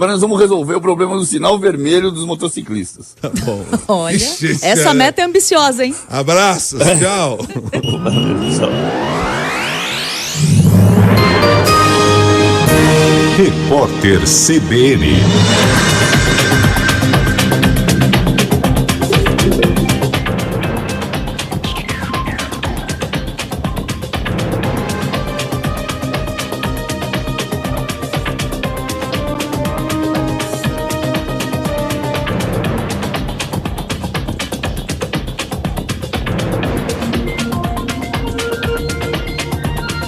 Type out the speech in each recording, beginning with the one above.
Agora nós vamos resolver o problema do sinal vermelho dos motociclistas. Tá bom. Olha, essa meta é ambiciosa, hein? Abraços, tchau. Repórter CBN.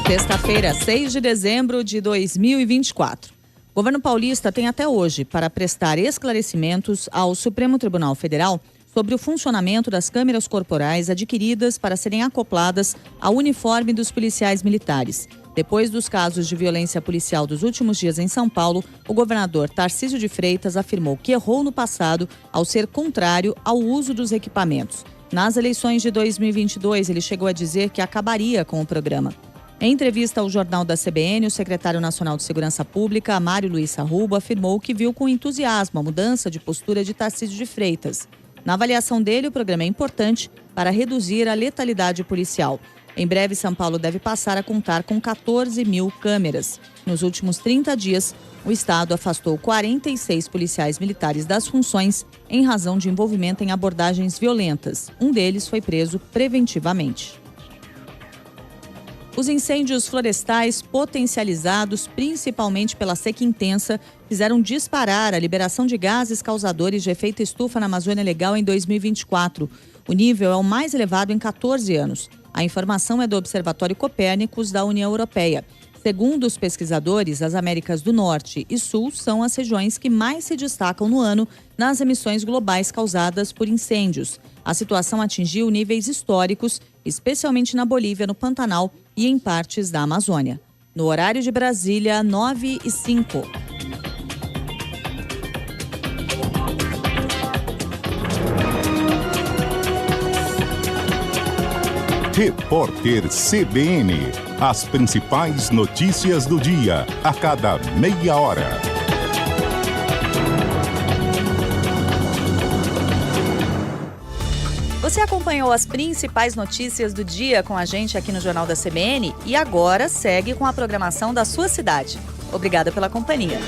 Sexta-feira, 6 de dezembro de 2024. O governo paulista tem até hoje para prestar esclarecimentos ao Supremo Tribunal Federal sobre o funcionamento das câmeras corporais adquiridas para serem acopladas ao uniforme dos policiais militares. Depois dos casos de violência policial dos últimos dias em São Paulo, o governador Tarcísio de Freitas afirmou que errou no passado ao ser contrário ao uso dos equipamentos. Nas eleições de 2022, ele chegou a dizer que acabaria com o programa. Em entrevista ao Jornal da CBN, o secretário nacional de Segurança Pública, Mário Luiz Sarrubo, afirmou que viu com entusiasmo a mudança de postura de Tarcísio de Freitas. Na avaliação dele, o programa é importante para reduzir a letalidade policial. Em breve, São Paulo deve passar a contar com 14 mil câmeras. Nos últimos 30 dias, o Estado afastou 46 policiais militares das funções em razão de envolvimento em abordagens violentas. Um deles foi preso preventivamente. Os incêndios florestais potencializados principalmente pela seca intensa fizeram disparar a liberação de gases causadores de efeito estufa na Amazônia Legal em 2024. O nível é o mais elevado em 14 anos. A informação é do Observatório Copérnicos da União Europeia. Segundo os pesquisadores, as Américas do Norte e Sul são as regiões que mais se destacam no ano nas emissões globais causadas por incêndios. A situação atingiu níveis históricos, especialmente na Bolívia, no Pantanal e em partes da Amazônia. No horário de Brasília, 9h05. Repórter CBN. As principais notícias do dia, a cada meia hora. Você acompanhou as principais notícias do dia com a gente aqui no Jornal da CBN e agora segue com a programação da sua cidade. Obrigada pela companhia.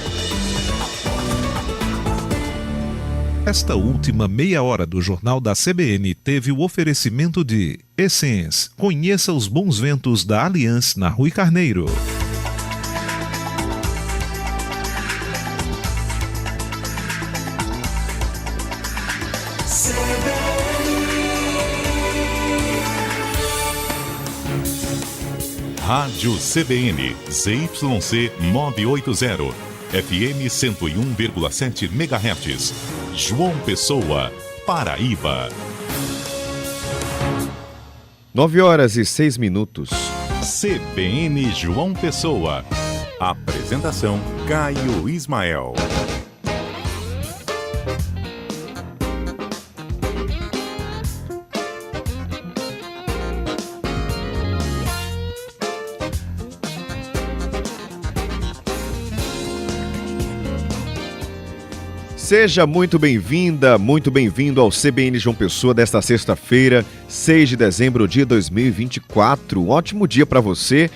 Esta última meia hora do Jornal da CBN teve o oferecimento de Essence. Conheça os bons ventos da Allianz na Rui Carneiro. Rádio CBN, ZYC 980, FM 101,7 MHz. João Pessoa, Paraíba. 9h06. CBN João Pessoa. Apresentação Caio Ismael. Seja muito bem-vinda, muito bem-vindo ao CBN João Pessoa desta sexta-feira, 6 de dezembro de 2024. Um ótimo dia para você.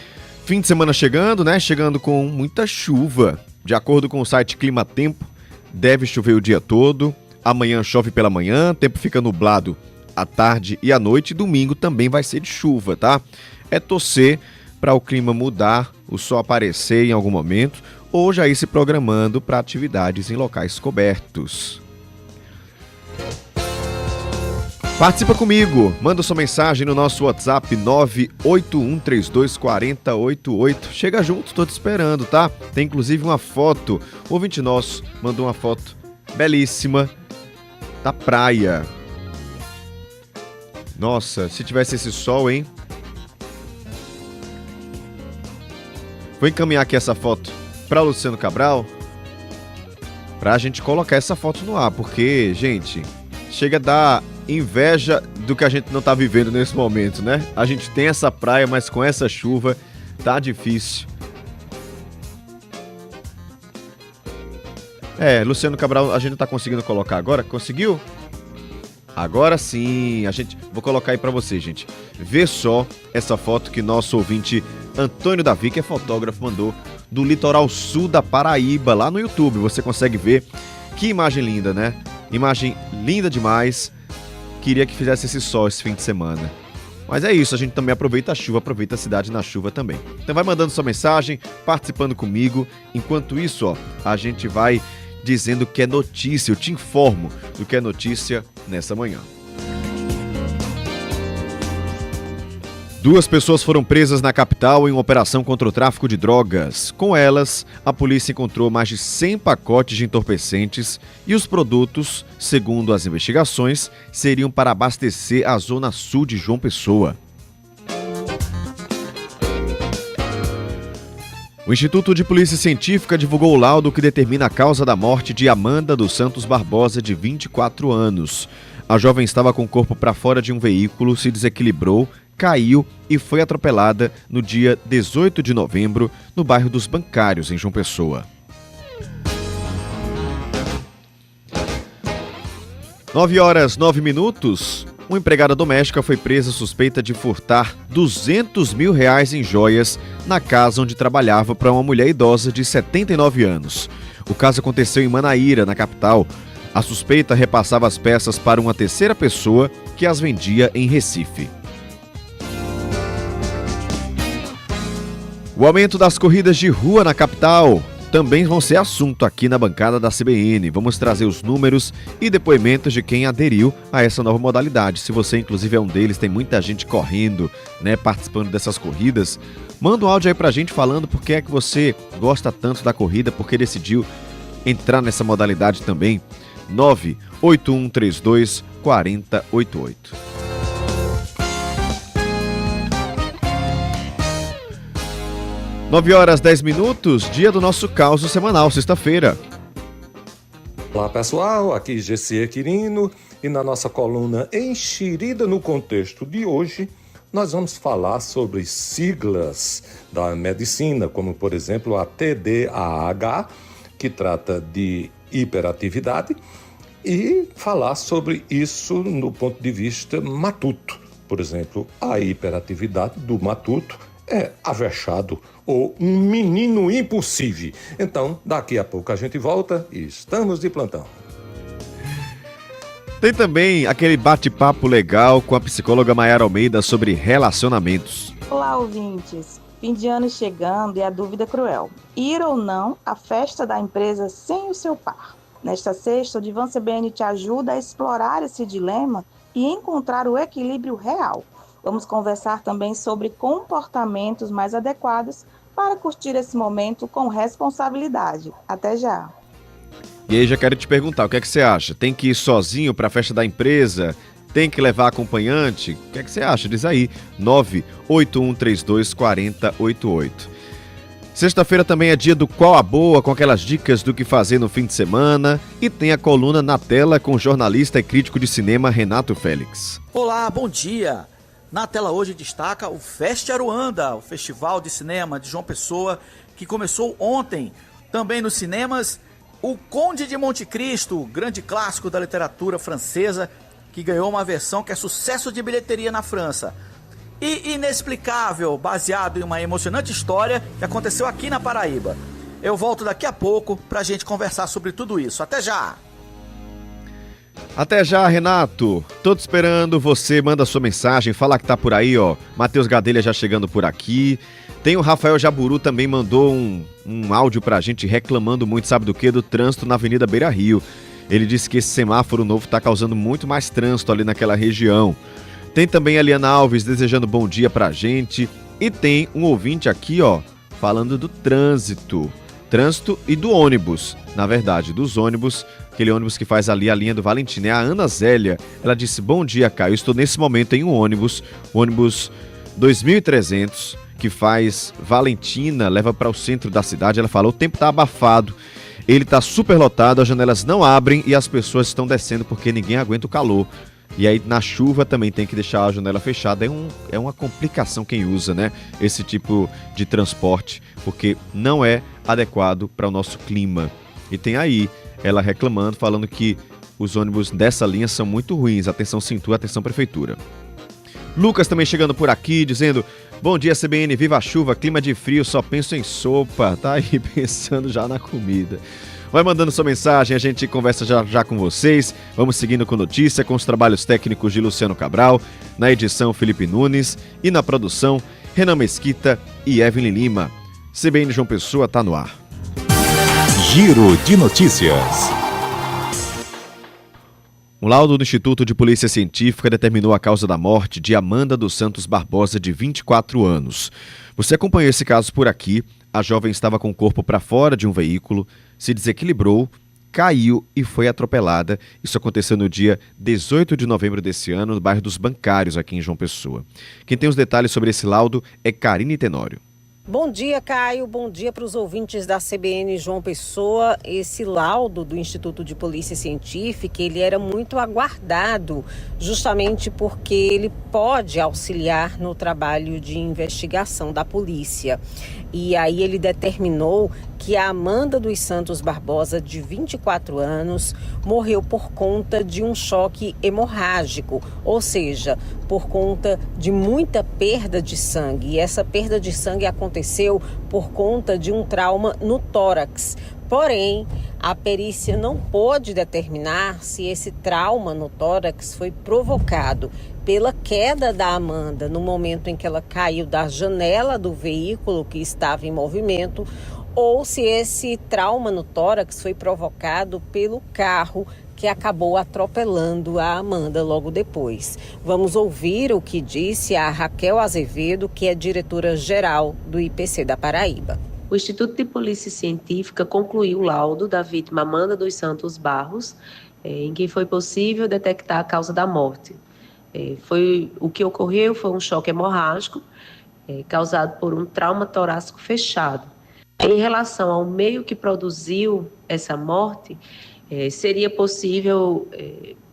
Fim de semana chegando, né? Chegando com muita chuva. De acordo com o site Clima Tempo, deve chover o dia todo. Amanhã chove pela manhã, tempo fica nublado à tarde e à noite. Domingo também vai ser de chuva, tá? É torcer para o clima mudar, o sol aparecer em algum momento, ou já ir se programando para atividades em locais cobertos. Participa comigo, manda sua mensagem no nosso WhatsApp 981324088. Chega junto, tô te esperando, tá? Tem inclusive uma foto, o ouvinte nosso mandou uma foto belíssima da praia. Nossa, se tivesse esse sol, hein? Vou encaminhar aqui essa foto para o Luciano Cabral, para a gente colocar essa foto no ar, porque, gente, chega a dar inveja do que a gente não tá vivendo nesse momento, né? A gente tem essa praia, mas com essa chuva tá difícil. Luciano Cabral, a gente não tá conseguindo colocar agora. Conseguiu? Agora sim, vou colocar aí pra você, gente. Vê só essa foto que nosso ouvinte Antônio Davi, que é fotógrafo, mandou do litoral sul da Paraíba, lá no YouTube. Você consegue ver. Que imagem linda, né? Imagem linda demais. Queria que fizesse esse sol esse fim de semana. Mas é isso, a gente também aproveita a chuva, aproveita a cidade na chuva também. Então vai mandando sua mensagem, participando comigo. Enquanto isso, ó, a gente vai dizendo que é notícia, eu te informo do que é notícia nessa manhã. 2 pessoas foram presas na capital em uma operação contra o tráfico de drogas. Com elas, a polícia encontrou mais de 100 pacotes de entorpecentes e os produtos, segundo as investigações, seriam para abastecer a zona sul de João Pessoa. O Instituto de Polícia Científica divulgou o laudo que determina a causa da morte de Amanda dos Santos Barbosa, de 24 anos. A jovem estava com o corpo para fora de um veículo, se desequilibrou, caiu e foi atropelada no dia 18 de novembro, no bairro dos Bancários, em João Pessoa. 9h09. Uma empregada doméstica foi presa suspeita de furtar R$200 mil em joias na casa onde trabalhava para uma mulher idosa de 79 anos. O caso aconteceu em Manaíra, na capital. A suspeita repassava as peças para uma terceira pessoa que as vendia em Recife. O aumento das corridas de rua na capital também vão ser assunto aqui na bancada da CBN. Vamos trazer os números e depoimentos de quem aderiu a essa nova modalidade. Se você, inclusive, é um deles, tem muita gente correndo, né, participando dessas corridas. Manda um áudio aí pra gente falando por que é que você gosta tanto da corrida, por que decidiu entrar nessa modalidade também. 98132 4088. 9h10, dia do nosso caos semanal, sexta-feira. Olá pessoal, aqui GC Quirino e na nossa coluna Enxerida no Contexto de hoje nós vamos falar sobre siglas da medicina, como por exemplo a TDAH, que trata de hiperatividade, e falar sobre isso no ponto de vista matuto. Por exemplo, a hiperatividade do matuto é avexado ou um menino impossível. Então, daqui a pouco a gente volta e estamos de plantão. Tem também aquele bate-papo legal com a psicóloga Mayara Almeida sobre relacionamentos. Olá, ouvintes. Fim de ano chegando e a dúvida cruel. Ir ou não à festa da empresa sem o seu par? Nesta sexta, o Divan CBN te ajuda a explorar esse dilema e encontrar o equilíbrio real. Vamos conversar também sobre comportamentos mais adequados para curtir esse momento com responsabilidade. Até já! E aí já quero te perguntar, o que é que você acha? Tem que ir sozinho para a festa da empresa? Tem que levar acompanhante? O que é que você acha? Diz aí, 98132 4088. Sexta-feira também é dia do Qual a Boa, com aquelas dicas do que fazer no fim de semana. E tem a coluna Na Tela com o jornalista e crítico de cinema Renato Félix. Olá, bom dia! Na tela hoje destaca o Fest Aruanda, o festival de cinema de João Pessoa, que começou ontem. Também nos cinemas, O Conde de Monte Cristo, grande clássico da literatura francesa, que ganhou uma versão que é sucesso de bilheteria na França. E Inexplicável, baseado em uma emocionante história que aconteceu aqui na Paraíba. Eu volto daqui a pouco pra gente conversar sobre tudo isso. Até já! Até já, Renato. Tô te esperando, você manda sua mensagem, fala que tá por aí, ó. Matheus Gadelha já chegando por aqui. Tem o Rafael Jaburu também, mandou um áudio pra gente reclamando muito, sabe do quê? Do trânsito na Avenida Beira Rio. Ele disse que esse semáforo novo tá causando muito mais trânsito ali naquela região. Tem também a Liana Alves desejando bom dia pra gente. E tem um ouvinte aqui, ó, falando do trânsito. Trânsito e do ônibus, na verdade, dos ônibus, aquele ônibus que faz ali a linha do Valentim, é a Ana Zélia. Ela disse, bom dia, Caio, estou nesse momento em um ônibus 2300, que faz Valentina, leva para o centro da cidade. Ela falou, o tempo tá abafado, ele tá super lotado, as janelas não abrem e as pessoas estão descendo porque ninguém aguenta o calor. E aí na chuva também tem que deixar a janela fechada, é uma complicação quem usa, né, esse tipo de transporte, porque não é adequado para o nosso clima. E tem aí ela reclamando, falando que os ônibus dessa linha são muito ruins. Atenção Cintu, atenção Prefeitura. Lucas também chegando por aqui, dizendo: bom dia CBN, viva a chuva, clima de frio, só penso em sopa. Tá aí pensando já na comida. Vai mandando sua mensagem, a gente conversa já com vocês. Vamos seguindo com notícia, com os trabalhos técnicos de Luciano Cabral, na edição Felipe Nunes e na produção Renan Mesquita e Evelyn Lima. CBN João Pessoa tá no ar. Giro de notícias. Um laudo do Instituto de Polícia Científica determinou a causa da morte de Amanda dos Santos Barbosa, de 24 anos. Você acompanhou esse caso por aqui. A jovem estava com o corpo para fora de um veículo, se desequilibrou, caiu e foi atropelada. Isso aconteceu no dia 18 de novembro desse ano, no bairro dos Bancários, aqui em João Pessoa. Quem tem os detalhes sobre esse laudo é Karine Tenório. Bom dia, Caio. Bom dia para os ouvintes da CBN João Pessoa. Esse laudo do Instituto de Polícia Científica, ele era muito aguardado, justamente porque ele pode auxiliar no trabalho de investigação da polícia. E aí ele determinou que a Amanda dos Santos Barbosa, de 24 anos, morreu por conta de um choque hemorrágico, ou seja, por conta de muita perda de sangue. E essa perda de sangue aconteceu por conta de um trauma no tórax. Porém, a perícia não pôde determinar se esse trauma no tórax foi provocado pela queda da Amanda no momento em que ela caiu da janela do veículo que estava em movimento, ou se esse trauma no tórax foi provocado pelo carro que acabou atropelando a Amanda logo depois. Vamos ouvir o que disse a Raquel Azevedo, que é diretora-geral do IPC da Paraíba. O Instituto de Polícia Científica concluiu o laudo da vítima Amanda dos Santos Barros, em que foi possível detectar a causa da morte. O que ocorreu foi um choque hemorrágico causado por um trauma torácico fechado. Em relação ao meio que produziu essa morte, seria possível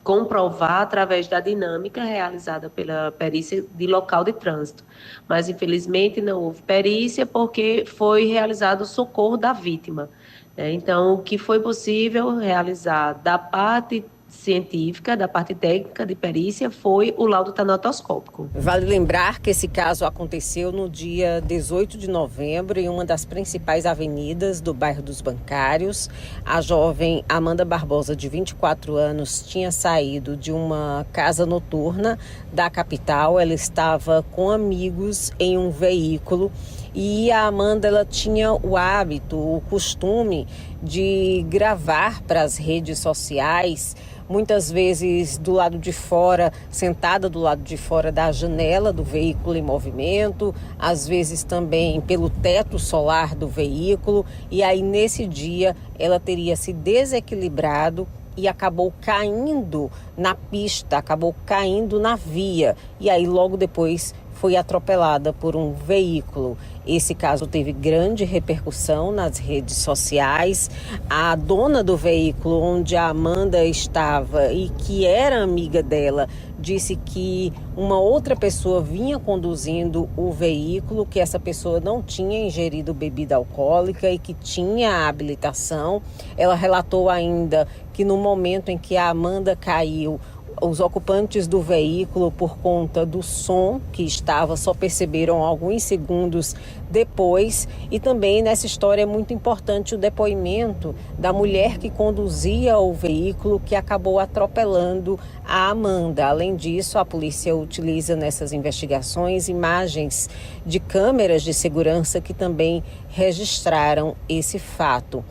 comprovar através da dinâmica realizada pela perícia de local de trânsito. Mas, infelizmente, não houve perícia porque foi realizado o socorro da vítima. Então, o que foi possível realizar da parte científica, da parte técnica de perícia, foi o laudo tanatoscópico. Vale lembrar que esse caso aconteceu no dia 18 de novembro em uma das principais avenidas do bairro dos Bancários. A jovem Amanda Barbosa, de 24 anos, tinha saído de uma casa noturna da capital. Ela estava com amigos em um veículo e a Amanda, ela tinha o hábito, o costume de gravar para as redes sociais, muitas vezes do lado de fora, sentada do lado de fora da janela do veículo em movimento, às vezes também pelo teto solar do veículo, e aí nesse dia ela teria se desequilibrado e acabou caindo na pista, acabou caindo na via, e aí logo depois foi atropelada por um veículo. Esse caso teve grande repercussão nas redes sociais. A dona do veículo onde a Amanda estava e que era amiga dela disse que uma outra pessoa vinha conduzindo o veículo, que essa pessoa não tinha ingerido bebida alcoólica e que tinha a habilitação. Ela relatou ainda que no momento em que a Amanda caiu, os ocupantes do veículo, por conta do som que estava, só perceberam alguns segundos depois. E também nessa história é muito importante o depoimento da mulher que conduzia o veículo, que acabou atropelando a Amanda. Além disso, a polícia utiliza nessas investigações imagens de câmeras de segurança que também registraram esse fato.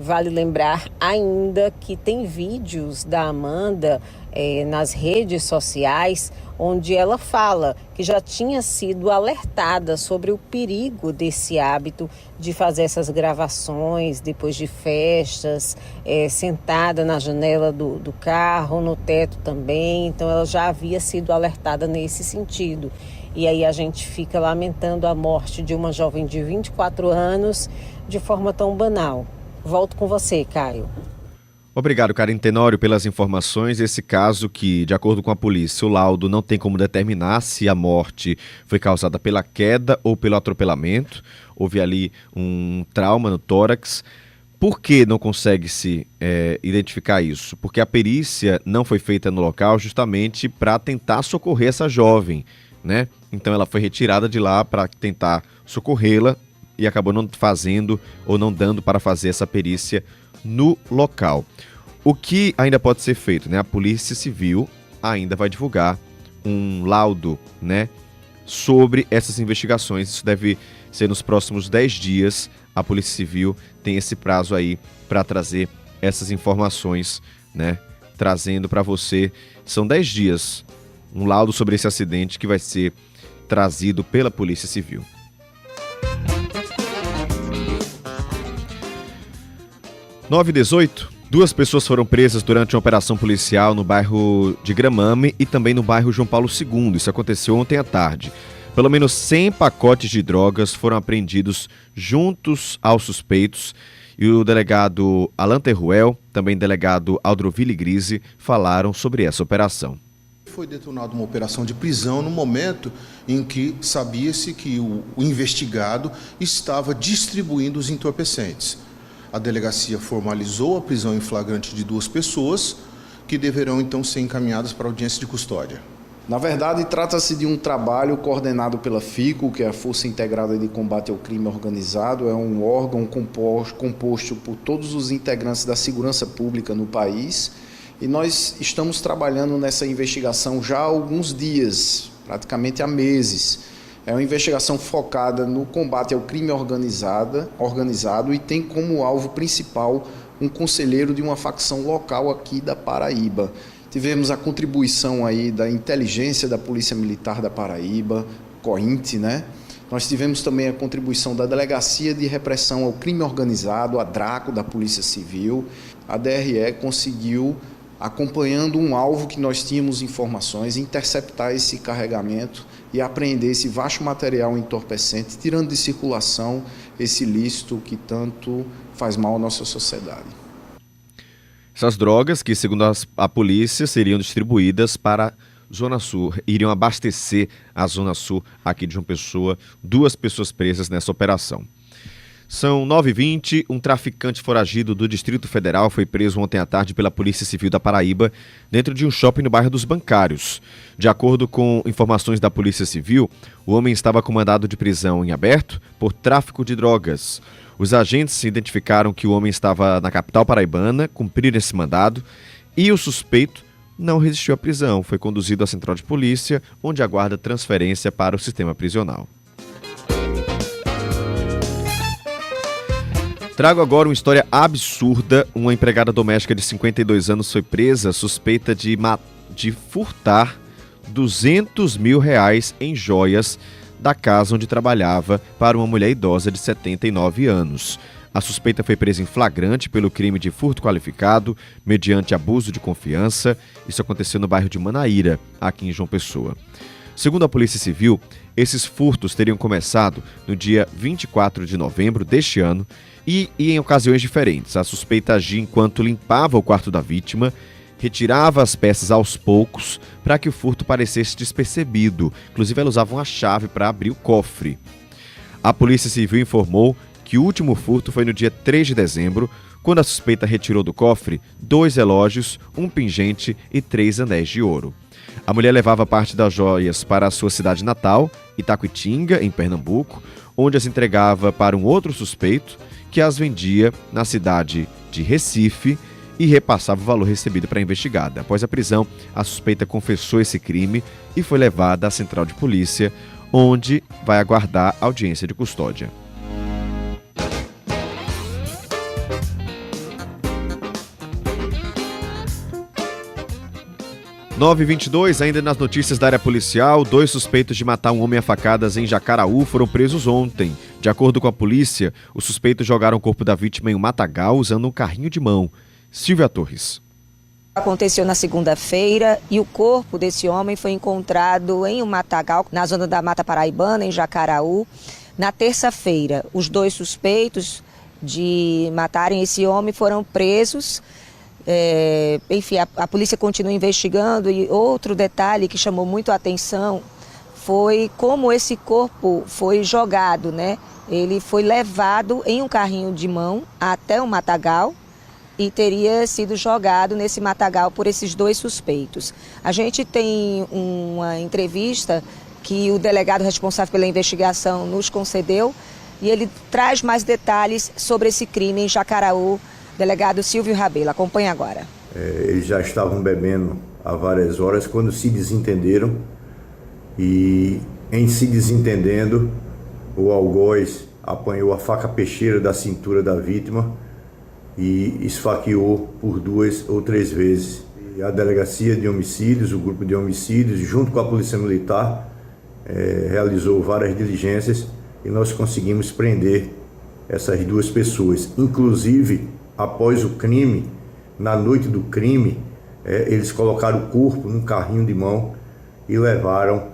Vale lembrar ainda que tem vídeos da Amanda nas redes sociais, onde ela fala que já tinha sido alertada sobre o perigo desse hábito de fazer essas gravações depois de festas, sentada na janela do carro, no teto também. Então ela já havia sido alertada nesse sentido. E aí a gente fica lamentando a morte de uma jovem de 24 anos de forma tão banal. Volto com você, Caio. Obrigado, Karine Tenório, pelas informações. Esse caso que, de acordo com a polícia, o laudo não tem como determinar se a morte foi causada pela queda ou pelo atropelamento. Houve ali um trauma no tórax. Por que não consegue se identificar isso? Porque a perícia não foi feita no local justamente para tentar socorrer essa jovem, né? Então ela foi retirada de lá para tentar socorrê-la e acabou não fazendo ou não dando para fazer essa perícia no local. O que ainda pode ser feito, né? A Polícia Civil ainda vai divulgar um laudo, né, sobre essas investigações. Isso deve ser nos próximos 10 dias. A Polícia Civil tem esse prazo aí para trazer essas informações, né? Trazendo para você, são 10 dias, um laudo sobre esse acidente que vai ser trazido pela Polícia Civil. 9h18, 2 pessoas foram presas durante uma operação policial no bairro de Gramame e também no bairro João Paulo II. Isso aconteceu ontem à tarde. Pelo menos 100 pacotes de drogas foram apreendidos juntos aos suspeitos e o delegado Alan Terruel, também delegado Aldroville Grise, falaram sobre essa operação. Foi detonada uma operação de prisão no momento em que sabia-se que o investigado estava distribuindo os entorpecentes. A delegacia formalizou a prisão em flagrante de 2 pessoas que deverão então ser encaminhadas para audiência de custódia. Na verdade, trata-se de um trabalho coordenado pela FICO, que é a Força Integrada de Combate ao Crime Organizado. É um órgão composto por todos os integrantes da segurança pública no país. E nós estamos trabalhando nessa investigação já há alguns dias, praticamente há meses. É uma investigação focada no combate ao crime organizado e tem como alvo principal um conselheiro de uma facção local aqui da Paraíba. Tivemos a contribuição aí da inteligência da Polícia Militar da Paraíba, COINT, né? Nós tivemos também a contribuição da Delegacia de Repressão ao Crime Organizado, a DRACO, da Polícia Civil. A DRE conseguiu, acompanhando um alvo que nós tínhamos informações, interceptar esse carregamento e apreender esse vasto material entorpecente, tirando de circulação esse ilícito que tanto faz mal à nossa sociedade. Essas drogas que, segundo a polícia, seriam distribuídas para a Zona Sul, iriam abastecer a Zona Sul aqui de João Pessoa. 2 pessoas presas nessa operação. São 9h20, um traficante foragido do Distrito Federal foi preso ontem à tarde pela Polícia Civil da Paraíba dentro de um shopping no bairro dos Bancários. De acordo com informações da Polícia Civil, o homem estava com mandado de prisão em aberto por tráfico de drogas. Os agentes identificaram que o homem estava na capital paraibana, cumpriram esse mandado e o suspeito não resistiu à prisão. Foi conduzido à central de polícia, onde aguarda transferência para o sistema prisional. Trago agora uma história absurda. Uma empregada doméstica de 52 anos foi presa suspeita de furtar R$200 mil em joias da casa onde trabalhava para uma mulher idosa de 79 anos. A suspeita foi presa em flagrante pelo crime de furto qualificado mediante abuso de confiança. Isso aconteceu no bairro de Manaíra, aqui em João Pessoa. Segundo a Polícia Civil, esses furtos teriam começado no dia 24 de novembro deste ano e em ocasiões diferentes. A suspeita agia enquanto limpava o quarto da vítima, retirava as peças aos poucos para que o furto parecesse despercebido. Inclusive, ela usava uma chave para abrir o cofre. A Polícia Civil informou que o último furto foi no dia 3 de dezembro, quando a suspeita retirou do cofre 2 relógios, um pingente e 3 anéis de ouro. A mulher levava parte das joias para a sua cidade natal, Itaquitinga, em Pernambuco, onde as entregava para um outro suspeito que as vendia na cidade de Recife e repassava o valor recebido para a investigada. Após a prisão, a suspeita confessou esse crime e foi levada à central de polícia, onde vai aguardar audiência de custódia. – 9h22, ainda nas notícias da área policial, 2 suspeitos de matar um homem a facadas em Jacaraú foram presos ontem. De acordo com a polícia, os suspeitos jogaram o corpo da vítima em um matagal usando um carrinho de mão. Silvia Torres. Aconteceu na segunda-feira e o corpo desse homem foi encontrado em um matagal na zona da Mata Paraibana, em Jacaraú. Na terça-feira, os 2 suspeitos de matarem esse homem foram presos. Enfim, a polícia continua investigando e outro detalhe que chamou muito a atenção foi como esse corpo foi jogado, né? ele foi levado em um carrinho de mão até um matagal e teria sido jogado nesse matagal por esses 2 suspeitos. A gente tem uma entrevista que o delegado responsável pela investigação nos concedeu e ele traz mais detalhes sobre esse crime em Jacaraú. Delegado Silvio Rabelo, acompanhe agora. Eles já estavam bebendo há várias horas quando se desentenderam e, em se desentendendo, o algoz apanhou a faca peixeira da cintura da vítima e esfaqueou por 2 ou 3 vezes. E a delegacia de homicídios, o grupo de homicídios, junto com a polícia militar, realizou várias diligências e nós conseguimos prender essas 2 pessoas. Inclusive, após o crime, na noite do crime, eles colocaram o corpo num carrinho de mão e levaram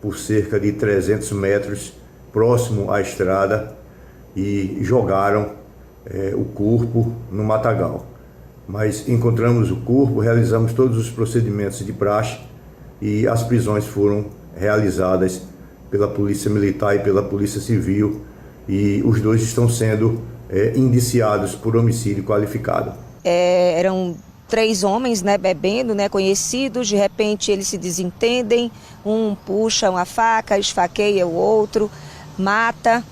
por cerca de 300 metros próximo à estrada e jogaram o corpo no matagal. Mas encontramos o corpo, realizamos todos os procedimentos de praxe e as prisões foram realizadas pela Polícia Militar e pela Polícia Civil e os 2 estão sendo indiciados por homicídio qualificado. Eram 3 homens, né, bebendo, né, conhecidos, de repente eles se desentendem, um puxa uma faca, esfaqueia o outro, mata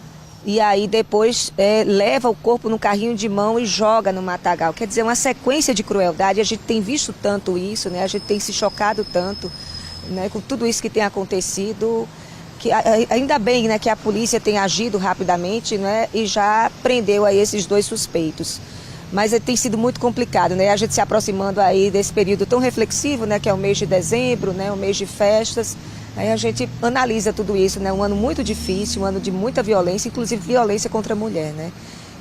e aí depois leva o corpo no carrinho de mão e joga no matagal. Quer dizer, uma sequência de crueldade, a gente tem visto tanto isso, né, a gente tem se chocado tanto, né, com tudo isso que tem acontecido, que ainda bem, né, que a polícia tem agido rapidamente, né, e já prendeu aí esses 2 suspeitos. Mas tem sido muito complicado, né, a gente se aproximando aí desse período tão reflexivo, né, que é o mês de dezembro, né, o mês de festas. Aí a gente analisa tudo isso, né, um ano muito difícil, um ano de muita violência, inclusive violência contra a mulher, né.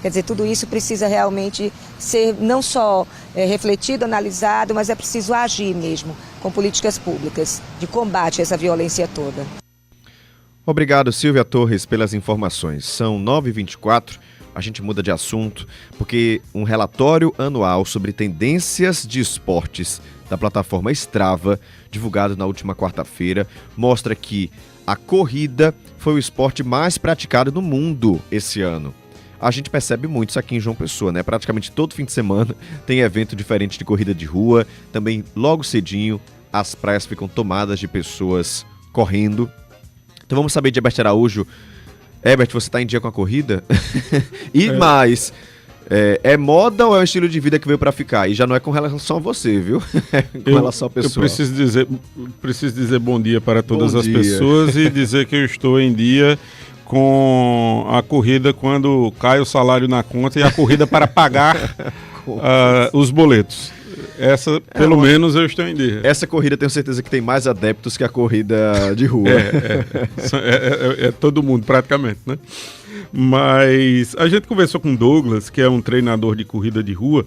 Quer dizer, tudo isso precisa realmente ser não só refletido, analisado, mas é preciso agir mesmo com políticas públicas de combate a essa violência toda. Obrigado, Silvia Torres, pelas informações. São 9h24, a gente muda de assunto, porque um relatório anual sobre tendências de esportes da plataforma Strava, divulgado na última quarta-feira, mostra que a corrida foi o esporte mais praticado no mundo esse ano. A gente percebe muito isso aqui em João Pessoa, né? Praticamente todo fim de semana tem evento diferente de corrida de rua. Também, logo cedinho, as praias ficam tomadas de pessoas correndo. Então vamos saber de Herbert Araújo. Herbert, você está em dia com a corrida? Mais, é moda ou é um estilo de vida que veio para ficar? E já não é com relação a você, viu? Com relação à pessoa. Eu preciso dizer bom dia para todas as pessoas e dizer que eu estou em dia com a corrida quando cai o salário na conta e a corrida para pagar os boletos. Essa, pelo menos, eu estou em dia. Essa corrida tenho certeza que tem mais adeptos que a corrida de rua. É todo mundo, praticamente, né? Mas a gente conversou com o Douglas, que é um treinador de corrida de rua,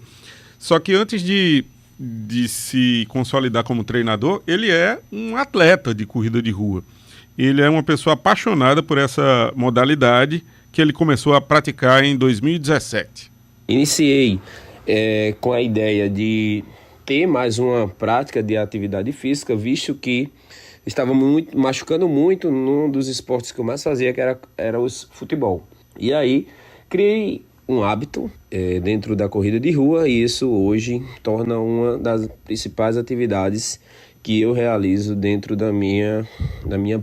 só que antes de se consolidar como treinador, ele é um atleta de corrida de rua. Ele é uma pessoa apaixonada por essa modalidade que ele começou a praticar em 2017. Iniciei com a ideia de ter mais uma prática de atividade física, visto que estava machucando muito num dos esportes que eu mais fazia, que era o futebol. E aí criei um hábito dentro da corrida de rua e isso hoje torna uma das principais atividades que eu realizo dentro da minha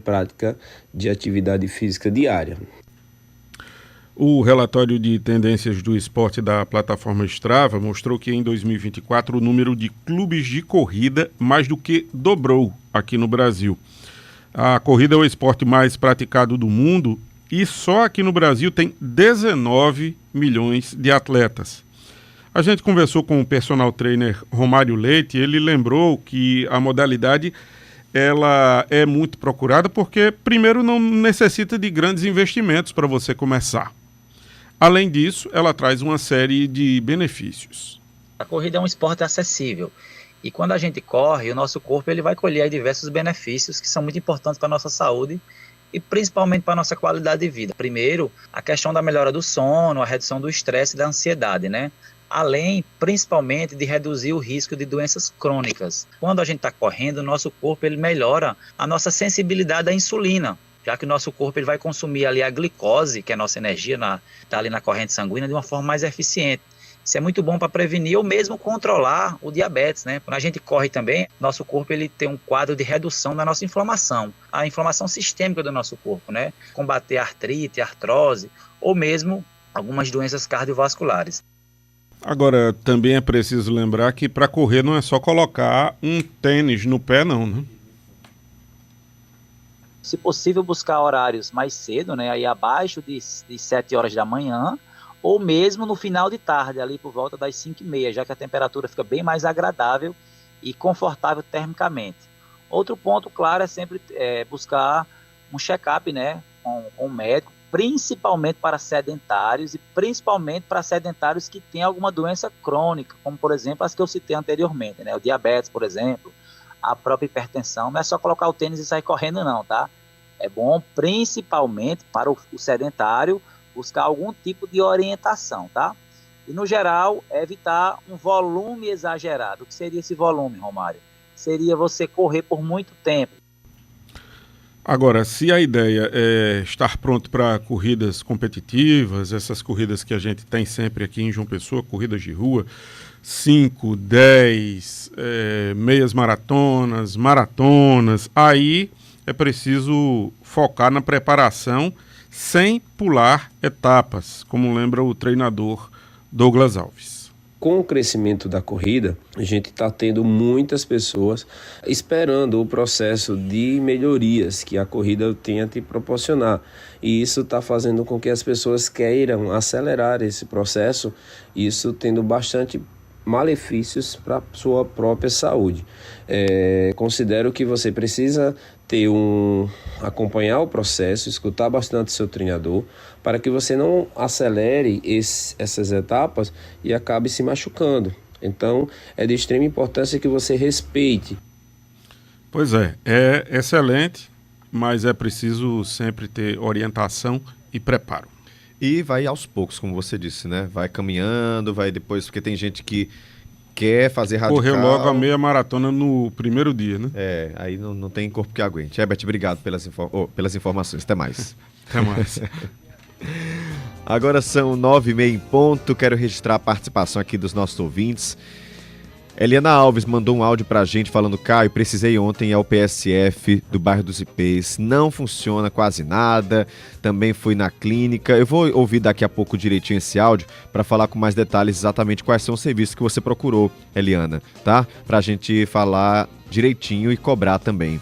prática de atividade física diária. O relatório de tendências do esporte da plataforma Strava mostrou que em 2024 o número de clubes de corrida mais do que dobrou aqui no Brasil. A corrida é o esporte mais praticado do mundo e só aqui no Brasil tem 19 milhões de atletas. A gente conversou com o personal trainer Romário Leite e ele lembrou que a modalidade ela é muito procurada porque, primeiro, não necessita de grandes investimentos para você começar. Além disso, ela traz uma série de benefícios. A corrida é um esporte acessível e quando a gente corre, o nosso corpo ele vai colher diversos benefícios que são muito importantes para a nossa saúde e principalmente para a nossa qualidade de vida. Primeiro, a questão da melhora do sono, a redução do estresse e da ansiedade, né? Além, principalmente, de reduzir o risco de doenças crônicas. Quando a gente está correndo, o nosso corpo ele melhora a nossa sensibilidade à insulina. já que o nosso corpo ele vai consumir ali a glicose, que é a nossa energia, está ali na corrente sanguínea, de uma forma mais eficiente. Isso é muito bom para prevenir ou mesmo controlar o diabetes, né? Quando a gente corre também, nosso corpo ele tem um quadro de redução da nossa inflamação, a inflamação sistêmica do nosso corpo, né? Combater artrite, artrose ou mesmo algumas doenças cardiovasculares. Agora, também é preciso lembrar que para correr não é só colocar um tênis no pé, não, né? Se possível, buscar horários mais cedo, né? Aí abaixo de 7 horas da manhã, ou mesmo no final de tarde, ali por volta das 5h30, já que a temperatura fica bem mais agradável e confortável termicamente. Outro ponto, claro, é sempre buscar um check-up, né, com o médico, principalmente para sedentários e principalmente para sedentários que têm alguma doença crônica, como, por exemplo, as que eu citei anteriormente, né, o diabetes, por exemplo, a própria hipertensão. Não é só colocar o tênis e sair correndo, não, tá? É bom, principalmente para o sedentário, buscar algum tipo de orientação, tá? E, no geral, evitar um volume exagerado. O que seria esse volume, Romário? Seria você correr por muito tempo. Agora, se a ideia é estar pronto para corridas competitivas, essas corridas que a gente tem sempre aqui em João Pessoa, corridas de rua, 5, 10, meias maratonas, aí é preciso focar na preparação sem pular etapas, como lembra o treinador Douglas Alves. Com o crescimento da corrida, a gente está tendo muitas pessoas esperando o processo de melhorias que a corrida tenha te proporcionar. E isso está fazendo com que as pessoas queiram acelerar esse processo, isso tendo bastante malefícios para a sua própria saúde. Considero que você precisa acompanhar o processo, escutar bastante seu treinador, para que você não acelere essas etapas e acabe se machucando. Então, é de extrema importância que você respeite. Pois é excelente, mas é preciso sempre ter orientação e preparo. E vai aos poucos, como você disse, né? Vai caminhando, vai depois, porque tem gente que quer fazer radical. Correr logo a meia maratona no primeiro dia, né? Aí não tem corpo que aguente. Herbert, obrigado pelas informações. Até mais. Até mais. Agora são 9h30 em ponto. Quero registrar a participação aqui dos nossos ouvintes. Eliana Alves mandou um áudio pra gente falando: Caio, precisei ontem ao PSF do bairro dos Ipês, não funciona quase nada, também fui na clínica. Eu vou ouvir daqui a pouco direitinho esse áudio para falar com mais detalhes exatamente quais são os serviços que você procurou, Eliana, tá? Pra gente falar direitinho e cobrar também.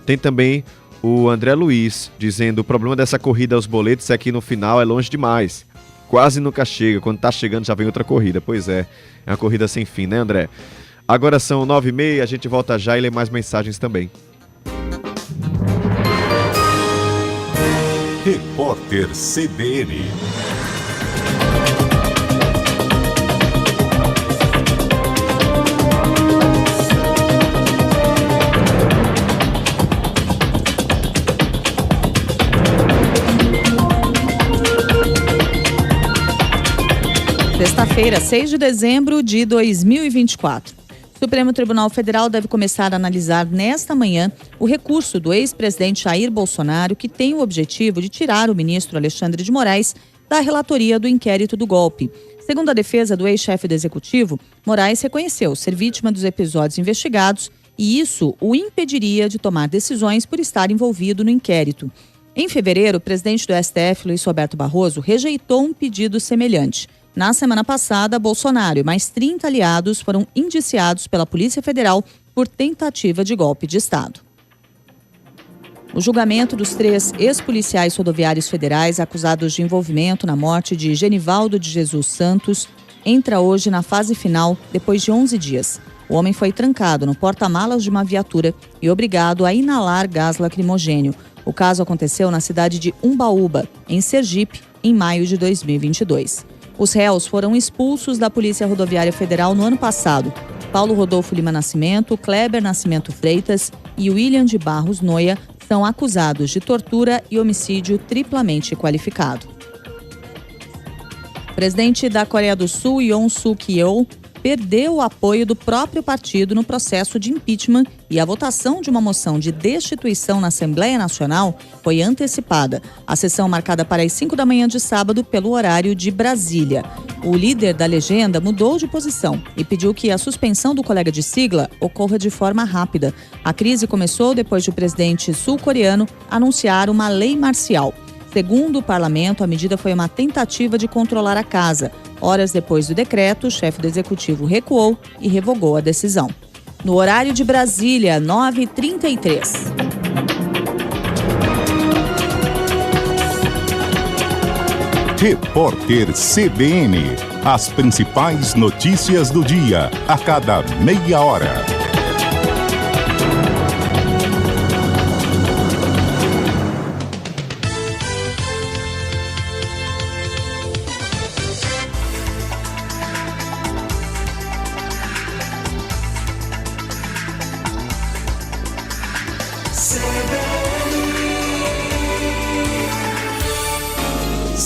Tem também o André Luiz dizendo: o problema dessa corrida aos boletos é que no final é longe demais. Quase nunca chega, quando tá chegando já vem outra corrida. Pois é uma corrida sem fim, né, André? Agora são 9h30, a gente volta já e lê mais mensagens também. Repórter CBN. Sexta-feira, 6 de dezembro de 2024. O Supremo Tribunal Federal deve começar a analisar nesta manhã o recurso do ex-presidente Jair Bolsonaro, que tem o objetivo de tirar o ministro Alexandre de Moraes da relatoria do inquérito do golpe. Segundo a defesa do ex-chefe do Executivo, Moraes reconheceu ser vítima dos episódios investigados e isso o impediria de tomar decisões por estar envolvido no inquérito. Em fevereiro, o presidente do STF, Luiz Roberto Barroso, rejeitou um pedido semelhante. Na semana passada, Bolsonaro e mais 30 aliados foram indiciados pela Polícia Federal por tentativa de golpe de Estado. O julgamento dos 3 ex-policiais rodoviários federais acusados de envolvimento na morte de Genivaldo de Jesus Santos entra hoje na fase final, depois de 11 dias. O homem foi trancado no porta-malas de uma viatura e obrigado a inalar gás lacrimogênio. O caso aconteceu na cidade de Umbaúba, em Sergipe, em maio de 2022. Os réus foram expulsos da Polícia Rodoviária Federal no ano passado. Paulo Rodolfo Lima Nascimento, Kleber Nascimento Freitas e William de Barros Noia são acusados de tortura e homicídio triplamente qualificado. O presidente da Coreia do Sul, Yoon Suk-yeol, perdeu o apoio do próprio partido no processo de impeachment e a votação de uma moção de destituição na Assembleia Nacional foi antecipada. A sessão marcada para as 5 da manhã de sábado pelo horário de Brasília. O líder da legenda mudou de posição e pediu que a suspensão do colega de sigla ocorra de forma rápida. A crise começou depois de o presidente sul-coreano anunciar uma lei marcial. Segundo o parlamento, a medida foi uma tentativa de controlar a casa. Horas depois do decreto, o chefe do executivo recuou e revogou a decisão. No horário de Brasília, 9h33. Repórter CBN. As principais notícias do dia, a cada meia hora.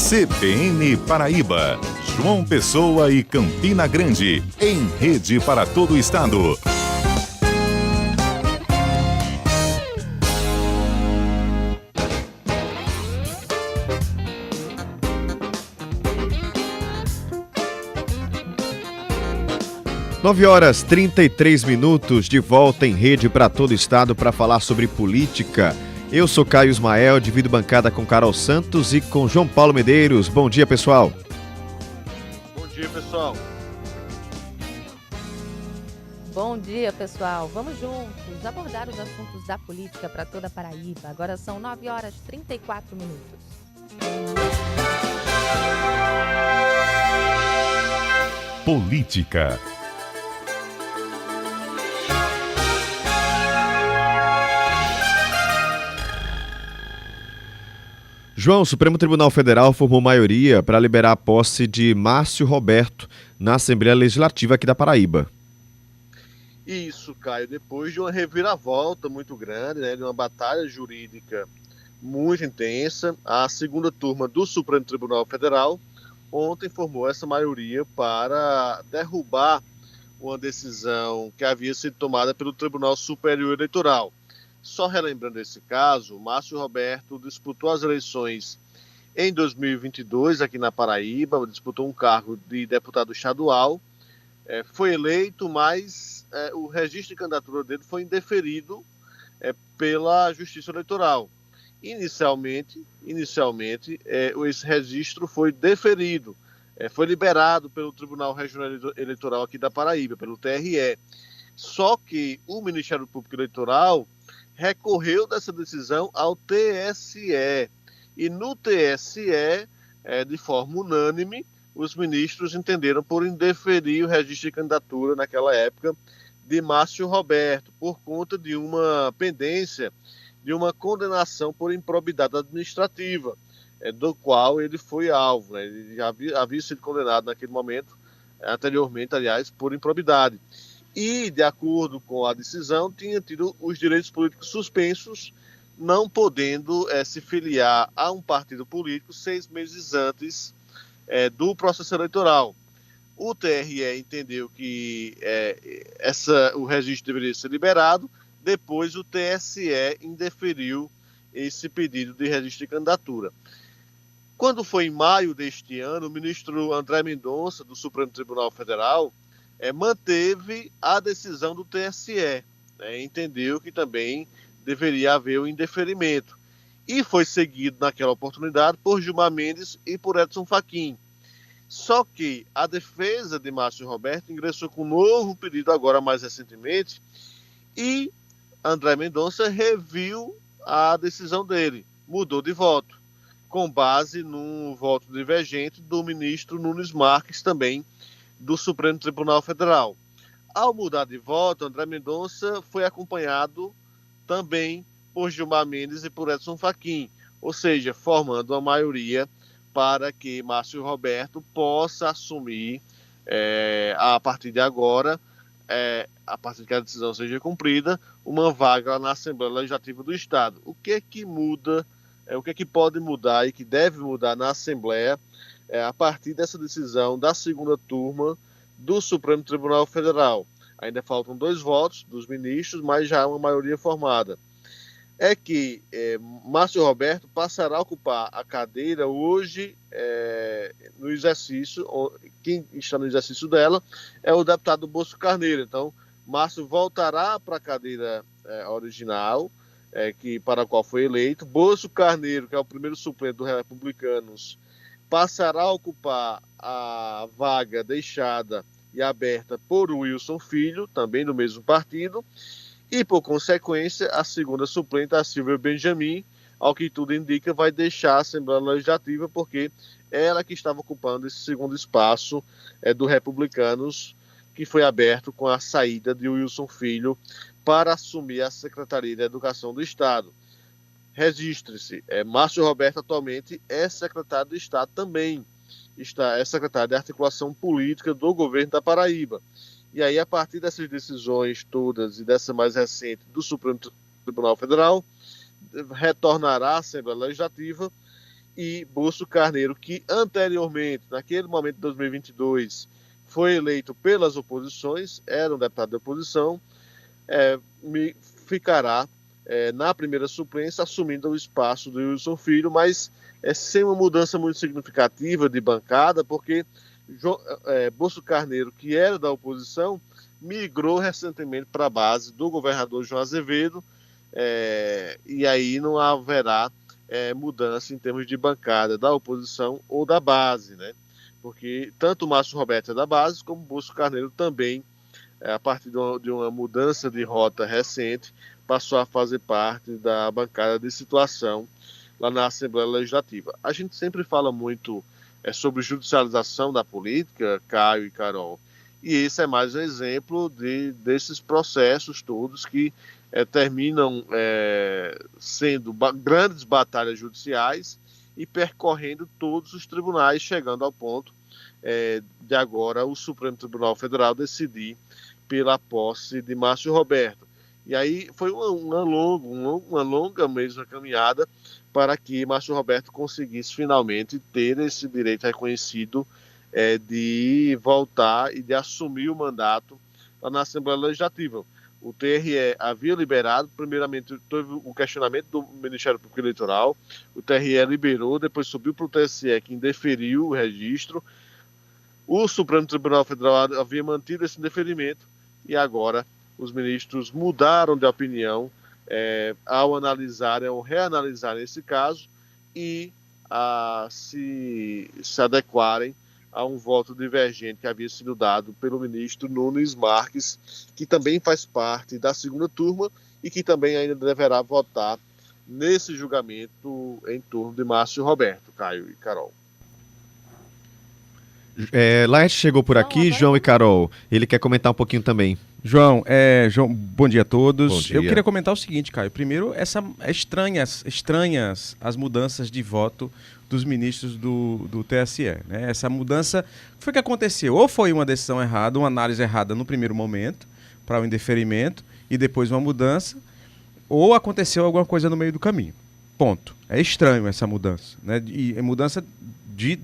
CBN Paraíba, João Pessoa e Campina Grande, em rede para todo o estado. Nove horas 33 minutos, de volta em rede para todo o estado para falar sobre política. Eu sou Caio Ismael, divido bancada com Carol Santos e com João Paulo Medeiros. Bom dia, pessoal. Bom dia, pessoal. Bom dia, pessoal. Vamos juntos abordar os assuntos da política para toda a Paraíba. Agora são 9 horas 34 minutos. Política. João, o Supremo Tribunal Federal formou maioria para liberar a posse de Márcio Roberto na Assembleia Legislativa aqui da Paraíba. Isso, Caio, depois de uma reviravolta muito grande, né, de uma batalha jurídica muito intensa, a segunda turma do Supremo Tribunal Federal ontem formou essa maioria para derrubar uma decisão que havia sido tomada pelo Tribunal Superior Eleitoral. Só relembrando esse caso, Márcio Roberto disputou as eleições em 2022 aqui na Paraíba, disputou um cargo de deputado estadual, foi eleito, mas o registro de candidatura dele foi indeferido pela Justiça Eleitoral. Inicialmente esse registro foi deferido, foi liberado pelo Tribunal Regional Eleitoral aqui da Paraíba, pelo TRE. Só que o Ministério Público Eleitoral recorreu dessa decisão ao TSE. E no TSE, de forma unânime, os ministros entenderam por indeferir o registro de candidatura naquela época de Márcio Roberto, por conta de uma pendência de uma condenação por improbidade administrativa, do qual ele foi alvo, né? Ele já havia sido condenado naquele momento, anteriormente, aliás, por improbidade. E, de acordo com a decisão, tinha tido os direitos políticos suspensos, não podendo se filiar a um partido político 6 meses antes do processo eleitoral. O TRE entendeu que o registro deveria ser liberado, depois o TSE indeferiu esse pedido de registro de candidatura. Quando foi em maio deste ano, o ministro André Mendonça, do Supremo Tribunal Federal, manteve a decisão do TSE, entendeu que também deveria haver o indeferimento. E foi seguido naquela oportunidade por Gilmar Mendes e por Edson Fachin. Só que a defesa de Márcio Roberto ingressou com um novo pedido agora mais recentemente e André Mendonça reviu a decisão dele, mudou de voto, com base num voto divergente do ministro Nunes Marques, também do Supremo Tribunal Federal. Ao mudar de voto, André Mendonça foi acompanhado também por Gilmar Mendes e por Edson Fachin, ou seja, formando uma maioria para que Márcio Roberto possa assumir, a partir de agora, a partir que a decisão seja cumprida, uma vaga na Assembleia Legislativa do Estado. O que é que muda, o que é que pode mudar e que deve mudar na Assembleia a partir dessa decisão da segunda turma do Supremo Tribunal Federal. Ainda faltam 2 votos dos ministros, mas já há uma maioria formada. É que Márcio Roberto passará a ocupar a cadeira hoje no exercício. Quem está no exercício dela é o deputado Bosco Carneiro. Então, Márcio voltará para a cadeira original, para a qual foi eleito. Bosco Carneiro, que é o primeiro suplente dos Republicanos, passará a ocupar a vaga deixada e aberta por Wilson Filho, também do mesmo partido. E, por consequência, a segunda suplente, a Silvia Benjamin, ao que tudo indica, vai deixar a Assembleia Legislativa, porque ela que estava ocupando esse segundo espaço do Republicanos, que foi aberto com a saída de Wilson Filho para assumir a Secretaria de Educação do Estado. Registre-se, Márcio Roberto atualmente é secretário de Estado também, é secretário de Articulação Política do governo da Paraíba. E aí, a partir dessas decisões todas e dessa mais recente do Supremo Tribunal Federal, retornará à Assembleia Legislativa e Bosco Carneiro, que anteriormente, naquele momento de 2022, foi eleito pelas oposições, era um deputado da oposição, ficará na primeira suplência, assumindo o espaço do Wilson Filho, mas sem uma mudança muito significativa de bancada, porque Bosco Carneiro, que era da oposição, migrou recentemente para a base do governador João Azevedo, e aí não haverá mudança em termos de bancada da oposição ou da base, né? Porque tanto o Márcio Roberto é da base, como o Bosco Carneiro também, a partir de uma mudança de rota recente, passou a fazer parte da bancada de situação lá na Assembleia Legislativa. A gente sempre fala muito sobre judicialização da política, Caio e Carol, e esse é mais um exemplo desses processos todos que terminam sendo grandes batalhas judiciais e percorrendo todos os tribunais, chegando ao ponto de agora o Supremo Tribunal Federal decidir pela posse de Márcio Roberto. E aí foi uma longa mesmo caminhada para que Márcio Roberto conseguisse finalmente ter esse direito reconhecido de voltar e de assumir o mandato lá na Assembleia Legislativa. O TRE havia liberado, primeiramente teve o questionamento do Ministério Público Eleitoral, o TRE liberou, depois subiu para o TSE, que indeferiu o registro. O Supremo Tribunal Federal havia mantido esse indeferimento e agora os ministros mudaram de opinião ao analisarem ou reanalisarem esse caso e se adequarem a um voto divergente que havia sido dado pelo ministro Nunes Marques, que também faz parte da segunda turma e que também ainda deverá votar nesse julgamento em torno de Márcio Roberto, Caio e Carol. Laerte chegou por aqui, João e Carol. Ele quer comentar um pouquinho também. João, bom dia a todos. Bom dia. Eu queria comentar o seguinte, Caio. Primeiro, estranhas as mudanças de voto dos ministros do TSE. Né? Essa mudança, o que foi que aconteceu? Ou foi uma decisão errada, uma análise errada no primeiro momento, para o indeferimento, e depois uma mudança, ou aconteceu alguma coisa no meio do caminho. Ponto. É estranho essa mudança. Né? E é mudança de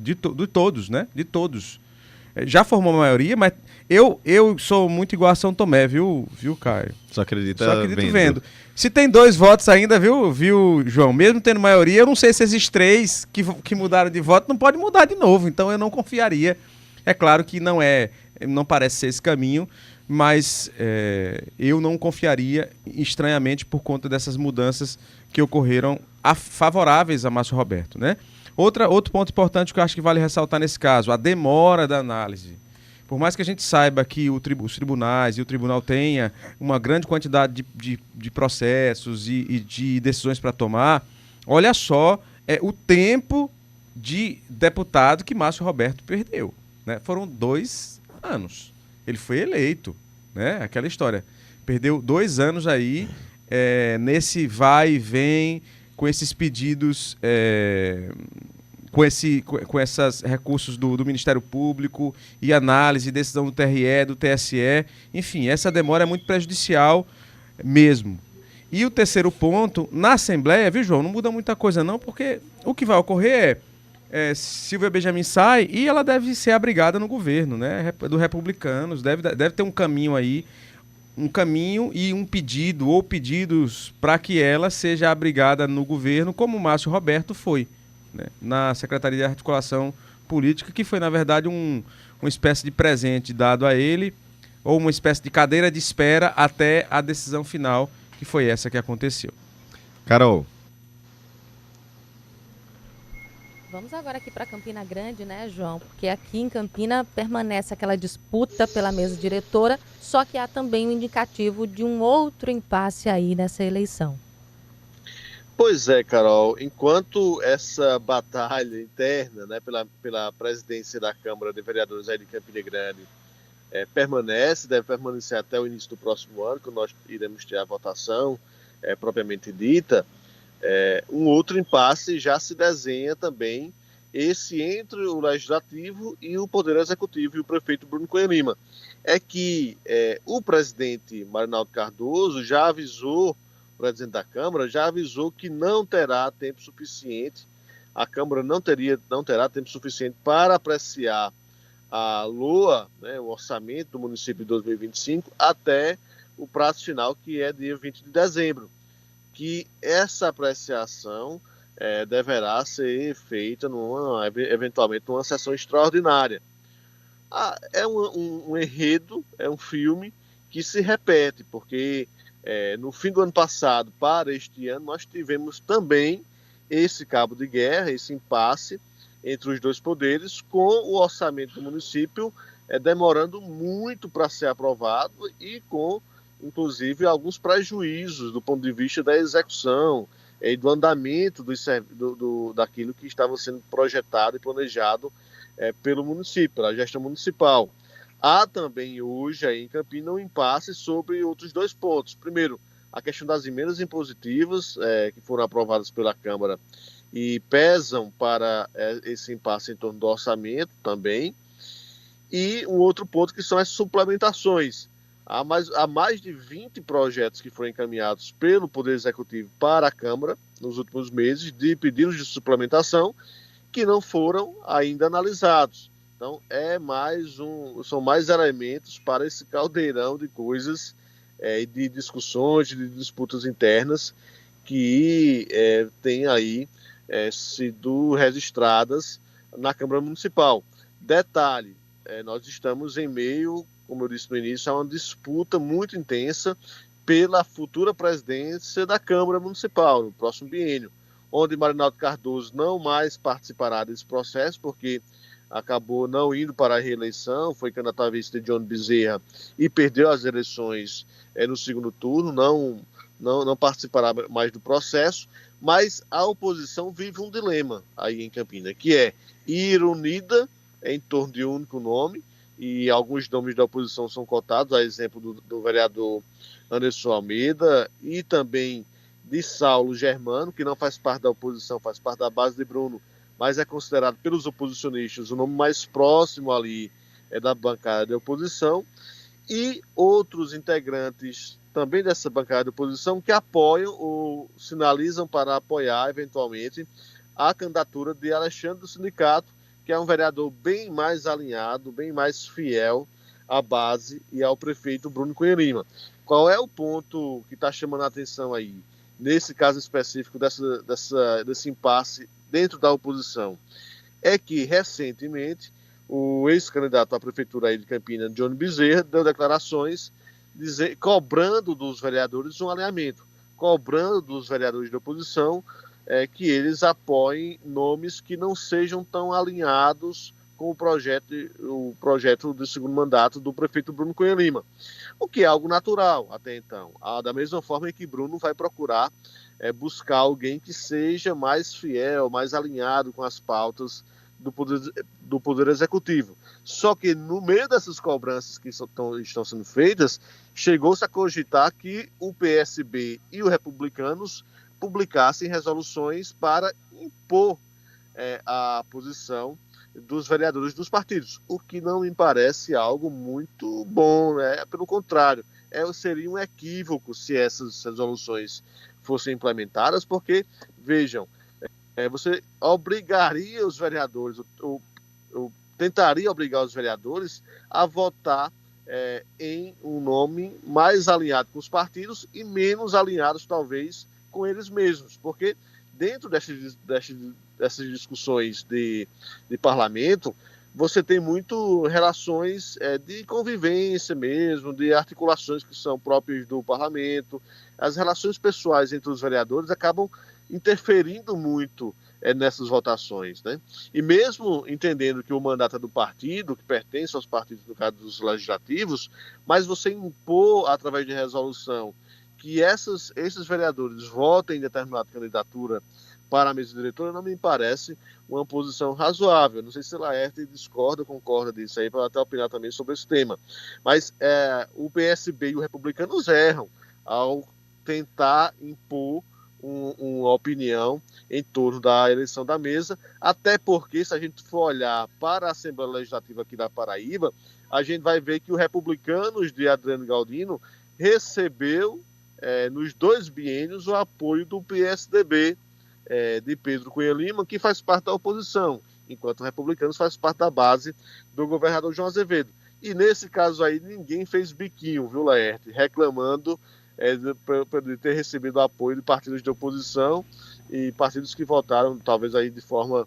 todos, né? De todos. Já formou a maioria, mas eu sou muito igual a São Tomé, viu Caio? Só acredito vendo. Se tem 2 votos ainda, viu, João? Mesmo tendo maioria, eu não sei se esses 3 que mudaram de voto não pode mudar de novo, então eu não confiaria. É claro que não parece ser esse caminho, mas eu não confiaria estranhamente por conta dessas mudanças que ocorreram favoráveis a Márcio Roberto, né? Outro ponto importante que eu acho que vale ressaltar nesse caso, a demora da análise. Por mais que a gente saiba que os tribunais e o tribunal tenha uma grande quantidade de processos e de decisões para tomar, olha só o tempo de deputado que Márcio Roberto perdeu. Né? Foram 2 anos. Ele foi eleito, né? Aquela história. Perdeu 2 anos aí nesse vai e vem, com esses pedidos, com esses recursos do Ministério Público e análise, decisão do TRE, do TSE. Enfim, essa demora é muito prejudicial mesmo. E o terceiro ponto, na Assembleia, viu, João, não muda muita coisa não, porque o que vai ocorrer Silvia Benjamin sai e ela deve ser abrigada no governo, né? Do Republicanos, deve ter um caminho aí, um caminho e um pedido ou pedidos para que ela seja abrigada no governo, como o Márcio Roberto foi, né? Na Secretaria de Articulação Política, que foi, na verdade, uma espécie de presente dado a ele, ou uma espécie de cadeira de espera até a decisão final, que foi essa que aconteceu. Carol. Vamos agora aqui para Campina Grande, né, João? Porque aqui em Campina permanece aquela disputa pela mesa diretora, só que há também um indicativo de um outro impasse aí nessa eleição. Pois é, Carol. Enquanto essa batalha interna, né, pela presidência da Câmara de Vereadores aí de Campina Grande deve permanecer até o início do próximo ano, quando nós iremos ter a votação propriamente dita, um outro impasse já se desenha também, esse entre o Legislativo e o Poder Executivo e o prefeito Bruno Cunha Lima. É que o presidente Marinaldo Cardoso já avisou, o presidente da Câmara já avisou que não terá tempo suficiente, a Câmara não terá tempo suficiente para apreciar a LOA, né, o orçamento do município de 2025, até o prazo final, que é dia 20 de dezembro. Que essa apreciação deverá ser feita eventualmente numa sessão extraordinária. É um enredo, é um filme que se repete, porque no fim do ano passado para este ano nós tivemos também esse cabo de guerra, esse impasse entre os dois poderes, com o orçamento do município demorando muito para ser aprovado e com inclusive alguns prejuízos do ponto de vista da execução e do andamento daquilo que estava sendo projetado e planejado pelo município, pela gestão municipal. Há também hoje aí em Campina um impasse sobre outros dois pontos. Primeiro, a questão das emendas impositivas que foram aprovadas pela Câmara e pesam para esse impasse em torno do orçamento também. E um outro ponto que são as suplementações. Há mais de 20 projetos que foram encaminhados pelo Poder Executivo para a Câmara nos últimos meses de pedidos de suplementação que não foram ainda analisados. Então, são mais elementos para esse caldeirão de coisas, de discussões, de disputas internas que têm aí sido registradas na Câmara Municipal. Detalhe, nós estamos em meio, como eu disse no início, a uma disputa muito intensa pela futura presidência da Câmara Municipal, no próximo biênio, onde Marinaldo Cardoso não mais participará desse processo, porque acabou não indo para a reeleição, foi candidato a vice de John Bezerra e perdeu as eleições no segundo turno, não participará mais do processo, mas a oposição vive um dilema aí em Campina, que é ir unida em torno de um único nome, e alguns nomes da oposição são cotados, a exemplo do vereador Anderson Almeida e também de Saulo Germano, que não faz parte da oposição, faz parte da base de Bruno, mas é considerado pelos oposicionistas o nome mais próximo ali da bancada de oposição, e outros integrantes também dessa bancada de oposição que apoiam ou sinalizam para apoiar eventualmente a candidatura de Alexandre do Sindicato, que é um vereador bem mais alinhado, bem mais fiel à base e ao prefeito Bruno Cunha Lima. Qual é o ponto que está chamando a atenção aí, nesse caso específico desse impasse dentro da oposição? É que, recentemente, o ex-candidato à prefeitura aí de Campina, John Bezerra, deu declarações cobrando dos vereadores um alinhamento, cobrando dos vereadores da oposição que eles apoiem nomes que não sejam tão alinhados com o projeto do segundo mandato do prefeito Bruno Cunha Lima, o que é algo natural até então, da mesma forma que Bruno vai procurar buscar alguém que seja mais fiel, mais alinhado com as pautas do poder Executivo. Só que no meio dessas cobranças que estão sendo feitas, chegou-se a cogitar que o PSB e os Republicanos publicassem resoluções para impor a posição dos vereadores dos partidos, o que não me parece algo muito bom, né? Pelo contrário, seria um equívoco se essas resoluções fossem implementadas, porque, vejam, você obrigaria os vereadores, ou tentaria obrigar os vereadores a votar em um nome mais alinhado com os partidos e menos alinhados, talvez, com eles mesmos. Porque dentro dessas discussões de parlamento, você tem muito relações de convivência mesmo, de articulações que são próprias do parlamento. As relações pessoais entre os vereadores acabam interferindo muito nessas votações, né? E mesmo entendendo que o mandato é do partido, que pertence aos partidos, no caso dos legislativos, mas você impor, através de resolução, que esses vereadores votem em determinada candidatura para a mesa diretora, não me parece uma posição razoável. Não sei se Laerte discorda ou concorda disso aí, para até opinar também sobre esse tema. Mas o PSB e os republicanos erram ao tentar impor uma opinião em torno da eleição da mesa, até porque, se a gente for olhar para a Assembleia Legislativa aqui da Paraíba, a gente vai ver que os republicanos de Adriano Galdino recebeu, nos 2 biênios, o apoio do PSDB, de Pedro Cunha Lima, que faz parte da oposição, enquanto os republicanos fazem parte da base do governador João Azevedo. E nesse caso aí, ninguém fez biquinho, viu, Laerte, reclamando de ter recebido apoio de partidos de oposição e partidos que votaram, talvez aí de forma...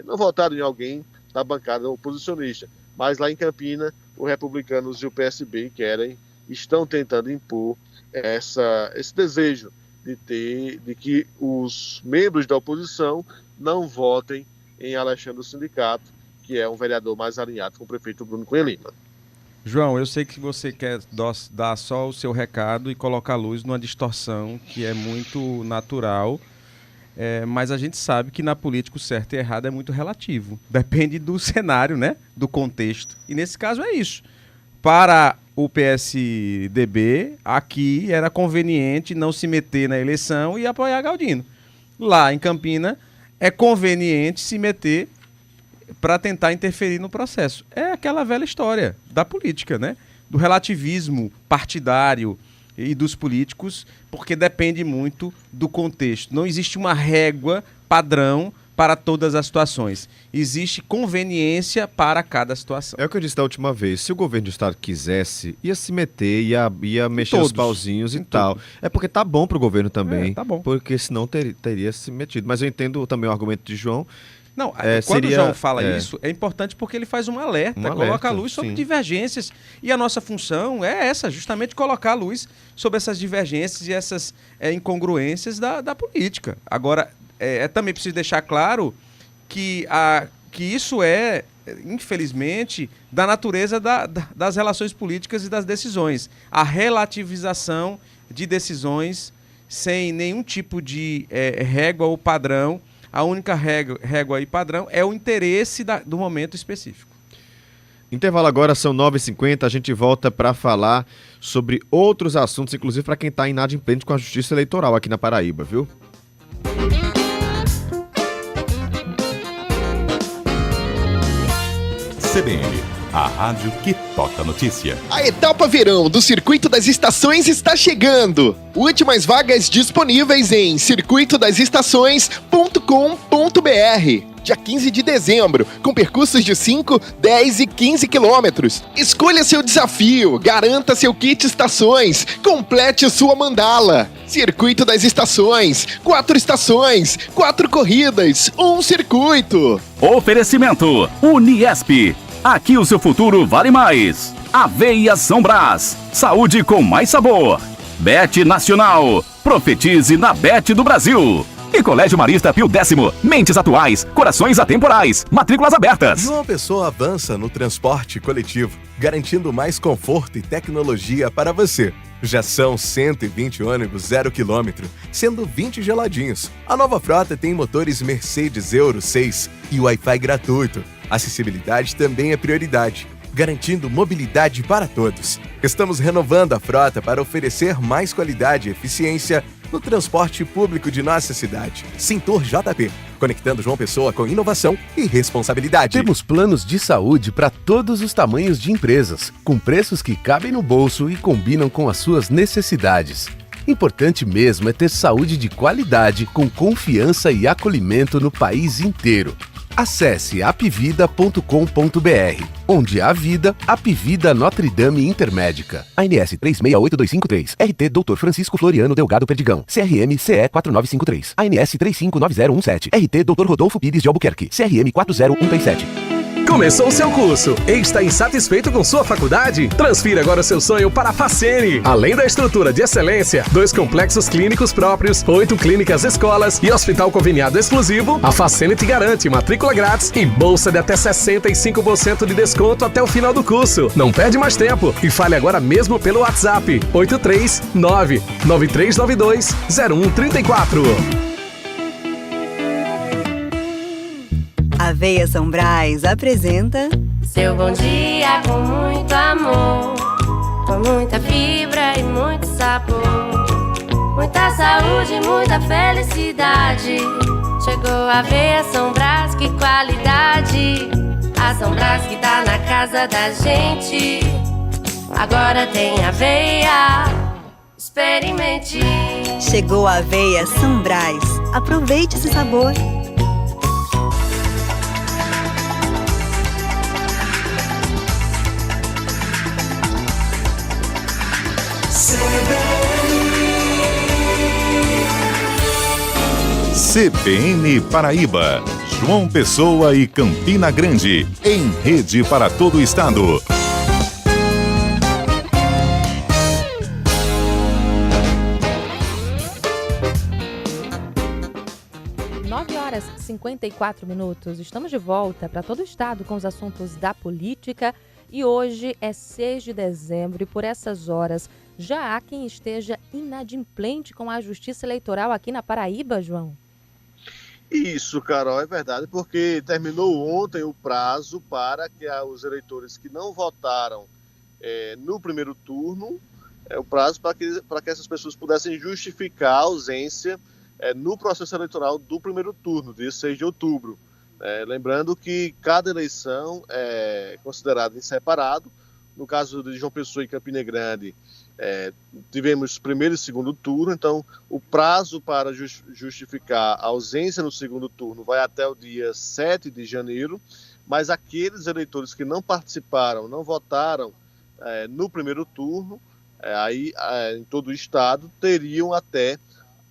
não votaram em alguém da bancada oposicionista. Mas lá em Campina, os republicanos e o PSB estão tentando impor esse desejo de que os membros da oposição não votem em Alexandre Sindicato, que é um vereador mais alinhado com o prefeito Bruno Cunha Lima. João, eu sei que você quer dar só o seu recado e colocar luz numa distorção que é muito natural, mas a gente sabe que na política o certo e errado é muito relativo. Depende do cenário, né? Do contexto. E nesse caso é isso. Para o PSDB, aqui era conveniente não se meter na eleição e apoiar Galdino. Lá em Campina, é conveniente se meter para tentar interferir no processo. É aquela velha história da política, né? Do relativismo partidário e dos políticos, porque depende muito do contexto. Não existe uma régua padrão para todas as situações. Existe conveniência para cada situação. É o que eu disse da última vez. Se o governo do estado quisesse, ia se meter, ia mexer os pauzinhos e tal. É porque tá bom pro governo também. Tá bom. Porque senão teria se metido. Mas eu entendo também o argumento de João. Não, quando o João fala isso, é importante porque ele faz um alerta, coloca a luz sobre divergências. E a nossa função é essa, justamente colocar a luz sobre essas divergências e essas incongruências da política. Agora, também preciso deixar claro que isso infelizmente, da natureza das relações políticas e das decisões. A relativização de decisões sem nenhum tipo de régua ou padrão. A única régua e padrão é o interesse do momento específico. Intervalo agora, são 9h50, a gente volta para falar sobre outros assuntos, inclusive para quem está inadimplente com a Justiça Eleitoral aqui na Paraíba, viu? CBN, a rádio que toca notícia. A etapa verão do Circuito das Estações está chegando. Últimas vagas disponíveis em circuitodasestações.com.br. Dia 15 de dezembro, com percursos de 5, 10 e 15 quilômetros. Escolha seu desafio, garanta seu kit estações, complete sua mandala. Circuito das Estações, 4 estações, 4 corridas, 1 circuito. Oferecimento Uniesp. Aqui o seu futuro vale mais. Aveia São Brás. Saúde com mais sabor. Bet Nacional. Profetize na Bet do Brasil. E Colégio Marista Pio X. Mentes atuais, corações atemporais. Matrículas abertas. João Pessoa avança no transporte coletivo, garantindo mais conforto e tecnologia para você. Já são 120 ônibus 0 km, sendo 20 geladinhos. A nova frota tem motores Mercedes Euro 6 e Wi-Fi gratuito. Acessibilidade também é prioridade, garantindo mobilidade para todos. Estamos renovando a frota para oferecer mais qualidade e eficiência no transporte público de nossa cidade. Cintur JP, conectando João Pessoa com inovação e responsabilidade. Temos planos de saúde para todos os tamanhos de empresas, com preços que cabem no bolso e combinam com as suas necessidades. Importante mesmo é ter saúde de qualidade, com confiança e acolhimento no país inteiro. Acesse apvida.com.br, onde há vida, Apvida Notre Dame Intermédica. ANS 368253, RT Dr. Francisco Floriano Delgado Perdigão, CRM CE 4953, ANS 359017, RT Dr. Rodolfo Pires de Albuquerque, CRM 40137. Começou o seu curso e está insatisfeito com sua faculdade? Transfira agora seu sonho para a Facene. Além da estrutura de excelência, 2 complexos clínicos próprios, 8 clínicas escolas e hospital conveniado exclusivo, a Facene te garante matrícula grátis e bolsa de até 65% de desconto até o final do curso. Não perde mais tempo e fale agora mesmo pelo WhatsApp 839-9392-0134. Aveia São Brás apresenta seu bom dia com muito amor, com muita fibra e muito sabor, muita saúde, muita felicidade. Chegou a Aveia São Brás, que qualidade. A São Brás que tá na casa da gente, agora tem aveia, experimente. Chegou a Aveia São Brás, aproveite esse sabor. CBN Paraíba, João Pessoa e Campina Grande, em rede para todo o estado. Horas 54 minutos. Estamos de volta para todo o estado com os assuntos da política e hoje é 6 de dezembro e por essas horas já há quem esteja inadimplente com a Justiça Eleitoral aqui na Paraíba, João? Isso, Carol, é verdade, porque terminou ontem o prazo para que os eleitores que não votaram no primeiro turno, o prazo para que essas pessoas pudessem justificar a ausência no processo eleitoral do primeiro turno, dia 6 de outubro. Lembrando que cada eleição é considerada em separado. No caso de João Pessoa e Campina Grande, tivemos primeiro e segundo turno, então o prazo para justificar a ausência no segundo turno vai até o dia 7 de janeiro, mas aqueles eleitores que não participaram, não votaram no primeiro turno, em todo o estado, teriam até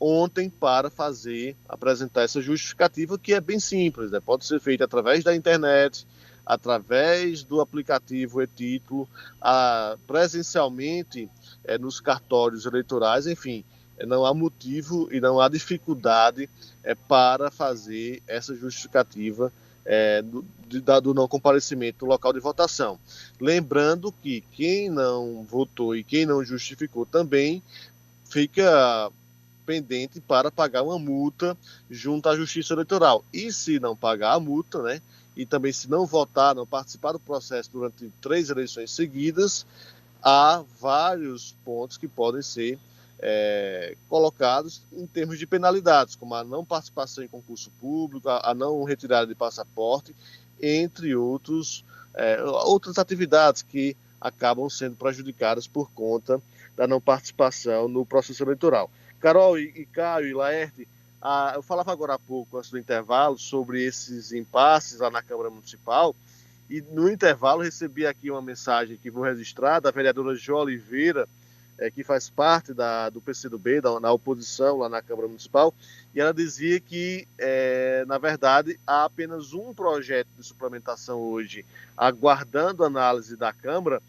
ontem para apresentar essa justificativa, que é bem simples, né? Pode ser feita através da internet, através do aplicativo e-título, presencialmente nos cartórios eleitorais, enfim, não há motivo e não há dificuldade para fazer essa justificativa do não comparecimento no local de votação. Lembrando que quem não votou e quem não justificou também fica pendente para pagar uma multa junto à Justiça Eleitoral. E se não pagar a multa, né, e também se não votar, não participar do processo durante 3 eleições seguidas, há vários pontos que podem ser colocados em termos de penalidades, como a não participação em concurso público, a não retirada de passaporte, entre outras atividades que acabam sendo prejudicadas por conta da não participação no processo eleitoral. Carol e Caio e Laerte, eu falava agora há pouco, antes do intervalo, sobre esses impasses lá na Câmara Municipal, e no intervalo recebi aqui uma mensagem que vou registrar da vereadora Jo Oliveira, que faz parte do PCdoB, na oposição lá na Câmara Municipal, e ela dizia que, na verdade, há apenas um projeto de suplementação hoje, aguardando análise da Câmara,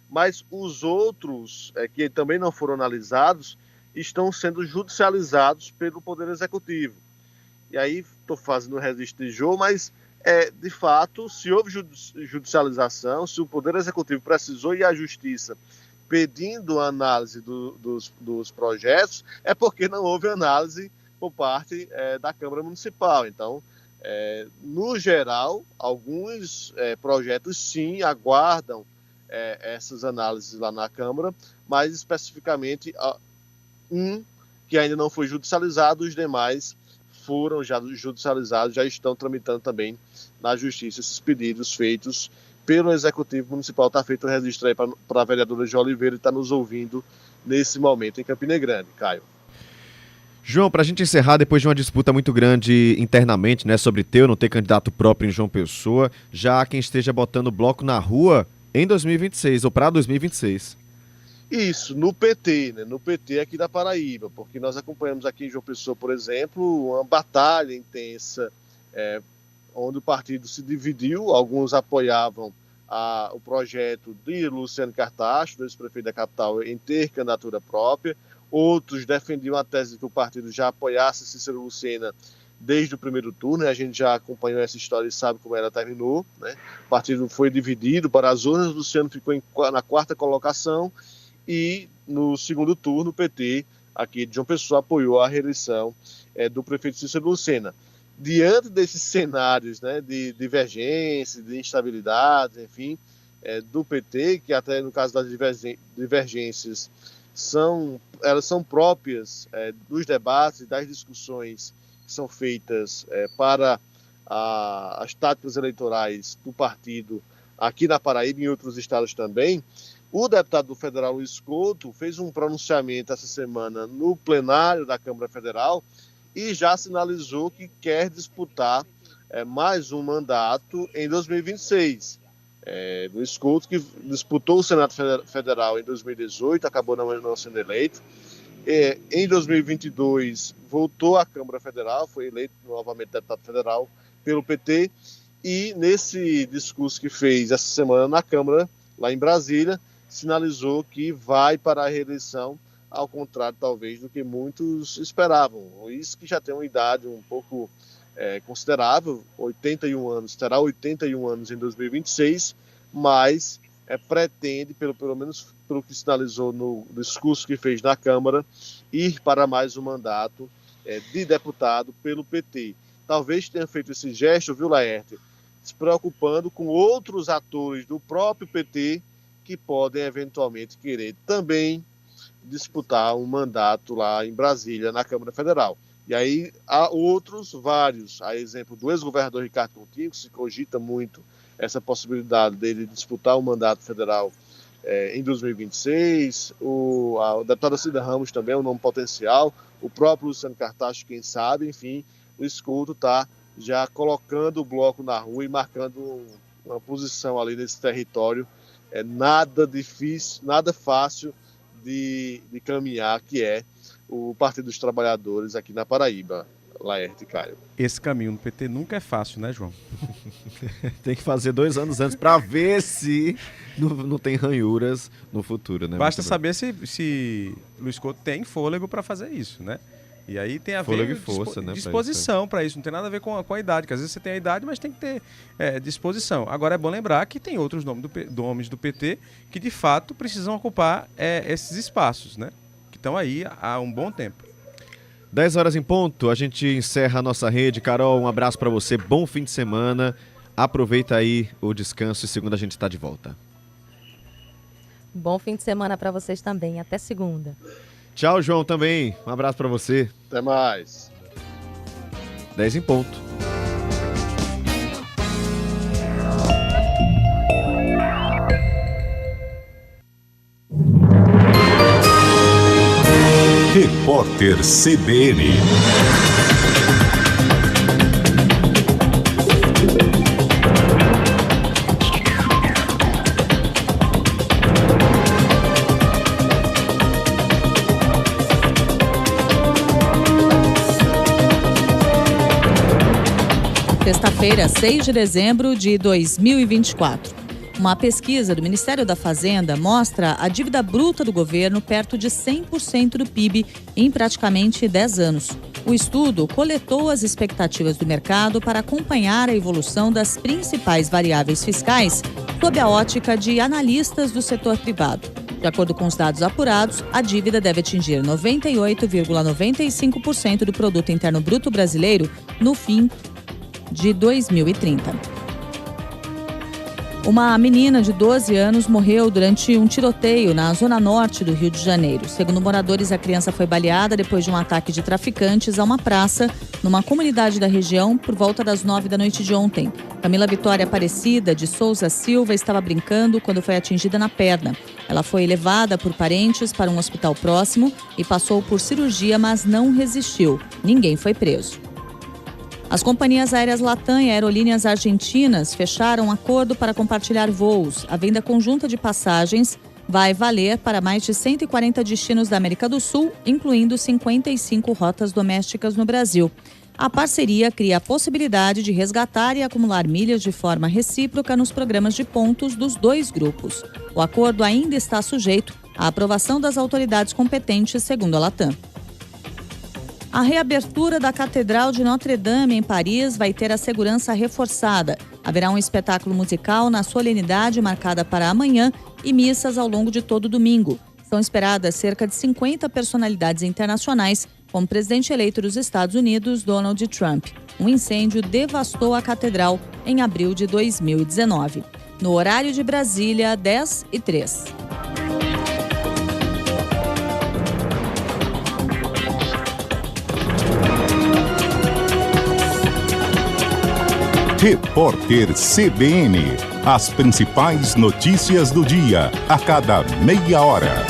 mas os outros, que também não foram analisados, estão sendo judicializados pelo Poder Executivo. E aí estou fazendo o registro de Jo, mas, de fato, se houve judicialização, se o Poder Executivo precisou ir à Justiça pedindo a análise dos projetos, é porque não houve análise por parte da Câmara Municipal. Então, no geral, alguns projetos sim aguardam essas análises lá na Câmara, mas especificamente um que ainda não foi judicializado, os demais foram já judicializados, já estão tramitando também na Justiça esses pedidos feitos pelo Executivo Municipal. Está feito o registro aí para a vereadora Jo Oliveira, e está nos ouvindo nesse momento em Campina Grande, Caio. João, para a gente encerrar, depois de uma disputa muito grande internamente, né, sobre ter ou não ter candidato próprio em João Pessoa, já há quem esteja botando bloco na rua em 2026 ou para 2026. Isso, no PT, né? No PT aqui da Paraíba, porque nós acompanhamos aqui em João Pessoa, por exemplo, uma batalha intensa, onde o partido se dividiu, alguns apoiavam o projeto de Luciano Cartacho, do ex-prefeito da capital, em ter candidatura própria, outros defendiam a tese de que o partido já apoiasse Cícero Lucena desde o primeiro turno, a gente já acompanhou essa história e sabe como ela terminou, né? O partido foi dividido para as urnas, Luciano ficou na 4ª colocação, e no segundo turno o PT aqui de João Pessoa apoiou a reeleição do prefeito Cícero Lucena. Diante desses cenários, né, de divergência, de instabilidade, enfim, do PT, que até no caso das divergências elas são próprias dos debates e das discussões que são feitas para as táticas eleitorais do partido aqui na Paraíba e em outros estados também. O deputado federal Luiz Couto fez um pronunciamento essa semana no plenário da Câmara Federal e já sinalizou que quer disputar mais um mandato em 2026. Luiz Couto, que disputou o Senado Federal em 2018, acabou não sendo eleito. Em 2022, voltou à Câmara Federal, foi eleito novamente deputado federal pelo PT, e nesse discurso que fez essa semana na Câmara, lá em Brasília, sinalizou que vai para a reeleição, ao contrário, talvez, do que muitos esperavam. Isso que já tem uma idade um pouco considerável, 81 anos, terá 81 anos em 2026, mas pretende, pelo menos pelo que sinalizou no discurso que fez na Câmara, ir para mais um mandato de deputado pelo PT. Talvez tenha feito esse gesto, viu, Laerte, se preocupando com outros atores do próprio PT que podem eventualmente querer também disputar um mandato lá em Brasília, na Câmara Federal. E aí há outros vários, a exemplo do ex-governador Ricardo Coutinho, que se cogita muito essa possibilidade dele disputar o mandato federal em 2026, a deputada Cida Ramos também é um nome potencial, o próprio Luciano Cartacho, quem sabe, enfim, o Couto está já colocando o bloco na rua e marcando uma posição ali nesse território, nada difícil, nada fácil de caminhar, que é o Partido dos Trabalhadores aqui na Paraíba, Laerte e Caio. Esse caminho no PT nunca é fácil, né, João? Tem que fazer 2 anos antes para ver se não tem ranhuras no futuro, né? Basta saber se Luiz Couto tem fôlego para fazer isso, né? E aí tem a fôlego ver e força, né, disposição para isso. Não tem nada a ver com a idade, que às vezes você tem a idade, mas tem que ter disposição. Agora é bom lembrar que tem outros nomes do PT que de fato precisam ocupar esses espaços, né? Que estão aí há um bom tempo. 10 horas em ponto, a gente encerra a nossa rede. Carol, um abraço para você, bom fim de semana. Aproveita aí o descanso e segunda a gente está de volta. Bom fim de semana para vocês também. Até segunda. Tchau, João, também. Um abraço para você. Até mais. 10 em ponto. Repórter CBN. Sexta-feira, 6 de dezembro de 2024. Uma pesquisa do Ministério da Fazenda mostra a dívida bruta do governo perto de 100% do PIB em praticamente 10 anos. O estudo coletou as expectativas do mercado para acompanhar a evolução das principais variáveis fiscais sob a ótica de analistas do setor privado. De acordo com os dados apurados, a dívida deve atingir 98,95% do Produto Interno Bruto brasileiro no fim de 2030. Uma menina de 12 anos morreu durante um tiroteio na zona norte do Rio de Janeiro. Segundo moradores, a criança foi baleada depois de um ataque de traficantes a uma praça numa comunidade da região por volta das 9 da noite de ontem. Camila Vitória Aparecida de Souza Silva estava brincando quando foi atingida na perna. Ela foi levada por parentes para um hospital próximo e passou por cirurgia, mas não resistiu. Ninguém foi preso. As companhias aéreas Latam e aerolíneas argentinas fecharam um acordo para compartilhar voos. A venda conjunta de passagens vai valer para mais de 140 destinos da América do Sul, incluindo 55 rotas domésticas no Brasil. A parceria cria a possibilidade de resgatar e acumular milhas de forma recíproca nos programas de pontos dos dois grupos. O acordo ainda está sujeito à aprovação das autoridades competentes, segundo a Latam. A reabertura da Catedral de Notre-Dame, em Paris, vai ter a segurança reforçada. Haverá um espetáculo musical na solenidade marcada para amanhã e missas ao longo de todo o domingo. São esperadas cerca de 50 personalidades internacionais, como o presidente eleito dos Estados Unidos, Donald Trump. Um incêndio devastou a catedral em abril de 2019. No horário de Brasília, 10h03. Repórter CBN. As principais notícias do dia, a cada meia hora.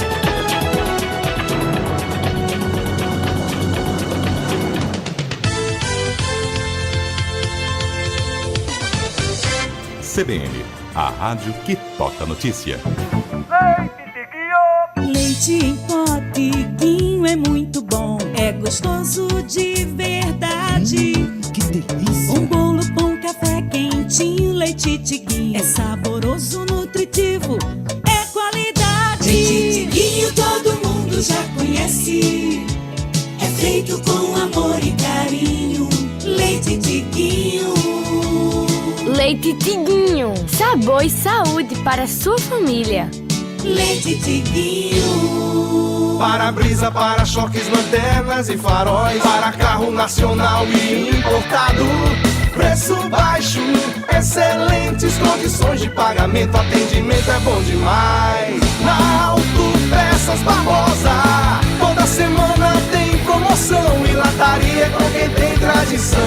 CBN, a rádio que toca notícia. Leite em pó, Tiguinho é muito bom. É gostoso de verdade. Que delícia! Um bolo, pão, café quentinho, leite Tiguinho. É saboroso, nutritivo, é qualidade. Leite Tiguinho todo mundo já conhece. É feito com amor e carinho. Leite Tiguinho. Leite Tiguinho, sabor e saúde para a sua família. Leite Tiguinho. Para-brisa, para-choques, lanternas e faróis. Para carro nacional e importado. Preço baixo, excelentes condições de pagamento. Atendimento é bom demais. Na Autopeças Barbosa, toda semana tem promoção. E lataria é com quem tem tradição.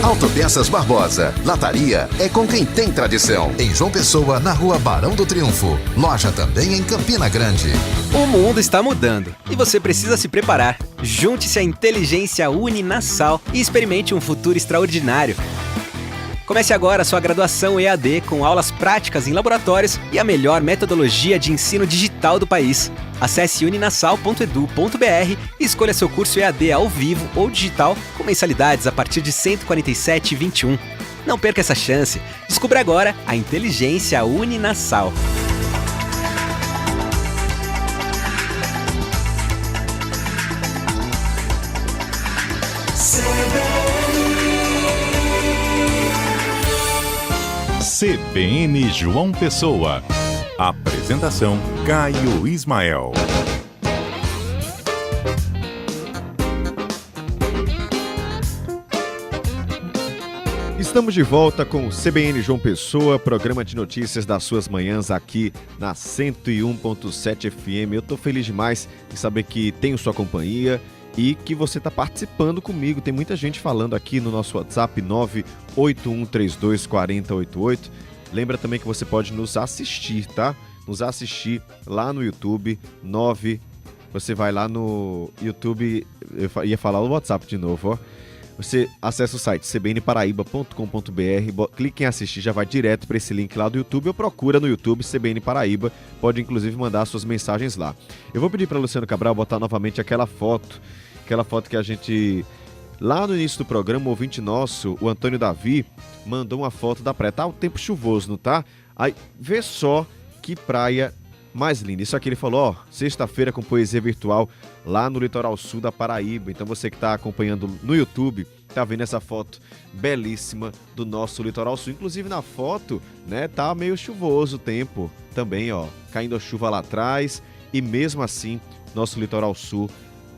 Autopeças Barbosa. Lataria é com quem tem tradição. Em João Pessoa, na rua Barão do Triunfo. Loja também em Campina Grande. O mundo está mudando e você precisa se preparar. Junte-se à inteligência Uninasal e experimente um futuro extraordinário. Comece agora a sua graduação EAD com aulas práticas em laboratórios e a melhor metodologia de ensino digital do país. Acesse uninasal.edu.br e escolha seu curso EAD ao vivo ou digital com mensalidades a partir de R$ 147,21. Não perca essa chance. Descubra agora a inteligência Uninasal. CBN João Pessoa. Apresentação Caio Ismael. Estamos de volta com o CBN João Pessoa, programa de notícias das suas manhãs aqui na 101.7 FM. Eu tô feliz demais em saber que tenho sua companhia e que você está participando comigo. Tem muita gente falando aqui no nosso WhatsApp 981324088. Lembra também que você pode nos assistir, tá? Nos assistir lá no YouTube. Você vai lá no YouTube, eu ia falar o WhatsApp de novo, ó. Você acessa o site cbnparaíba.com.br, clique em assistir, já vai direto para esse link lá do YouTube, ou procura no YouTube CBN Paraíba, pode inclusive mandar suas mensagens lá. Eu vou pedir para Luciano Cabral botar novamente aquela foto que a gente, lá no início do programa, o ouvinte nosso, o Antônio Davi, mandou uma foto da praia. Tá o tempo chuvoso, não tá? Aí, vê só que praia mais linda. Isso aqui ele falou, ó, sexta-feira com poesia virtual lá no litoral sul da Paraíba. Então você que tá acompanhando no YouTube, tá vendo essa foto belíssima do nosso litoral sul. Inclusive na foto, né, tá meio chuvoso o tempo também, ó, caindo a chuva lá atrás. E mesmo assim, nosso litoral sul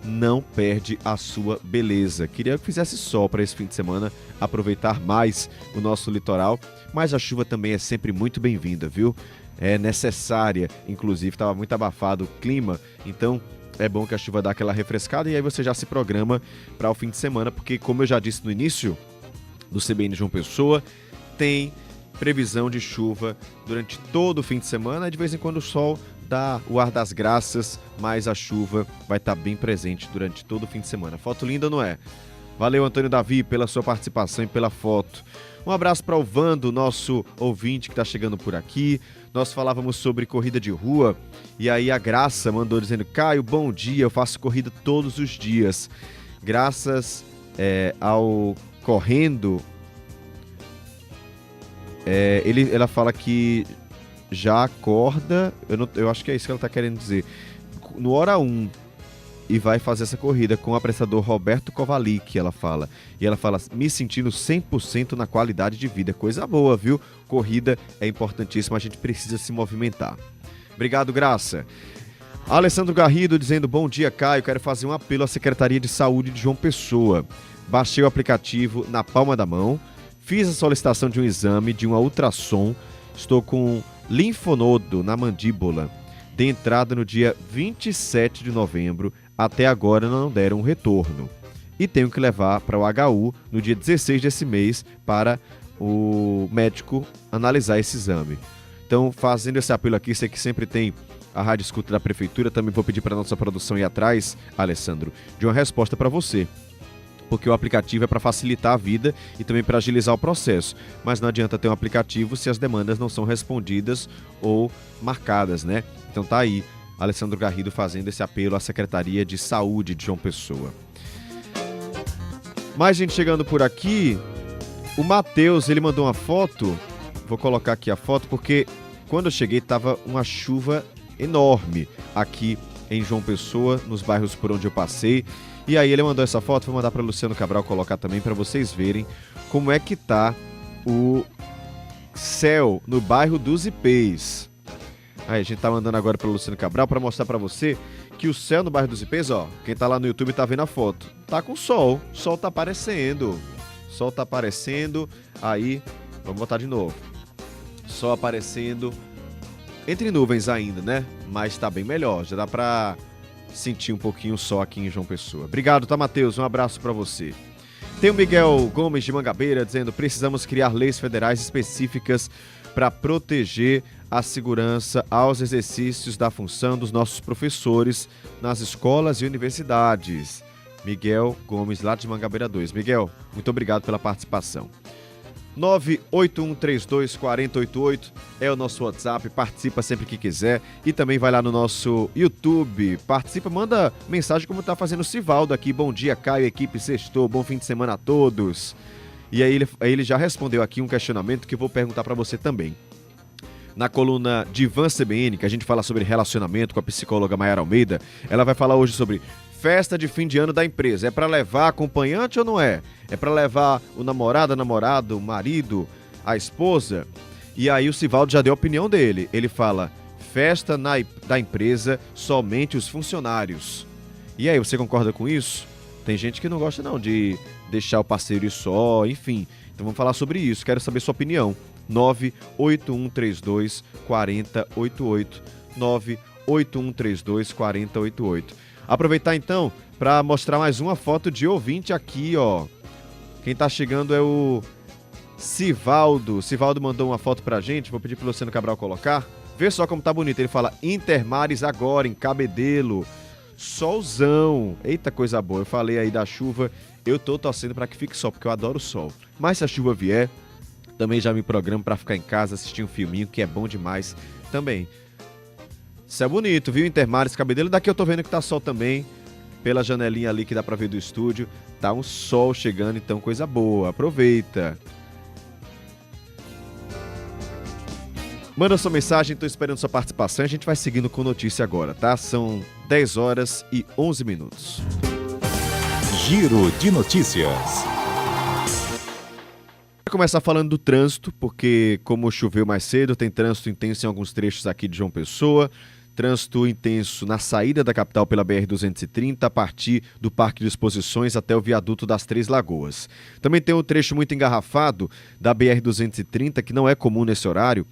não perde a sua beleza. Queria que fizesse sol para esse fim de semana, aproveitar mais o nosso litoral, mas a chuva também é sempre muito bem-vinda, viu? É necessária, inclusive, estava muito abafado o clima, então é bom que a chuva dá aquela refrescada e aí você já se programa para o fim de semana, porque como eu já disse no início do CBN João Pessoa, tem previsão de chuva durante todo o fim de semana, de vez em quando o sol dá o ar das graças, mas a chuva vai estar bem presente durante todo o fim de semana. Foto linda, não é? Valeu, Antônio Davi, pela sua participação e pela foto. Um abraço para o Vando, nosso ouvinte que está chegando por aqui. Nós falávamos sobre corrida de rua e aí a Graça mandou dizendo: Caio, bom dia, eu faço corrida todos os dias. Graças ao Correndo, ela fala que já acorda, eu acho que é isso que ela está querendo dizer, no hora 1 e vai fazer essa corrida com o apresentador Roberto Kovalik, ela fala. E ela fala, me sentindo 100% na qualidade de vida. Coisa boa, viu? Corrida é importantíssima, a gente precisa se movimentar. Obrigado, Graça. Alessandro Garrido dizendo, bom dia, Caio, quero fazer um apelo à Secretaria de Saúde de João Pessoa. Baixei o aplicativo na palma da mão, fiz a solicitação de um exame, de uma ultrassom, estou com linfonodo na mandíbula. Dei entrada no dia 27 de novembro, até agora não deram um retorno. E tenho que levar para o HU no dia 16 desse mês para o médico analisar esse exame. Então, fazendo esse apelo aqui, sei que sempre tem a Rádio Escuta da Prefeitura, também vou pedir para a nossa produção ir atrás, Alessandro, de uma resposta para você. Porque o aplicativo é para facilitar a vida e também para agilizar o processo. Mas não adianta ter um aplicativo se as demandas não são respondidas ou marcadas, né? Então tá aí, Alessandro Garrido fazendo esse apelo à Secretaria de Saúde de João Pessoa. Mais gente chegando por aqui, o Matheus, ele mandou uma foto, vou colocar aqui a foto, porque quando eu cheguei tava uma chuva enorme aqui em João Pessoa, nos bairros por onde eu passei. E aí ele mandou essa foto, vou mandar para Luciano Cabral colocar também para vocês verem como é que tá o céu no bairro dos Ipês. Aí a gente tá mandando agora para Luciano Cabral para mostrar para você que o céu no bairro dos Ipês, ó, quem tá lá no YouTube tá vendo a foto, tá com sol, sol tá aparecendo, aí, vamos botar de novo, sol aparecendo, entre nuvens ainda, né, mas tá bem melhor, já dá pra sentir um pouquinho o sol aqui em João Pessoa. Obrigado, tá, Matheus? Um abraço para você. Tem o Miguel Gomes de Mangabeira dizendo, precisamos criar leis federais específicas para proteger a segurança aos exercícios da função dos nossos professores nas escolas e universidades. Miguel Gomes, lá de Mangabeira 2. Miguel, muito obrigado pela participação. 981324088 é o nosso WhatsApp, participa sempre que quiser e também vai lá no nosso YouTube, participa, manda mensagem como tá fazendo o Sivaldo aqui, bom dia Caio, equipe, sextou, bom fim de semana a todos. E aí ele já respondeu aqui um questionamento que eu vou perguntar para você também. Na coluna Divan CBN, que a gente fala sobre relacionamento com a psicóloga Mayara Almeida, ela vai falar hoje sobre festa de fim de ano da empresa. É para levar acompanhante ou não é? É para levar o namorado, o marido, a esposa? E aí o Sivaldo já deu a opinião dele. Ele fala, festa da empresa, somente os funcionários. E aí, você concorda com isso? Tem gente que não gosta não de deixar o parceiro ir só, enfim. Então vamos falar sobre isso. Quero saber sua opinião. 981324088. 981324088. Aproveitar então para mostrar mais uma foto de ouvinte aqui, ó. Quem tá chegando é o Sivaldo. Sivaldo mandou uma foto pra gente, vou pedir pro Luciano Cabral colocar. Vê só como tá bonito, ele fala Intermares agora, em Cabedelo. Solzão. Eita, coisa boa. Eu falei aí da chuva, eu tô torcendo para que fique sol, porque eu adoro o sol. Mas se a chuva vier, também já me programo para ficar em casa, assistir um filminho, que é bom demais também. Céu bonito, viu? Intermares, Cabedelo. Daqui eu tô vendo que tá sol também. Pela janelinha ali que dá pra ver do estúdio. Tá um sol chegando, então coisa boa. Aproveita. Manda sua mensagem, tô esperando sua participação. A gente vai seguindo com notícia agora, tá? São 10 horas e 11 minutos. Giro de notícias. Vou começar falando do trânsito, porque como choveu mais cedo, tem trânsito intenso em alguns trechos aqui de João Pessoa. trânsito intenso na saída da capital pela BR-230, a partir do Parque de Exposições até o viaduto das Três Lagoas. Também tem um trecho muito engarrafado da BR-230, que não é comum nesse horário,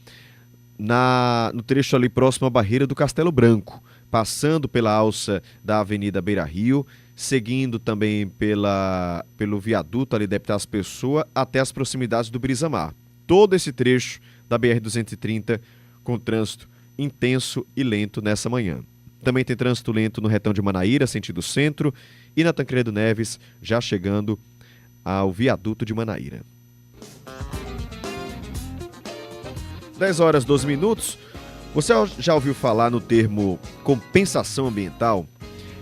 no trecho ali próximo à barreira do Castelo Branco, passando pela alça da Avenida Beira Rio, seguindo também pelo viaduto ali da Epitácio Pessoa até as proximidades do Brisamar. Todo esse trecho da BR-230 com trânsito intenso e lento nessa manhã. Também tem trânsito lento no retão de Manaíra, sentido centro, e na Tancredo Neves, já chegando ao viaduto de Manaíra. 10h12. Você já ouviu falar no termo compensação ambiental?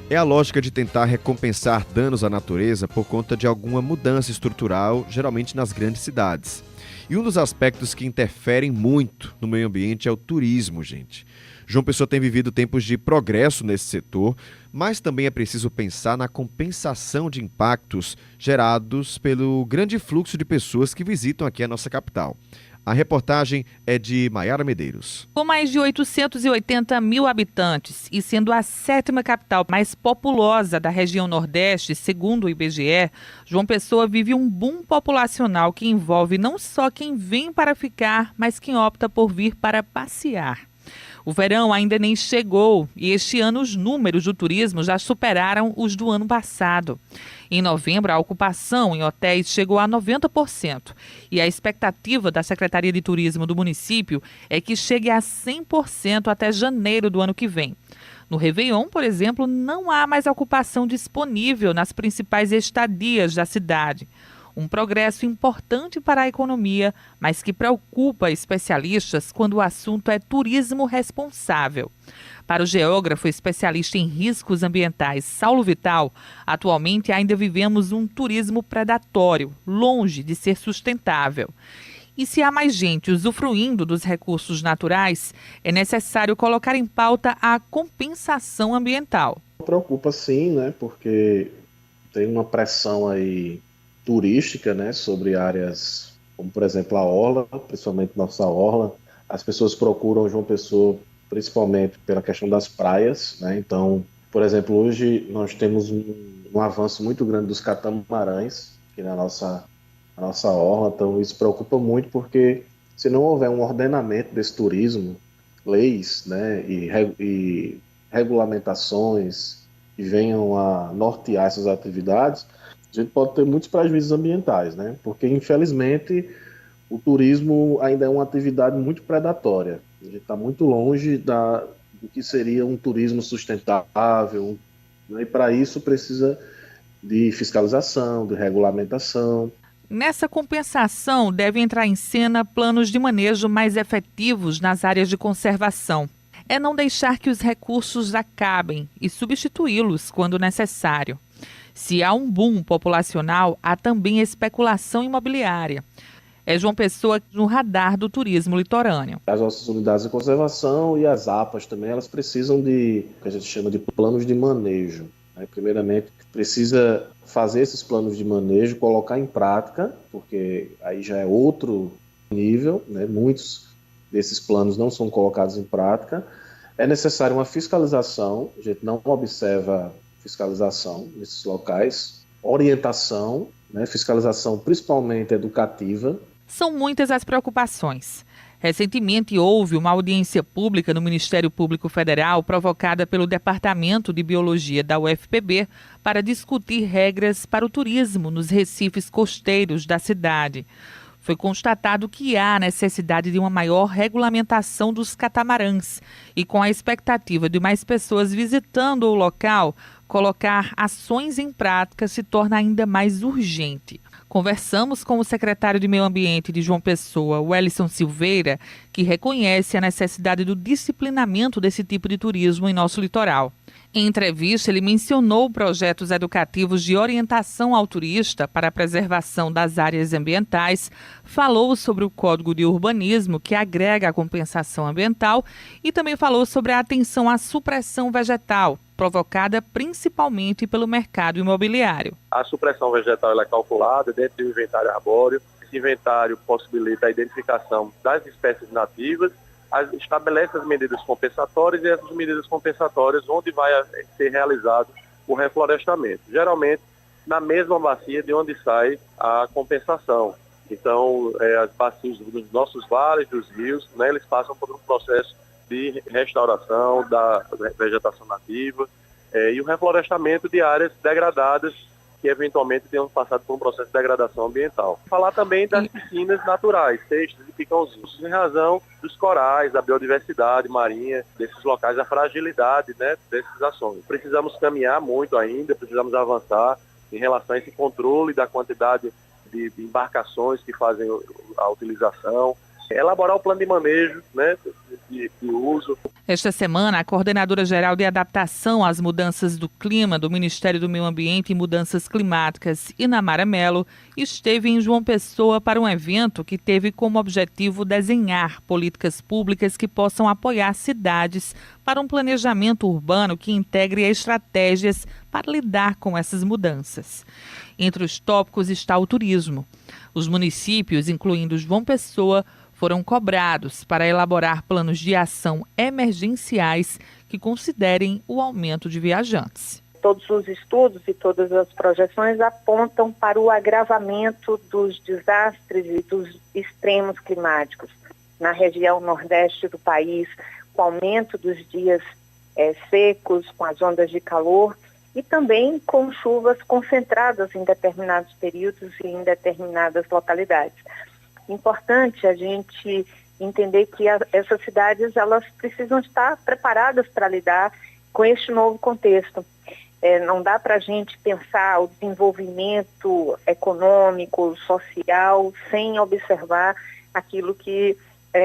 É a lógica de tentar recompensar danos à natureza por conta de alguma mudança estrutural, geralmente nas grandes cidades. E um dos aspectos que interferem muito no meio ambiente é o turismo, gente. João Pessoa tem vivido tempos de progresso nesse setor, mas também é preciso pensar na compensação de impactos gerados pelo grande fluxo de pessoas que visitam aqui a nossa capital. A reportagem é de Maiara Medeiros. Com mais de 880 mil habitantes e sendo a 7ª capital mais populosa da região Nordeste, segundo o IBGE, João Pessoa vive um boom populacional que envolve não só quem vem para ficar, mas quem opta por vir para passear. O verão ainda nem chegou e este ano os números do turismo já superaram os do ano passado. Em novembro, a ocupação em hotéis chegou a 90% e a expectativa da Secretaria de Turismo do município é que chegue a 100% até janeiro do ano que vem. No Réveillon, por exemplo, não há mais ocupação disponível nas principais estadias da cidade. Um progresso importante para a economia, mas que preocupa especialistas quando o assunto é turismo responsável. Para o geógrafo especialista em riscos ambientais Saulo Vital, atualmente ainda vivemos um turismo predatório, longe de ser sustentável. E se há mais gente usufruindo dos recursos naturais, é necessário colocar em pauta a compensação ambiental. Preocupa sim, né? Porque tem uma pressão aí turística, né, sobre áreas como, por exemplo, a orla, principalmente nossa orla. As pessoas procuram João Pessoa principalmente pela questão das praias, né? Então, por exemplo, hoje nós temos um avanço muito grande dos catamarãs aqui na nossa orla, então isso preocupa muito porque se não houver um ordenamento desse turismo, leis, né, e regulamentações que venham a nortear essas atividades, a gente pode ter muitos prejuízos ambientais, né? Porque, infelizmente, o turismo ainda é uma atividade muito predatória. A gente está muito longe do que seria um turismo sustentável, né? E para isso precisa de fiscalização, de regulamentação. Nessa compensação, devem entrar em cena planos de manejo mais efetivos nas áreas de conservação. É não deixar que os recursos acabem e substituí-los quando necessário. Se há um boom populacional, há também especulação imobiliária. É João Pessoa no radar do turismo litorâneo. As nossas unidades de conservação e as APAs também, elas precisam de, o que a gente chama de planos de manejo. Primeiramente, precisa fazer esses planos de manejo, colocar em prática, porque aí já é outro nível, né? Muitos desses planos não são colocados em prática. É necessário uma fiscalização, a gente não observa fiscalização nesses locais, orientação, né, fiscalização principalmente educativa. São muitas as preocupações. Recentemente houve uma audiência pública no Ministério Público Federal provocada pelo Departamento de Biologia da UFPB para discutir regras para o turismo nos recifes costeiros da cidade. Foi constatado que há necessidade de uma maior regulamentação dos catamarãs e, com a expectativa de mais pessoas visitando o local, colocar ações em prática se torna ainda mais urgente. Conversamos com o secretário de Meio Ambiente de João Pessoa, Wellison Silveira, que reconhece a necessidade do disciplinamento desse tipo de turismo em nosso litoral. Em entrevista, ele mencionou projetos educativos de orientação ao turista para a preservação das áreas ambientais, falou sobre o Código de Urbanismo, que agrega a compensação ambiental, e também falou sobre a atenção à supressão vegetal, provocada principalmente pelo mercado imobiliário. A supressão vegetal ela é calculada dentro do inventário arbóreo. Esse inventário possibilita a identificação das espécies nativas estabelece as medidas compensatórias, e essas medidas compensatórias onde vai ser realizado o reflorestamento. Geralmente, na mesma bacia de onde sai a compensação. Então, as bacias dos nossos vales, dos rios, né, eles passam por um processo de restauração da vegetação nativa e o reflorestamento de áreas degradadas que eventualmente tenham passado por um processo de degradação ambiental. Falar também das piscinas naturais, cestas e picãozinhos, em razão dos corais, da biodiversidade marinha, desses locais, a fragilidade, né, dessas ações. Precisamos caminhar muito ainda, precisamos avançar em relação a esse controle da quantidade de embarcações que fazem a utilização, elaborar o plano de manejo, né, de uso. Esta semana, a Coordenadora-Geral de Adaptação às Mudanças do Clima do Ministério do Meio Ambiente e Mudanças Climáticas, Inamara Mello, esteve em João Pessoa para um evento que teve como objetivo desenhar políticas públicas que possam apoiar cidades para um planejamento urbano que integre estratégias para lidar com essas mudanças. Entre os tópicos está o turismo. Os municípios, incluindo João Pessoa, foram cobrados para elaborar planos de ação emergenciais que considerem o aumento de viajantes. Todos os estudos e todas as projeções apontam para o agravamento dos desastres e dos extremos climáticos. Na região nordeste do país, com o aumento dos dias secos, com as ondas de calor e também com chuvas concentradas em determinados períodos e em determinadas localidades. Importante a gente entender que essas cidades elas precisam estar preparadas para lidar com este novo contexto. Não dá para a gente pensar o desenvolvimento econômico, social, sem observar aquilo que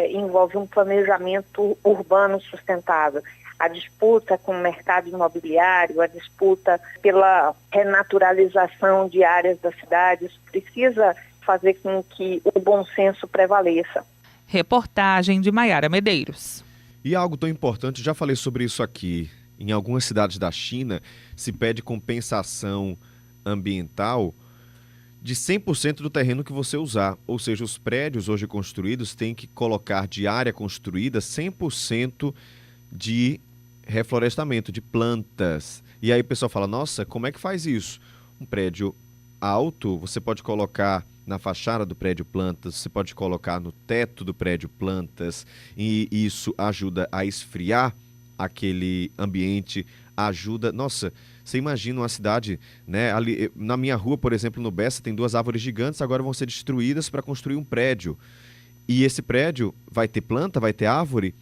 envolve um planejamento urbano sustentável. A disputa com o mercado imobiliário, a disputa pela renaturalização de áreas das cidades precisa fazer com que o bom senso prevaleça. Reportagem de Maiara Medeiros. E algo tão importante, já falei sobre isso aqui, em algumas cidades da China se pede compensação ambiental de 100% do terreno que você usar. Ou seja, os prédios hoje construídos têm que colocar de área construída 100% de reflorestamento, de plantas. E aí o pessoal fala, nossa, como é que faz isso? Um prédio alto, você pode colocar na fachada do prédio plantas, você pode colocar no teto do prédio plantas, e isso ajuda a esfriar aquele ambiente, ajuda... Nossa, você imagina uma cidade, né? Ali, na minha rua, por exemplo, no Bessa, tem 2 árvores gigantes, agora vão ser destruídas para construir um prédio. E esse prédio vai ter planta, vai ter árvore?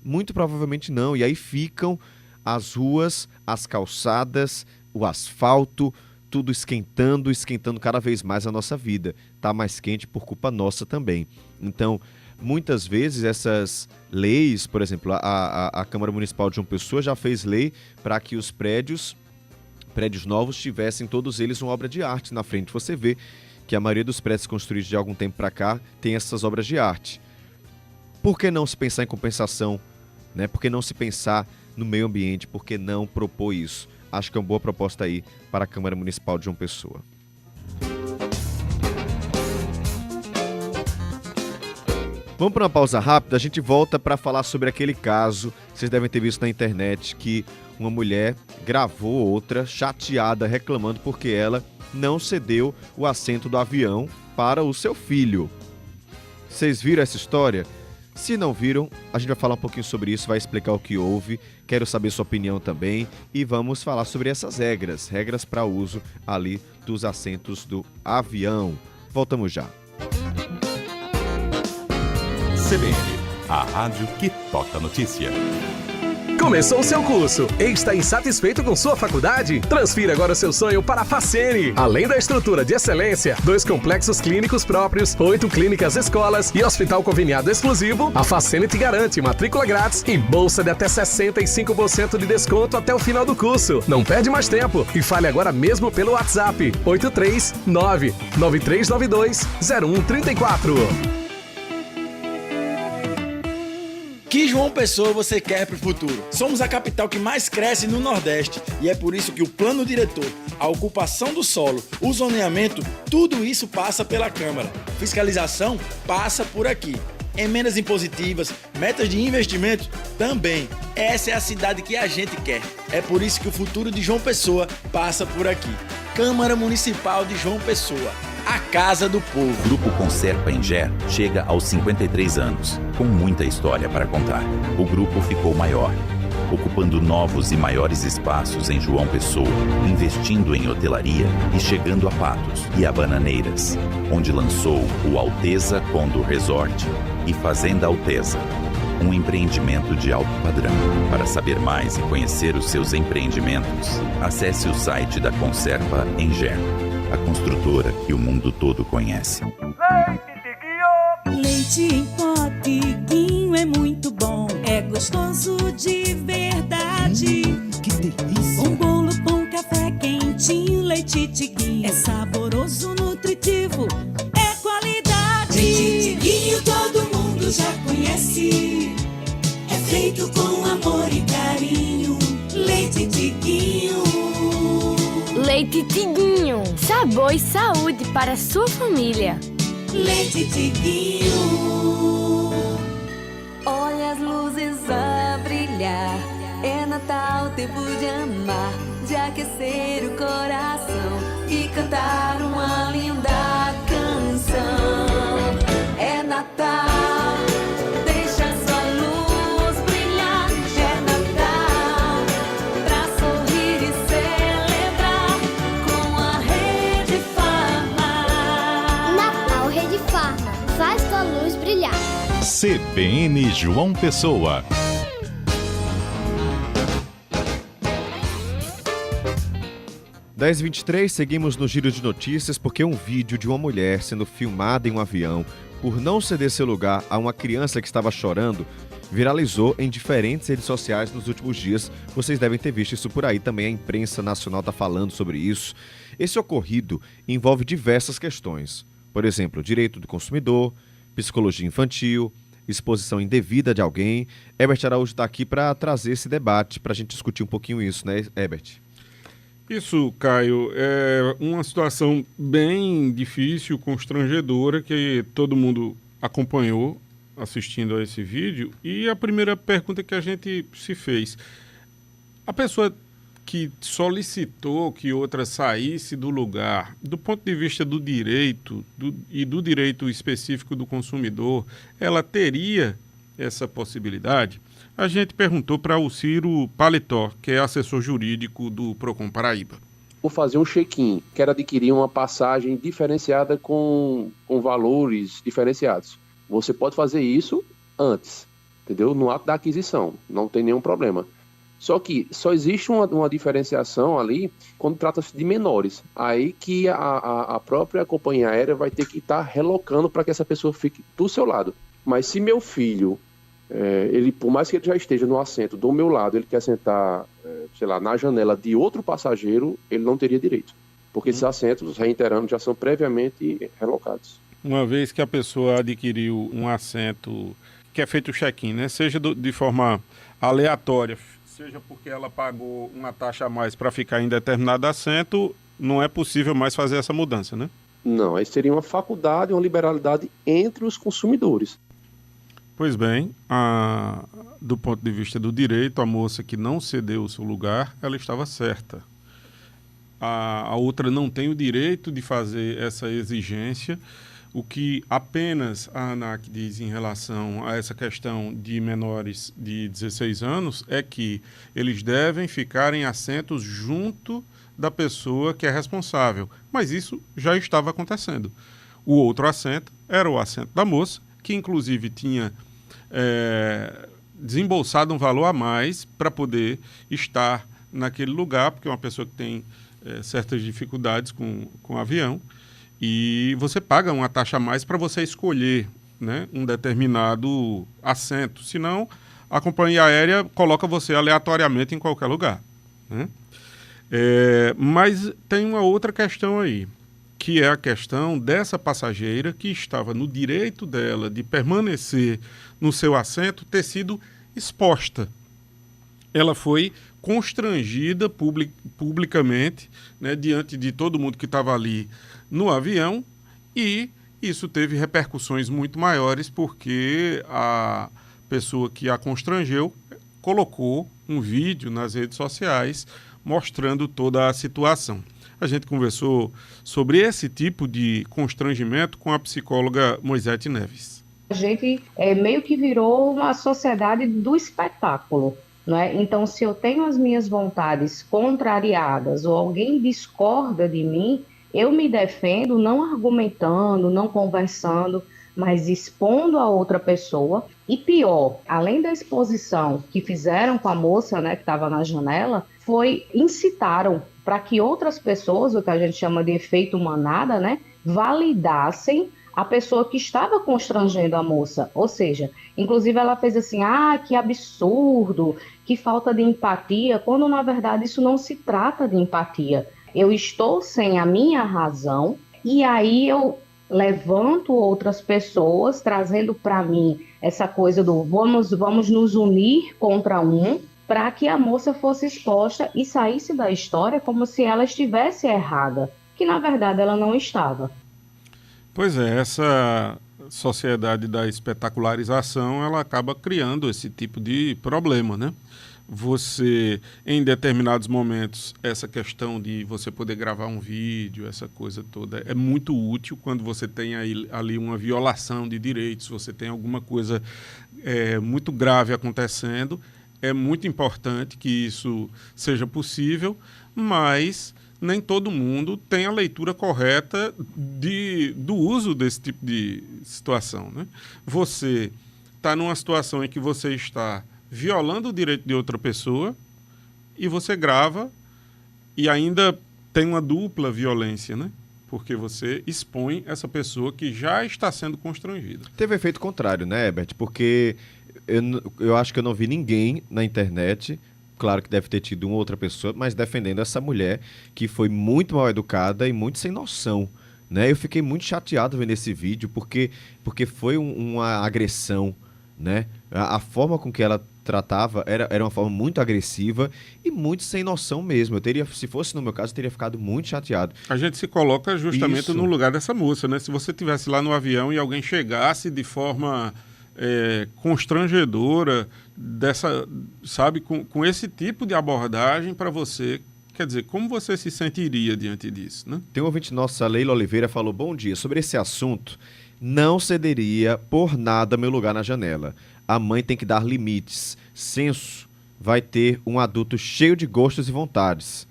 Muito provavelmente não. E aí ficam as ruas, as calçadas, o asfalto, tudo esquentando cada vez mais a nossa vida. Está mais quente por culpa nossa também. Então, muitas vezes essas leis, por exemplo, a Câmara Municipal de João Pessoa já fez lei para que os prédios novos tivessem todos eles uma obra de arte na frente. Você vê que a maioria dos prédios construídos de algum tempo para cá tem essas obras de arte. Por que não se pensar em compensação? Né? Por que não se pensar no meio ambiente? Por que não propor isso? Acho que é uma boa proposta aí para a Câmara Municipal de João Pessoa. Vamos para uma pausa rápida, a gente volta para falar sobre aquele caso, vocês devem ter visto na internet, que uma mulher gravou outra chateada, reclamando porque ela não cedeu o assento do avião para o seu filho. Vocês viram essa história? Se não viram, a gente vai falar um pouquinho sobre isso, vai explicar o que houve, quero saber sua opinião também e vamos falar sobre essas regras para uso ali dos assentos do avião. Voltamos já. CBN, a rádio que toca notícia. Começou o seu curso e está insatisfeito com sua faculdade? Transfira agora seu sonho para a Facene. Além da estrutura de excelência, 2 complexos clínicos próprios, 8 clínicas escolas e hospital conveniado exclusivo, a Facene te garante matrícula grátis e bolsa de até 65% de desconto até o final do curso. Não perde mais tempo e fale agora mesmo pelo WhatsApp 839-9392-0134. Que João Pessoa você quer para o futuro? Somos a capital que mais cresce no Nordeste e é por isso que o plano diretor, a ocupação do solo, o zoneamento, tudo isso passa pela Câmara. Fiscalização passa por aqui. Emendas impositivas, metas de investimento também. Essa é a cidade que a gente quer. É por isso que o futuro de João Pessoa passa por aqui. Câmara Municipal de João Pessoa, a Casa do Povo. O Grupo Conserpa Engé chega aos 53 anos, com muita história para contar. O grupo ficou maior, ocupando novos e maiores espaços em João Pessoa, investindo em hotelaria e chegando a Patos e a Bananeiras, onde lançou o Alteza Condor Resort e Fazenda Alteza, um empreendimento de alto padrão. Para saber mais e conhecer os seus empreendimentos, acesse o site da Conserpa Engé, a construtora que o mundo todo conhece. Leite em pó, Tiguinho é muito bom, é gostoso de verdade. Que delícia! Um bolo, pão, café quentinho, leite Tiguinho é saboroso, nutritivo, é qualidade. Leite Tiguinho todo mundo já conhece, é feito com amor e carinho. Leite Tiguinho. Leite Tiguinho, sabor e saúde para a sua família. Leite Tiguinho. Olha as luzes a brilhar, é Natal, tempo de amar, de aquecer o coração e cantar uma linda canção. É Natal, deixa sua luz brilhar. É Natal, pra sorrir e celebrar com a Rede Farma. Natal Rede Farma, faz sua luz brilhar. CBN João Pessoa. (10h23), seguimos no giro de notícias porque um vídeo de uma mulher sendo filmada em um avião por não ceder seu lugar a uma criança que estava chorando viralizou em diferentes redes sociais nos últimos dias. Vocês devem ter visto isso por aí, também a imprensa nacional está falando sobre isso. Esse ocorrido envolve diversas questões, por exemplo, direito do consumidor, psicologia infantil, exposição indevida de alguém. Herbert Araújo está aqui para trazer esse debate, para a gente discutir um pouquinho isso, né, Herbert? Isso, Caio, é uma situação bem difícil, constrangedora, que todo mundo acompanhou assistindo a esse vídeo. E a primeira pergunta que a gente se fez: a pessoa que solicitou que outra saísse do lugar, do ponto de vista do direito e do direito específico do consumidor, ela teria essa possibilidade? A gente perguntou para o Ciro Paletó, que é assessor jurídico do Procon Paraíba. Vou fazer um check-in, quero adquirir uma passagem diferenciada com valores diferenciados. Você pode fazer isso antes, entendeu? No ato da aquisição, não tem nenhum problema. Só que só existe uma diferenciação ali quando trata-se de menores. Aí que a própria companhia aérea vai ter que estar relocando para que essa pessoa fique do seu lado. Mas se meu filho, ele, por mais que ele já esteja no assento do meu lado, ele quer sentar, sei lá, na janela de outro passageiro, ele não teria direito. Porque esses assentos, reiterando, já são previamente relocados. Uma vez que a pessoa adquiriu um assento, que é feito o check-in, né? Seja de forma aleatória, seja porque ela pagou uma taxa a mais para ficar em determinado assento, não é possível mais fazer essa mudança, né? Não, aí seria uma faculdade, uma liberalidade entre os consumidores. Pois bem, do ponto de vista do direito, a moça que não cedeu o seu lugar, ela estava certa. A outra não tem o direito de fazer essa exigência. O que apenas a ANAC diz em relação a essa questão de menores de 16 anos é que eles devem ficar em assentos junto da pessoa que é responsável. Mas isso já estava acontecendo. O outro assento era o assento da moça, que inclusive tinha desembolsado um valor a mais para poder estar naquele lugar, porque é uma pessoa que tem certas dificuldades com o avião. E você paga uma taxa a mais para você escolher, né, um determinado assento. Senão, a companhia aérea coloca você aleatoriamente em qualquer lugar, né? Mas tem uma outra questão aí, que é a questão dessa passageira que estava no direito dela de permanecer no seu assento ter sido exposta. Ela foi constrangida publicamente, né, diante de todo mundo que estava ali no avião, e Isso teve repercussões muito maiores porque a pessoa que a constrangeu colocou um vídeo nas redes sociais mostrando toda a situação. A gente conversou sobre esse tipo de constrangimento com a psicóloga Moisete Neves. A gente meio que virou uma sociedade do espetáculo, né? Então, se eu tenho as minhas vontades contrariadas ou alguém discorda de mim, eu me defendo não argumentando, não conversando, mas expondo a outra pessoa. E pior, além da exposição que fizeram com a moça, né, que estava na janela, incitaram para que outras pessoas, o que a gente chama de efeito manada, né, validassem a pessoa que estava constrangendo a moça. Ou seja, inclusive ela fez assim, que absurdo, que falta de empatia, quando na verdade isso não se trata de empatia. Eu estou sem a minha razão e aí eu levanto outras pessoas, trazendo para mim essa coisa do vamos nos unir contra um, para que a moça fosse exposta e saísse da história como se ela estivesse errada, que na verdade ela não estava. Pois é, essa sociedade da espetacularização, ela acaba criando esse tipo de problema, né? Você, em determinados momentos, essa questão de você poder gravar um vídeo, essa coisa toda, é muito útil quando você tem ali uma violação de direitos, você tem alguma coisa muito grave acontecendo. É muito importante que isso seja possível, mas nem todo mundo tem a leitura correta do uso desse tipo de situação, né? Você está numa situação em que você está violando o direito de outra pessoa e você grava e ainda tem uma dupla violência, né? Porque você expõe essa pessoa que já está sendo constrangida. Teve efeito contrário, né, Herbert? Porque eu acho que eu não vi ninguém na internet, claro que deve ter tido uma outra pessoa, mas defendendo essa mulher que foi muito mal educada e muito sem noção, né? Eu fiquei muito chateado vendo esse vídeo porque foi uma agressão, né? A forma com que ela tratava era uma forma muito agressiva e muito sem noção mesmo. Se fosse no meu caso, eu teria ficado muito chateado. A gente se coloca justamente no lugar dessa moça, né? Se você estivesse lá no avião e alguém chegasse de forma constrangedora, sabe, com esse tipo de abordagem para você, quer dizer, como você se sentiria diante disso, né? Tem um ouvinte nosso, a Leila Oliveira, falou: bom dia, sobre esse assunto, não cederia por nada meu lugar na janela. A mãe tem que dar limites. Senso vai ter um adulto cheio de gostos e vontades,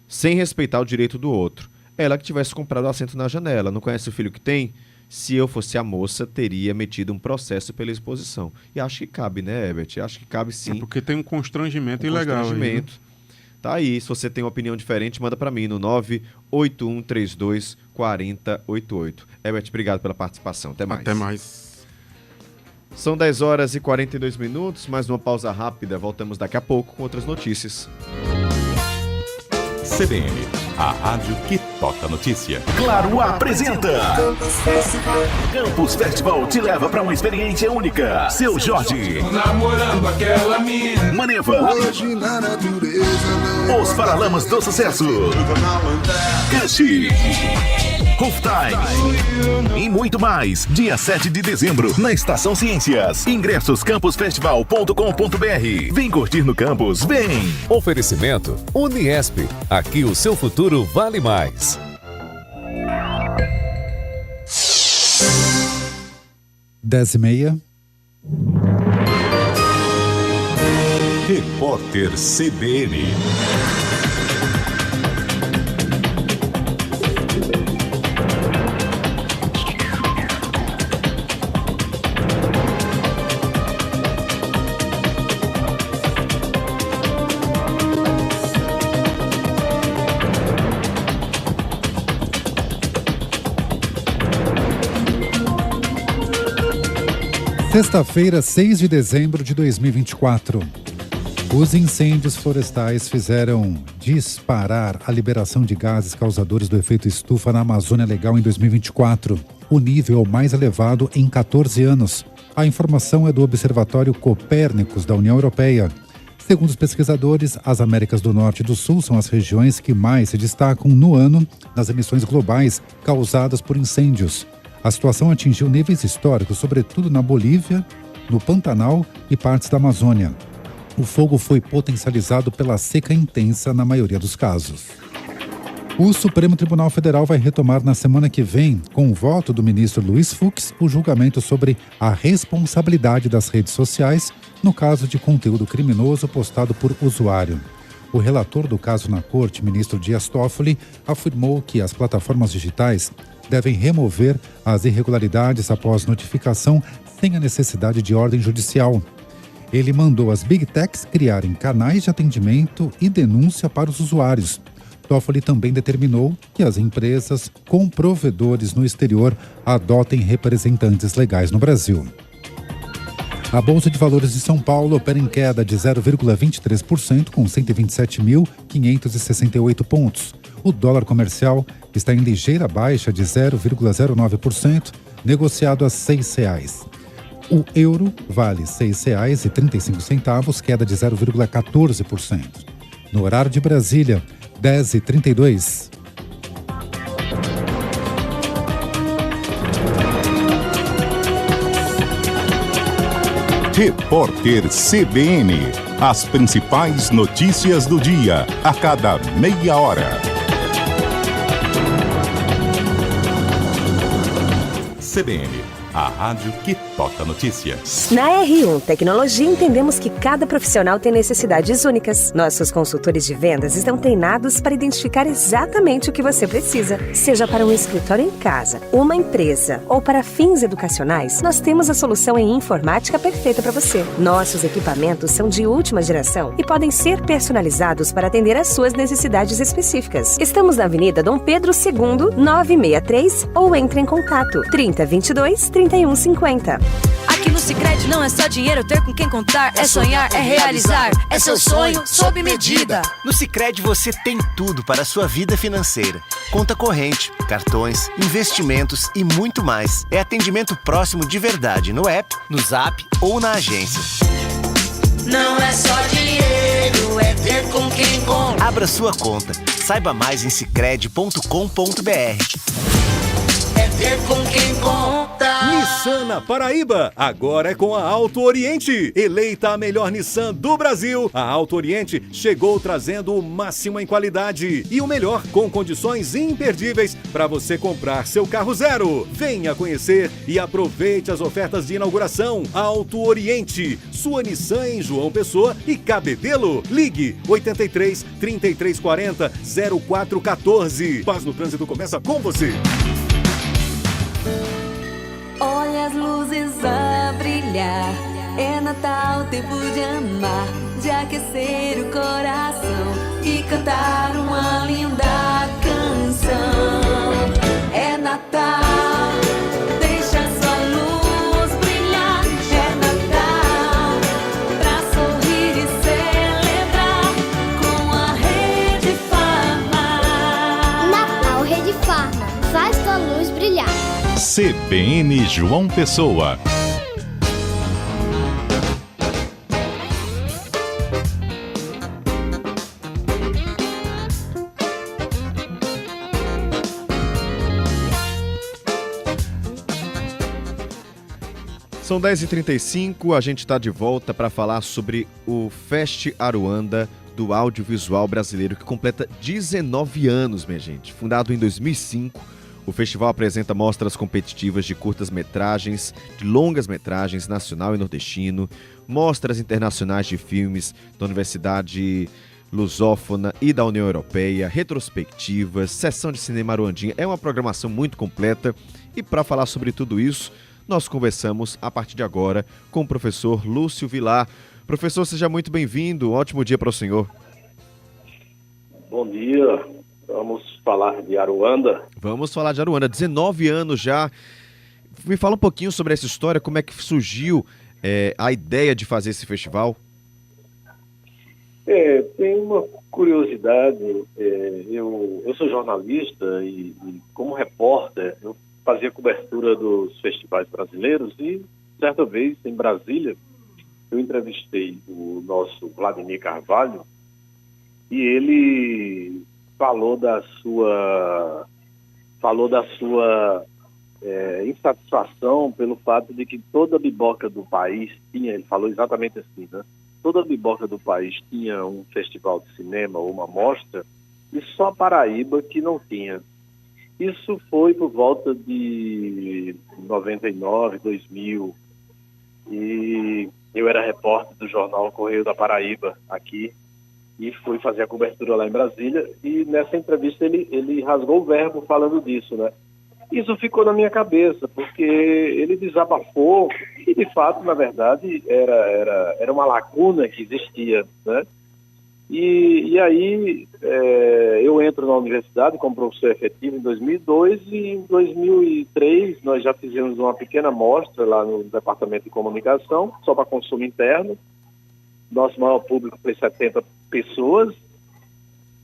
sem respeitar o direito do outro. Ela que tivesse comprado o assento na janela, não conhece o filho que tem? Se eu fosse a moça, teria metido um processo pela exposição. E acho que cabe, né, Herbert? Acho que cabe sim. É porque tem um constrangimento ilegal. Constrangimento. Aí, né? Tá aí, se você tem uma opinião diferente, manda para mim no 981324088. Herbert, obrigado pela participação. Até mais. Até mais. São 10 horas e 42 minutos, mais uma pausa rápida. Voltamos daqui a pouco com outras notícias. CBN, a rádio que toca notícia. Claro apresenta Campus Festival te leva para uma experiência única. Seu Jorge, namorando aquela mina, Maneva, hoje na natureza, os Paralamas do Sucesso, Cashi, Rooftime e muito mais. Dia 7 de dezembro, na Estação Ciências. Ingressos campusfestival.com.br. Vem curtir no campus, vem! Oferecimento Uniesp. Aqui o seu futuro vale mais. 10h30. Repórter CBN. Sexta-feira, 6 de dezembro de 2024. Os incêndios florestais fizeram disparar a liberação de gases causadores do efeito estufa na Amazônia Legal em 2024. O nível é o mais elevado em 14 anos. A informação é do Observatório Copérnicos da União Europeia. Segundo os pesquisadores, as Américas do Norte e do Sul são as regiões que mais se destacam no ano nas emissões globais causadas por incêndios. A situação atingiu níveis históricos, sobretudo na Bolívia, no Pantanal e partes da Amazônia. O fogo foi potencializado pela seca intensa na maioria dos casos. O Supremo Tribunal Federal vai retomar na semana que vem, com o voto do ministro Luiz Fux, o julgamento sobre a responsabilidade das redes sociais no caso de conteúdo criminoso postado por usuário. O relator do caso na corte, ministro Dias Toffoli, afirmou que as plataformas digitais devem remover as irregularidades após notificação sem a necessidade de ordem judicial. Ele mandou as Big Techs criarem canais de atendimento e denúncia para os usuários. Toffoli também determinou que as empresas com provedores no exterior adotem representantes legais no Brasil. A Bolsa de Valores de São Paulo opera em queda de 0,23%, com 127.568 pontos. O dólar comercial está em ligeira baixa de 0,09%, negociado a R$ 6,00. O euro vale R$ 6,35, queda de 0,14%. No horário de Brasília, 10h32. Repórter CBN. As principais notícias do dia, a cada meia hora. CBN, a rádio que toca notícia. Na R1 Tecnologia, entendemos que cada profissional tem necessidades únicas. Nossos consultores de vendas estão treinados para identificar exatamente o que você precisa. Seja para um escritório em casa, uma empresa ou para fins educacionais, nós temos a solução em informática perfeita para você. Nossos equipamentos são de última geração e podem ser personalizados para atender às suas necessidades específicas. Estamos na Avenida Dom Pedro II, 963, ou entre em contato 3022-3150. Aqui no Sicredi não é só dinheiro ter com quem contar, é sonhar, é realizar, é seu sonho sob medida. No Sicredi você tem tudo para a sua vida financeira. Conta corrente, cartões, investimentos e muito mais. É atendimento próximo de verdade no app, no Zap ou na agência. Não é só dinheiro, é ter com quem conta. Abra sua conta. Saiba mais em sicredi.com.br. É ter com quem conta. Nissan na Paraíba, agora é com a Auto Oriente. Eleita a melhor Nissan do Brasil, a Auto Oriente chegou trazendo o máximo em qualidade e o melhor com condições imperdíveis para você comprar seu carro zero. Venha conhecer e aproveite as ofertas de inauguração. Auto Oriente, sua Nissan em João Pessoa e Cabedelo. Ligue 83 3340 0414. Paz no Trânsito começa com você. Olha as luzes a brilhar, é Natal, tempo de amar, de aquecer o coração e cantar uma linda canção. É Natal, deixa sua luz brilhar, é Natal, pra sorrir e celebrar com a Rede Farma. Natal Rede Farma, faz tua luz brilhar. CBN João Pessoa. São 10h35, a gente está de volta para falar sobre o Fest Aruanda do audiovisual brasileiro, que completa 19 anos, minha gente. Fundado em 2005, o festival apresenta mostras competitivas de curtas-metragens, de longas-metragens nacional e nordestino, mostras internacionais de filmes da Universidade Lusófona e da União Europeia, retrospectivas, sessão de cinema aruandinha. É uma programação muito completa e para falar sobre tudo isso, nós conversamos a partir de agora com o professor Lúcio Vilar. Professor, seja muito bem-vindo. Um ótimo dia para o senhor. Bom dia. Vamos falar de Aruanda. Vamos falar de Aruanda. 19 anos já. Me fala um pouquinho sobre essa história, como é que surgiu a ideia de fazer esse festival? Tem uma curiosidade. Eu sou jornalista e como repórter, eu fazia cobertura dos festivais brasileiros e, certa vez, em Brasília, eu entrevistei o nosso Vladimir Carvalho e ele falou da sua insatisfação pelo fato de que toda biboca do país tinha, ele falou exatamente assim, né? Toda biboca do país tinha um festival de cinema ou uma mostra, e só a Paraíba que não tinha. Isso foi por volta de 99, 2000, e eu era repórter do jornal Correio da Paraíba aqui, e fui fazer a cobertura lá em Brasília, e nessa entrevista ele rasgou o verbo falando disso, né? Isso ficou na minha cabeça, porque ele desabafou, e de fato, na verdade, era uma lacuna que existia, né? E aí eu entro na universidade como professor efetivo em 2002, e em 2003 nós já fizemos uma pequena amostra lá no Departamento de Comunicação, só para consumo interno. Nosso maior público foi 70 pessoas.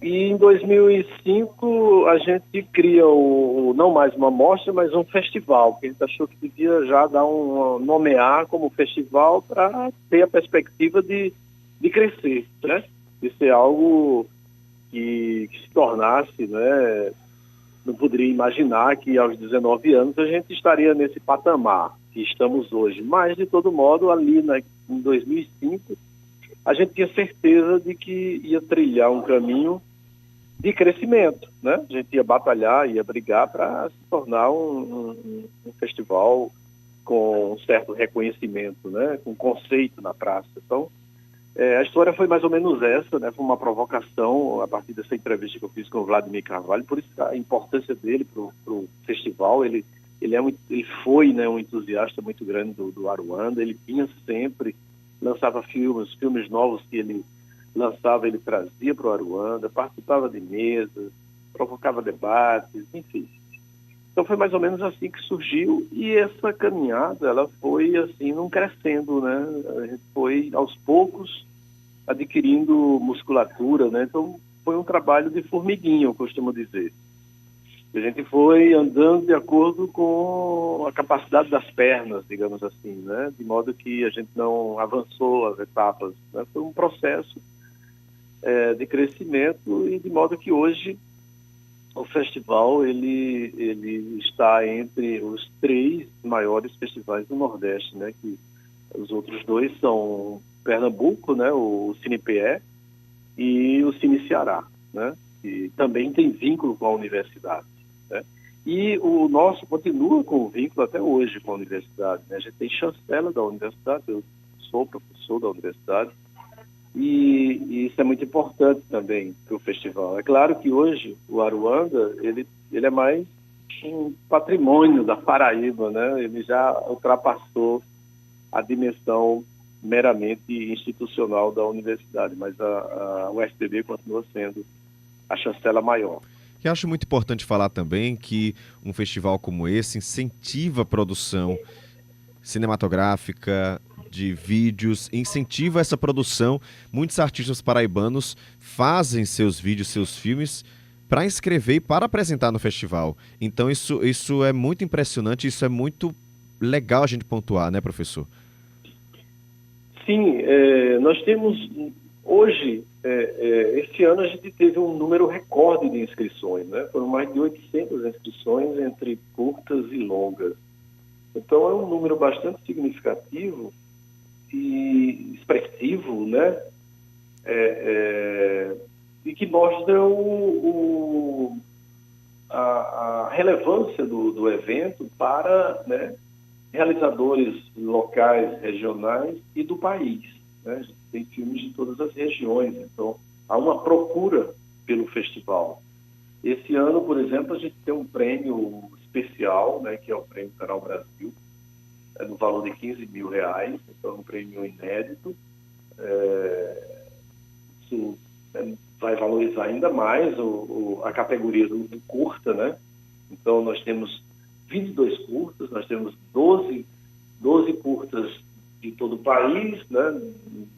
E em 2005 a gente cria não mais uma mostra, mas um festival, que a gente achou que devia já nomear como festival para ter a perspectiva de crescer, né? De ser algo que se tornasse, né? Não poderia imaginar que aos 19 anos a gente estaria nesse patamar que estamos hoje. Mas, de todo modo, ali em 2005, a gente tinha certeza de que ia trilhar um caminho de crescimento, né? A gente ia batalhar, ia brigar para se tornar um festival com um certo reconhecimento, né? Com conceito na praça. Então, a história foi mais ou menos essa, né? Foi uma provocação a partir dessa entrevista que eu fiz com o Vladimir Carvalho, por isso a importância dele para o festival. Ele foi, né, um entusiasta muito grande do Aruanda, ele vinha sempre, lançava filmes novos que ele lançava, ele trazia para o Aruanda, participava de mesas, provocava debates, enfim. Então foi mais ou menos assim que surgiu, e essa caminhada, ela foi assim, não crescendo, né? A gente foi aos poucos adquirindo musculatura, né? Então foi um trabalho de formiguinha, eu costumo dizer. A gente foi andando de acordo com a capacidade das pernas, digamos assim, né? De modo que a gente não avançou as etapas, né? Foi um processo de crescimento, e de modo que hoje o festival ele está entre os 3 maiores festivais do Nordeste, né? Que os outros 2 são Pernambuco, né? O CinePE e o Cine Ceará, né? Que também tem vínculo com a universidade, né? E o nosso continua com vínculo até hoje com a universidade, né? A gente tem chancela da universidade, eu sou professor da universidade, e isso é muito importante também para o festival. É claro que hoje o Aruanda ele é mais um patrimônio da Paraíba, né? Ele já ultrapassou a dimensão meramente institucional da universidade, mas a UFPB continua sendo a chancela maior. E acho muito importante falar também que um festival como esse incentiva a produção cinematográfica, de vídeos, incentiva essa produção. Muitos artistas paraibanos fazem seus vídeos, seus filmes para inscrever e para apresentar no festival. Então isso é muito impressionante, isso é muito legal a gente pontuar, né, professor? Sim, nós temos hoje, este ano a gente teve um número recorde de inscrições, né? Foram mais de 800 inscrições entre curtas e longas. Então é um número bastante significativo e expressivo, né? E que mostra a relevância do evento para, né, realizadores locais, regionais e do país, né? A gente tem filmes de todas as regiões, então há uma procura pelo festival. Esse ano, por exemplo, a gente tem um prêmio especial, né, que é o Prêmio Canal Brasil, no valor de R$15 mil, então é um prêmio inédito. Isso vai valorizar ainda mais a categoria do curta, né? Então nós temos 22 curtas, nós temos 12 curtas de todo o país, né?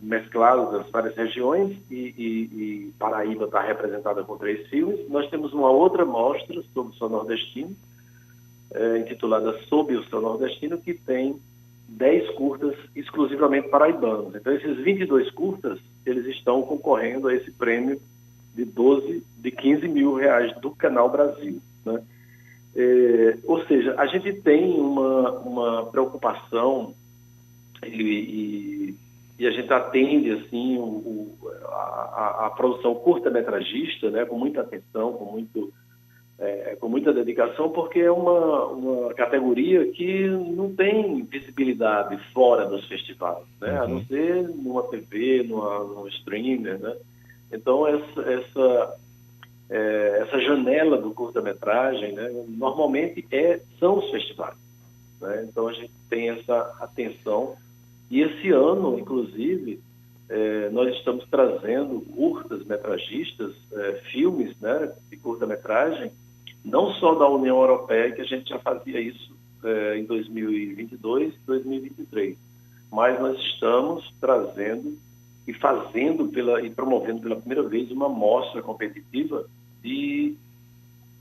Mesclados das várias regiões, e Paraíba está representada com 3 filmes. Nós temos uma outra mostra sobre o São Nordestino, intitulada Sob o São Nordestino, que tem 10 curtas exclusivamente paraibanos. Então, esses 22 curtas, eles estão concorrendo a esse prêmio de R$15 mil do Canal Brasil, né? Ou seja, a gente tem uma preocupação e a gente atende assim a produção curta-metragista, né, com muita atenção, com muita dedicação, porque é uma categoria que não tem visibilidade fora dos festivais, né, a não ser numa TV, num streamer, né. Então essa janela do curta-metragem, né, normalmente são os festivais, né. Então a gente tem essa atenção. E esse ano, inclusive, nós estamos trazendo curtas-metragistas, filmes, né, de curta-metragem, não só da União Europeia, que a gente já fazia isso em 2022 e 2023, mas nós estamos trazendo e e promovendo pela primeira vez uma mostra competitiva de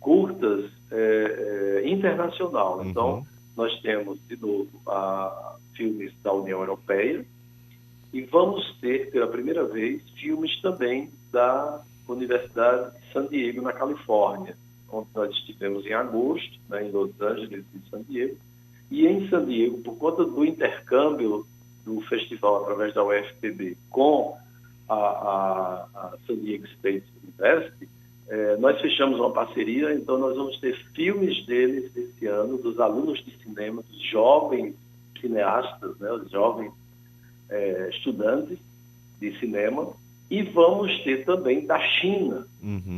curtas internacional. Então, nós temos, de novo, filmes da União Europeia e vamos ter, pela primeira vez, filmes também da Universidade de San Diego, na Califórnia, onde nós estivemos em agosto, né, em Los Angeles e San Diego. E em San Diego, por conta do intercâmbio do festival através da UFPB com a San Diego State University, nós fechamos uma parceria, então nós vamos ter filmes deles esse ano, dos alunos de cinema, dos jovens cineastas, né, os jovens estudantes de cinema, e vamos ter também da China.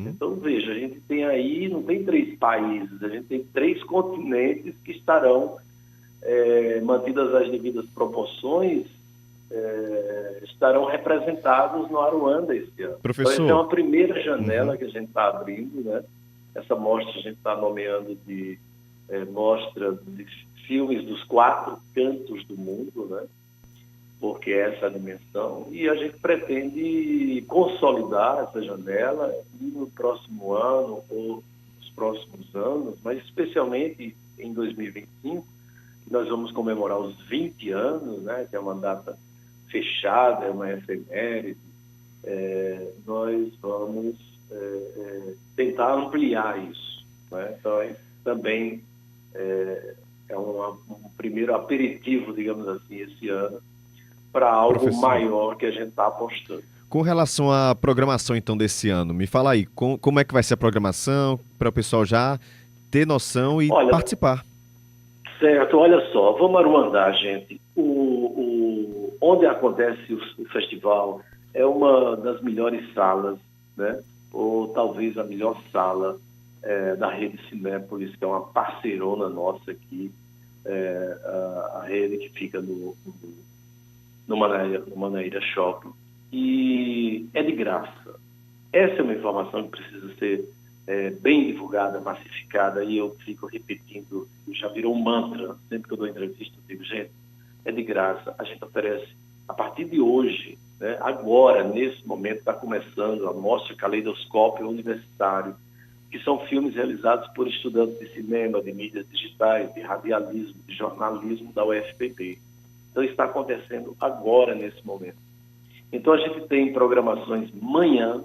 Então, veja, a gente tem aí, não tem 3 países, a gente tem 3 continentes que estarão, mantidas as devidas proporções, estarão representados no Aruanda esse ano. Professor. Então, essa é uma primeira janela que a gente está abrindo, né? Essa mostra a gente está nomeando de mostra de filmes dos 4 cantos do mundo, né? Porque é essa a dimensão, e a gente pretende consolidar essa janela no próximo ano ou nos próximos anos, mas especialmente em 2025, nós vamos comemorar os 20 anos, né? Que é uma data fechada, é uma efeméride. Nós vamos tentar ampliar isso, né? Então, também é um primeiro aperitivo, digamos assim, esse ano, para algo Professor, maior que a gente está apostando. Com relação à programação, então, desse ano, me fala aí, como é que vai ser a programação, para o pessoal já ter noção e participar? Certo, olha só, vamos Aruandá, gente. Onde acontece o festival é uma das melhores salas, né? Ou talvez a melhor sala da rede Cinépolis, que é uma parceirona nossa aqui, a rede que fica no Manaíra Shopping, e é de graça. Essa é uma informação que precisa ser bem divulgada, massificada, e eu fico repetindo, já virou um mantra, sempre que eu dou entrevista eu digo, gente, é de graça, a gente oferece, a partir de hoje, né, agora, nesse momento, está começando a Mostra Caleidoscópio Universitário, que são filmes realizados por estudantes de cinema, de mídias digitais, de radialismo, de jornalismo da UFPB. Então, está acontecendo agora, nesse momento. Então, a gente tem programações manhã,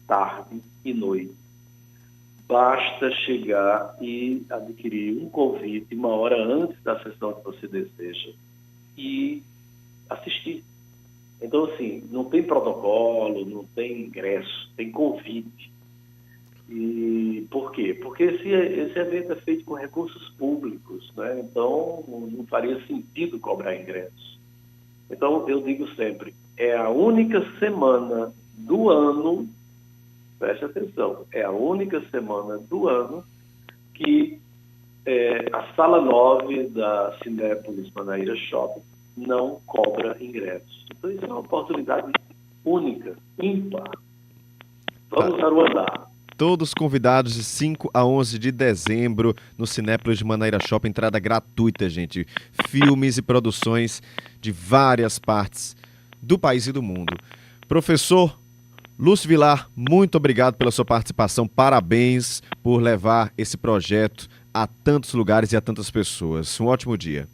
tarde e noite. Basta chegar e adquirir um convite 1 hora antes da sessão que você deseja e assistir. Então, assim, não tem protocolo, não tem ingresso, tem convite. E por quê? Porque esse evento é feito com recursos públicos, né? Então não faria sentido cobrar ingressos. Então eu digo sempre, é a única semana do ano, preste atenção, é a única semana do ano que a Sala 9 da Cinépolis Manaíra Shopping não cobra ingressos. Então isso é uma oportunidade única, ímpar. Vamos Aruandá. Todos convidados de 5 a 11 de dezembro no Cinépolis de Manaíra Shopping, entrada gratuita, gente. Filmes e produções de várias partes do país e do mundo. Professor Lúcio Vilar, muito obrigado pela sua participação. Parabéns por levar esse projeto a tantos lugares e a tantas pessoas. Um ótimo dia.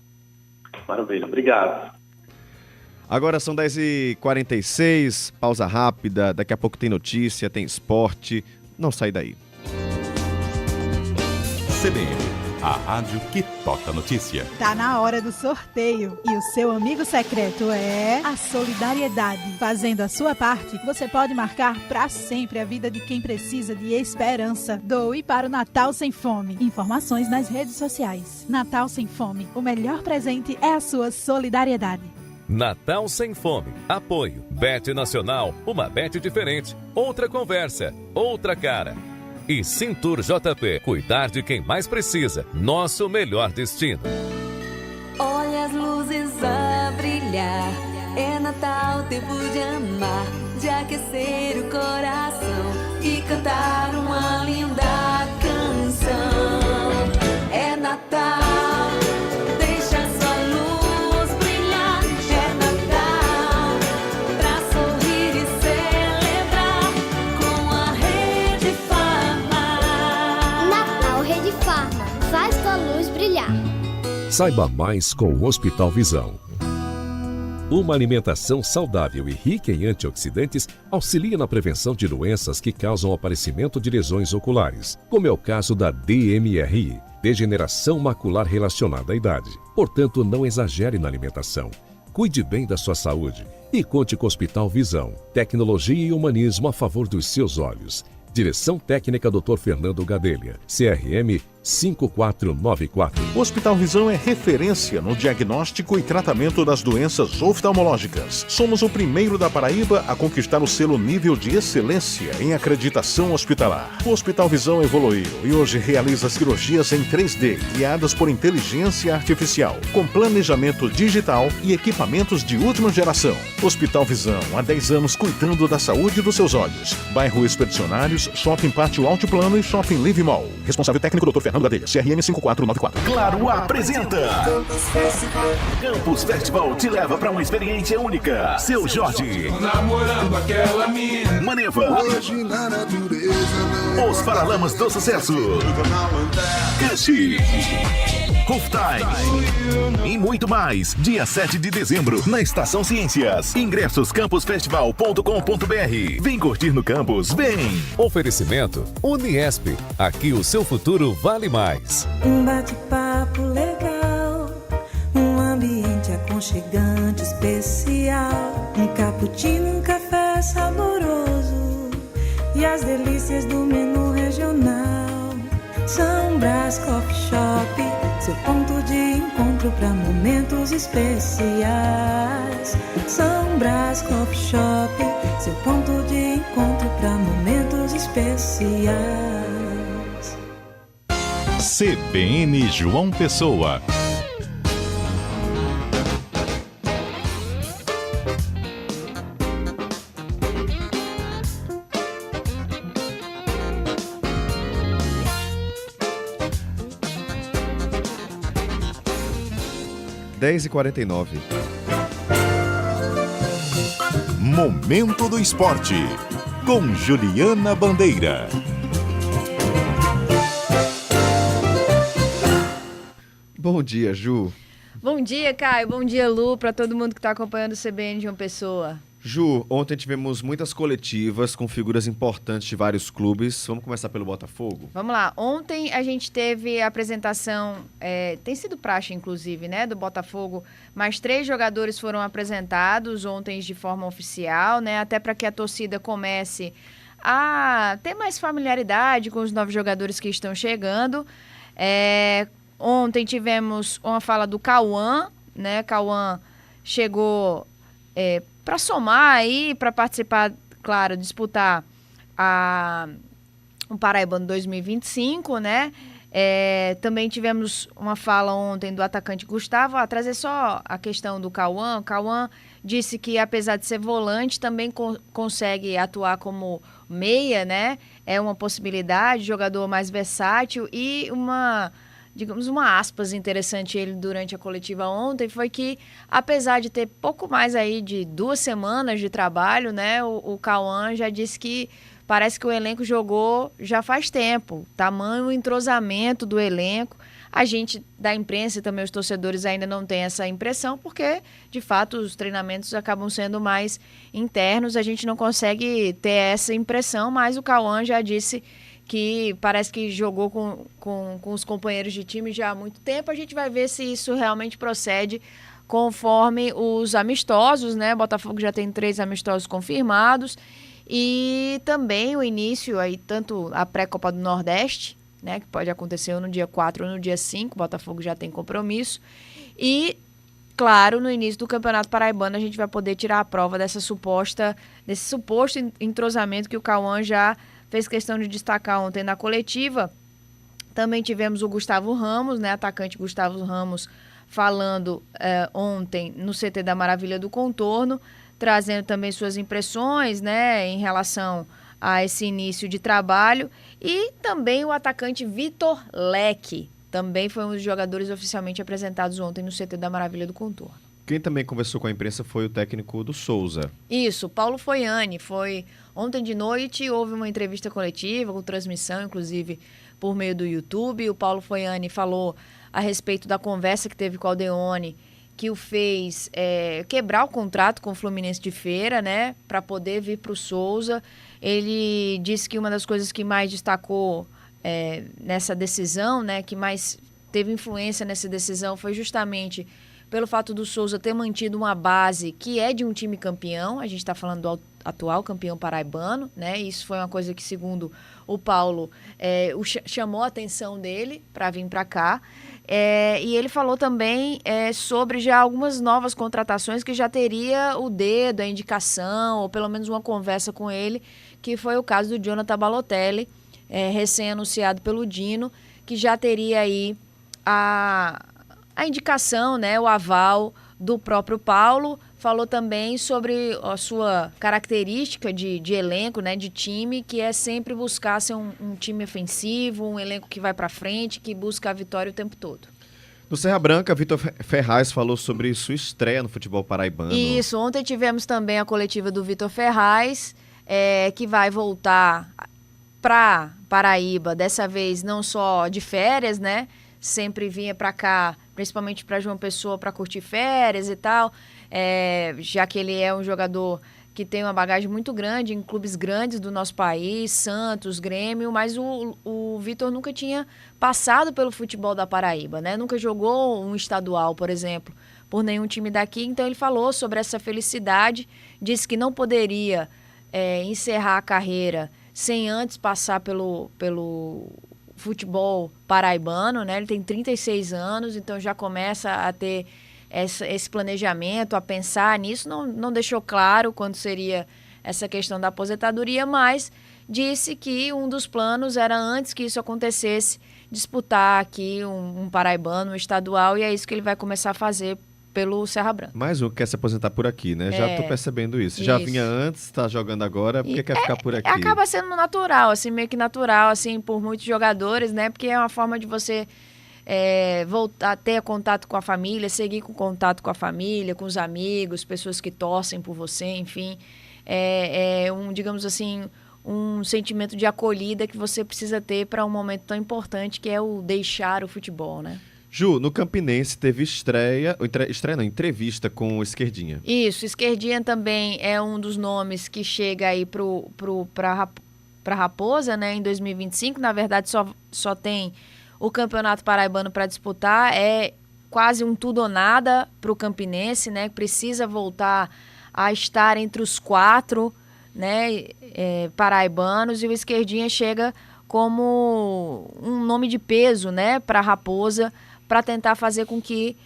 Maravilha, obrigado. Agora são 10h46, pausa rápida, daqui a pouco tem notícia, tem esporte. Não sai daí. CBN, a rádio que toca notícia. Tá na hora do sorteio e o seu amigo secreto é a solidariedade. Fazendo a sua parte, você pode marcar para sempre a vida de quem precisa de esperança. Doe para o Natal Sem Fome. Informações nas redes sociais. Natal Sem Fome. O melhor presente é a sua solidariedade. Natal Sem Fome. Apoio. Bet Nacional. Uma bet diferente. Outra conversa. Outra cara. E Cintur JP. Cuidar de quem mais precisa. Nosso melhor destino. Olha as luzes a brilhar. É Natal, tempo de amar. De aquecer o coração. E cantar uma linda canção. É Natal. Saiba mais com o Hospital Visão. Uma alimentação saudável e rica em antioxidantes auxilia na prevenção de doenças que causam o aparecimento de lesões oculares, como é o caso da DMRI, degeneração macular relacionada à idade. Portanto, não exagere na alimentação. Cuide bem da sua saúde e conte com o Hospital Visão. Tecnologia e humanismo a favor dos seus olhos. Direção Técnica Dr. Fernando Gadelha, CRM 5494. O Hospital Visão é referência no diagnóstico e tratamento das doenças oftalmológicas. Somos o primeiro da Paraíba a conquistar o selo nível de excelência em acreditação hospitalar. O Hospital Visão evoluiu e hoje realiza cirurgias em 3D, guiadas por inteligência artificial, com planejamento digital e equipamentos de última geração. Hospital Visão, há 10 anos cuidando da saúde dos seus olhos. Bairro Expedicionários, Shopping Pátio Altiplano e Shopping Live Mall. Responsável técnico Dr. Fernando Gadelha, CRM 5494. Claro apresenta Campus Festival te leva para uma experiência única. Seu Jorge, namorando aquela mina, Maneva, hoje na natureza, Os Paralamas do Sucesso, Canchi, Rooftime e muito mais. Dia 7 de dezembro, na Estação Ciências. Ingressos campusfestival.com.br. Vem curtir no campus, vem! Oferecimento Uniesp. Aqui o seu futuro vale mais. Um bate-papo legal, um ambiente aconchegante, especial. Um cappuccino, um café saboroso e as delícias do menu regional. São Brás Coffee Shop, seu ponto de encontro para momentos especiais. São Brás Coffee Shop, seu ponto de encontro para momentos especiais. CBN João Pessoa. Dez e 49. Momento do Esporte, com Juliana Bandeira. Bom dia, Ju. Bom dia, Caio. Bom dia, Lu, para todo mundo que está acompanhando o CBN de João Pessoa. Ju, ontem tivemos muitas coletivas com figuras importantes de vários clubes. Vamos começar pelo Botafogo? Vamos lá. Ontem a gente teve a apresentação, tem sido praxe, inclusive, né, do Botafogo. Mais 3 jogadores foram apresentados ontem de forma oficial, né, até para que a torcida comece a ter mais familiaridade com os novos jogadores que estão chegando. Ontem tivemos uma fala do Cauã, né? Cauã chegou para somar aí, para participar, claro, disputar o Paraibano 2025, né? Também tivemos uma fala ontem do atacante Gustavo. Trazer só a questão do Cauã. O Cauã disse que, apesar de ser volante, também consegue atuar como meia, né? É uma possibilidade, jogador mais versátil e uma aspas interessante ele durante a coletiva ontem foi que, apesar de ter pouco mais aí de 2 semanas de trabalho, né, o Cauã já disse que parece que o elenco jogou já faz tempo, tamanho entrosamento do elenco. A gente da imprensa e também os torcedores ainda não tem essa impressão, porque, de fato, os treinamentos acabam sendo mais internos, a gente não consegue ter essa impressão, mas o Cauã já disse que parece que jogou com os companheiros de time já há muito tempo. A gente vai ver se isso realmente procede conforme os amistosos, né? Botafogo já tem 3 amistosos confirmados. E também o início, aí, tanto a pré-Copa do Nordeste, né? Que pode acontecer no dia 4 ou no dia 5. O Botafogo já tem compromisso. E, claro, no início do Campeonato Paraibano a gente vai poder tirar a prova desse suposto entrosamento que o Cauã já fez questão de destacar ontem na coletiva. Também tivemos o Gustavo Ramos, né, atacante Gustavo Ramos, falando ontem no CT da Maravilha do Contorno, trazendo também suas impressões, né, em relação a esse início de trabalho. E também o atacante Vitor Leque, também foi um dos jogadores oficialmente apresentados ontem no CT da Maravilha do Contorno. Quem também conversou com a imprensa foi o técnico do Souza. Isso, Paulo Foiani. Foi ontem de noite, houve uma entrevista coletiva, com transmissão, inclusive, por meio do YouTube. O Paulo Foiani falou a respeito da conversa que teve com o Aldeone, que o fez quebrar o contrato com o Fluminense de Feira, né, para poder vir para o Souza. Ele disse que uma das coisas que mais destacou nessa decisão, né, que mais teve influência nessa decisão, foi justamente pelo fato do Souza ter mantido uma base que é de um time campeão. A gente está falando do atual campeão paraibano, né? Isso foi uma coisa que, segundo o Paulo, chamou a atenção dele para vir para cá. E ele falou também sobre já algumas novas contratações que já teria o dedo, a indicação, ou pelo menos uma conversa com ele, que foi o caso do Jonathan Balotelli, recém-anunciado pelo Dino, que já teria aí a indicação, né, o aval do próprio Paulo. Falou também sobre a sua característica de elenco, né, de time, que é sempre buscar ser um time ofensivo, um elenco que vai para frente, que busca a vitória o tempo todo. No Serra Branca, Vitor Ferraz falou sobre sua estreia no futebol paraibano. Isso, ontem tivemos também a coletiva do Vitor Ferraz, que vai voltar para Paraíba, dessa vez não só de férias, né, sempre vinha para cá, principalmente para João Pessoa, para curtir férias e tal, já que ele é um jogador que tem uma bagagem muito grande em clubes grandes do nosso país, Santos, Grêmio, mas o Vitor nunca tinha passado pelo futebol da Paraíba, né? Nunca jogou um estadual, por exemplo, por nenhum time daqui. Então ele falou sobre essa felicidade, disse que não poderia encerrar a carreira sem antes passar pelo futebol paraibano, né? Ele tem 36 anos, então já começa a ter esse planejamento, a pensar nisso. Não deixou claro quando seria essa questão da aposentadoria, mas disse que um dos planos era, antes que isso acontecesse, disputar aqui um paraibano, um estadual, e é isso que ele vai começar a fazer pelo Serra Branca. Mais um que quer se aposentar por aqui, né? Já tô percebendo isso. Já vinha antes, tá jogando agora, porque quer ficar por aqui. Acaba sendo natural, assim, meio que natural, assim, por muitos jogadores, né? Porque é uma forma de você voltar a ter contato com a família, seguir com contato com a família, com os amigos, pessoas que torcem por você, enfim. Digamos assim, um sentimento de acolhida que você precisa ter para um momento tão importante que é o deixar o futebol, né? Ju, no Campinense teve entrevista com o Esquerdinha. Isso, Esquerdinha também é um dos nomes que chega aí para Raposa, né, em 2025. Na verdade, só tem o Campeonato Paraibano para disputar. É quase um tudo ou nada para o Campinense, né? Precisa voltar a estar entre os 4, né, paraibanos, e o Esquerdinha chega como um nome de peso, né, para Raposa, para tentar fazer com que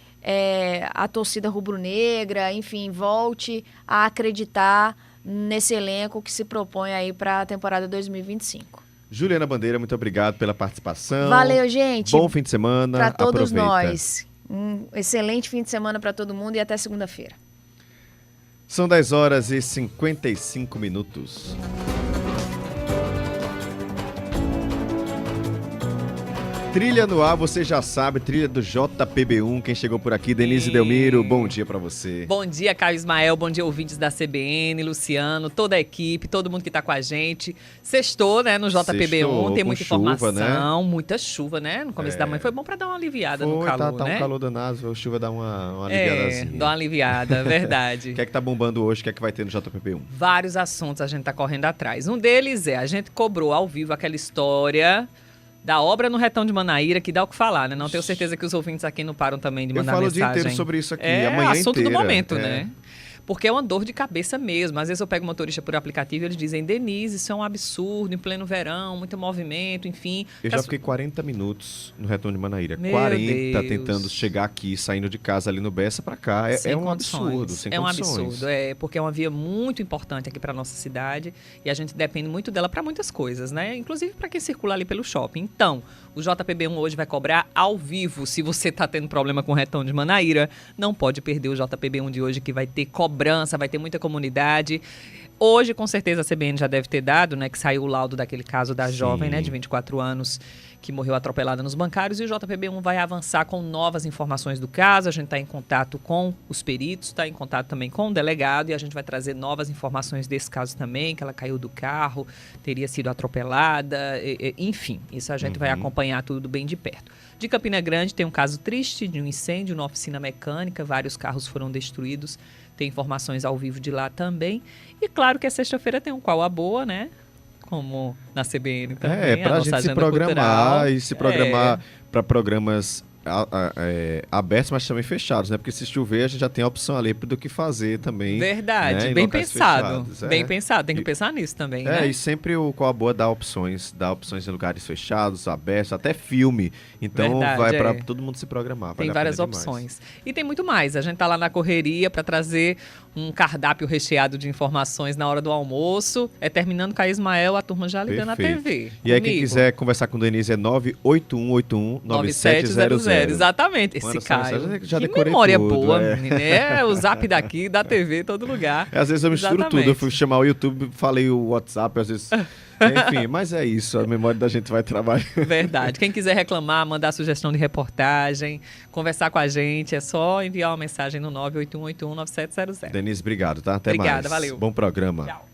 a torcida rubro-negra, enfim, volte a acreditar nesse elenco que se propõe aí para a temporada 2025. Juliana Bandeira, muito obrigado pela participação. Valeu, gente. Bom fim de semana. Para todos Aproveita. nós. Um excelente fim de semana para todo mundo e até segunda-feira. São 10h55. Trilha no ar, você já sabe, trilha do JPB1. Quem chegou por aqui, Denise Delmiro, bom dia pra você. Bom dia, Caio Ismael, bom dia, ouvintes da CBN, Luciano, toda a equipe, todo mundo que tá com a gente. Sextou, né, no JPB1, Sextou, tem com muita chuva, informação, né? muita chuva, né? No começo da manhã foi bom pra dar uma aliviada no Foi, calor, tá né? um calor danado, a chuva dá uma aliviadazinha. Dá uma aliviada, verdade. O que é que tá bombando hoje, o que é que vai ter no JPB1? Vários assuntos a gente tá correndo atrás. Um deles a gente cobrou ao vivo aquela história da obra no Retão de Manaíra, que dá o que falar, né? Não tenho certeza que os ouvintes aqui não param também de mandar mensagem. Eu falo o dia inteiro sobre isso aqui, é amanhã assunto inteira, do momento, né? Porque é uma dor de cabeça mesmo. Às vezes eu pego o motorista por aplicativo e eles dizem, Denise, isso é um absurdo, em pleno verão, muito movimento, enfim. Eu já fiquei 40 minutos no Retão de Manaíra. Meu 40 Deus. tentando chegar aqui, saindo de casa ali no Bessa pra cá. É um absurdo, sem É um condições. absurdo, porque é uma via muito importante aqui para nossa cidade e a gente depende muito dela para muitas coisas, né? Inclusive para quem circula ali pelo shopping. Então, o JPB1 hoje vai cobrar ao vivo. Se você tá tendo problema com o Retão de Manaíra, não pode perder o JPB1 de hoje, que vai ter cobrança, vai ter muita comunidade. Hoje, com certeza, a CBN já deve ter dado, né? Que saiu o laudo daquele caso da jovem, né? De 24 anos, que morreu atropelada nos bancários. E o JPB1 vai avançar com novas informações do caso. A gente está em contato com os peritos, está em contato também com o delegado. E a gente vai trazer novas informações desse caso também, que ela caiu do carro, teria sido atropelada. Enfim, isso a gente vai acompanhar tudo bem de perto. De Campina Grande tem um caso triste de um incêndio na oficina mecânica. Vários carros foram destruídos. Tem informações ao vivo de lá também. E claro que a sexta-feira tem um Qual a Boa, né? Como na CBN também. Pra gente se programar cultural. e se programar para programas abertos, mas também fechados, né? Porque se chover, a gente já tem a opção ali do que fazer também. Verdade, né? bem pensado. Fechados. Bem pensado, tem que pensar nisso também, né? E sempre o Qual a Boa dá opções em lugares fechados, abertos, até filme. Então Verdade, vai para todo mundo se programar. Tem várias opções. E tem muito mais. A gente tá lá na correria para trazer um cardápio recheado de informações na hora do almoço. Terminando com a Ismael, a turma já ligando a TV. E aí quem quiser conversar com o Denise é 981819700. Exatamente. Manda Esse cara. já que decorei memória tudo, boa, menina. O zap daqui, da TV, todo lugar. Às vezes eu misturo tudo. Eu fui chamar o YouTube, falei o WhatsApp, às vezes... Enfim, mas é isso. A memória da gente vai trabalhar. Verdade. Quem quiser reclamar, mandar sugestão de reportagem, conversar com a gente, é só enviar uma mensagem no 981819700. Denise, obrigado, tá? Até mais. Obrigada, valeu. Bom programa. Tchau.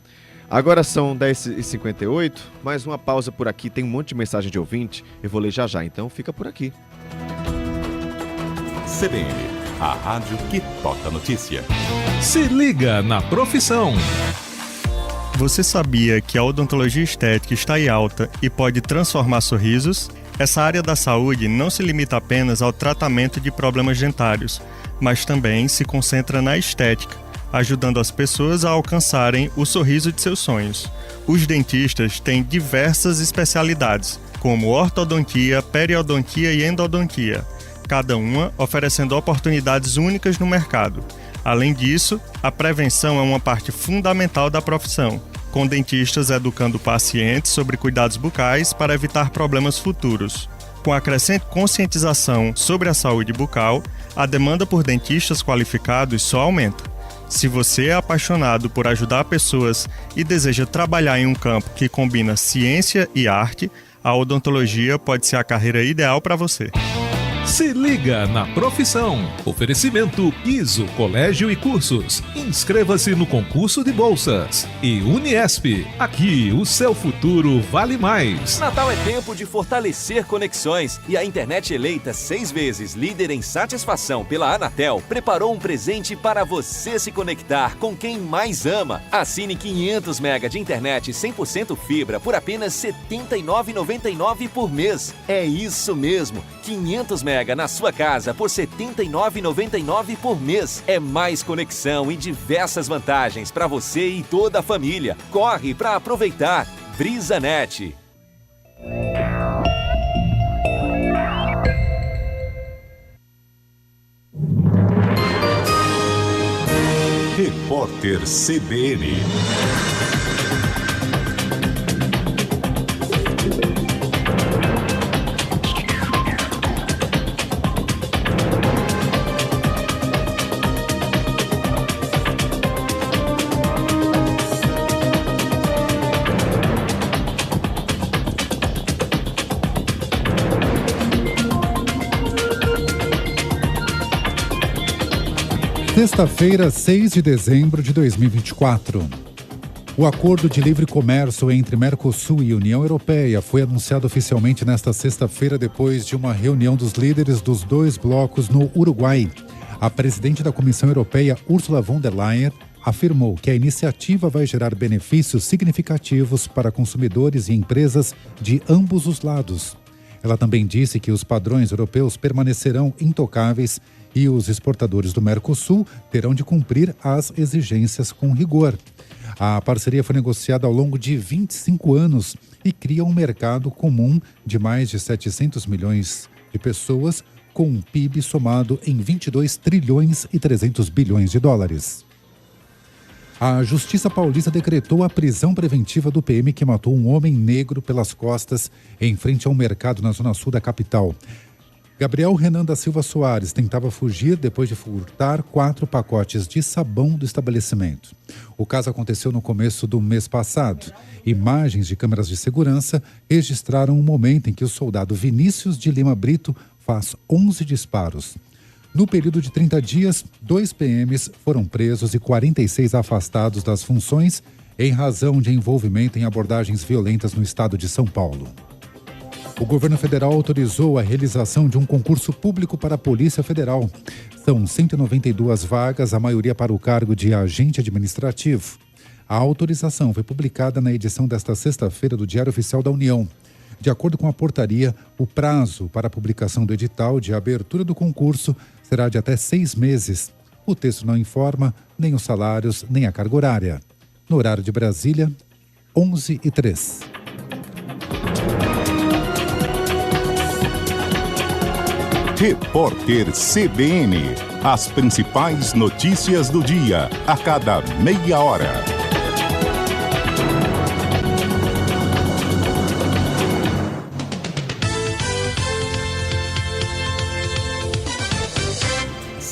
Agora são 10h58, mais uma pausa por aqui. Tem um monte de mensagem de ouvinte. Eu vou ler já, então fica por aqui. CBN, a rádio que toca notícia. Se liga na profissão. Você sabia que a odontologia estética está em alta e pode transformar sorrisos? Essa área da saúde não se limita apenas ao tratamento de problemas dentários, mas também se concentra na estética, ajudando as pessoas a alcançarem o sorriso de seus sonhos. Os dentistas têm diversas especialidades, como ortodontia, periodontia e endodontia, cada uma oferecendo oportunidades únicas no mercado. Além disso, a prevenção é uma parte fundamental da profissão, com dentistas educando pacientes sobre cuidados bucais para evitar problemas futuros. Com a crescente conscientização sobre a saúde bucal, a demanda por dentistas qualificados só aumenta. Se você é apaixonado por ajudar pessoas e deseja trabalhar em um campo que combina ciência e arte, a odontologia pode ser a carreira ideal para você. Se liga na profissão. Oferecimento ISO Colégio e Cursos. Inscreva-se no concurso de bolsas. E Uniesp. Aqui o seu futuro vale mais. Natal é tempo de fortalecer conexões e a internet eleita 6 vezes líder em satisfação pela Anatel preparou um presente para você se conectar com quem mais ama. Assine 500 MB de internet 100% fibra por apenas R$ 79,99 por mês. É isso mesmo, 500 MB na sua casa por R$ 79,99 por mês. É mais conexão e diversas vantagens para você e toda a família. Corre para aproveitar. BrisaNet. Repórter CBN. Sexta-feira, 6 de dezembro de 2024. O Acordo de Livre Comércio entre Mercosul e União Europeia foi anunciado oficialmente nesta sexta-feira depois de uma reunião dos líderes dos dois blocos no Uruguai. A presidente da Comissão Europeia, Ursula von der Leyen, afirmou que a iniciativa vai gerar benefícios significativos para consumidores e empresas de ambos os lados. Ela também disse que os padrões europeus permanecerão intocáveis e os exportadores do Mercosul terão de cumprir as exigências com rigor. A parceria foi negociada ao longo de 25 anos e cria um mercado comum de mais de 700 milhões de pessoas, com um PIB somado em 22 trilhões e 300 bilhões de dólares. A Justiça Paulista decretou a prisão preventiva do PM que matou um homem negro pelas costas em frente a um mercado na zona sul da capital. Gabriel Renan da Silva Soares tentava fugir depois de furtar 4 pacotes de sabão do estabelecimento. O caso aconteceu no começo do mês passado. Imagens de câmeras de segurança registraram o momento em que o soldado Vinícius de Lima Brito faz 11 disparos. No período de 30 dias, 2 PMs foram presos e 46 afastados das funções em razão de envolvimento em abordagens violentas no estado de São Paulo. O governo federal autorizou a realização de um concurso público para a Polícia Federal. São 192 vagas, a maioria para o cargo de agente administrativo. A autorização foi publicada na edição desta sexta-feira do Diário Oficial da União. De acordo com a portaria, o prazo para a publicação do edital de abertura do concurso será de até 6 meses. O texto não informa nem os salários, nem a carga horária. No horário de Brasília, 11h03. Repórter CBN. As principais notícias do dia, a cada meia hora.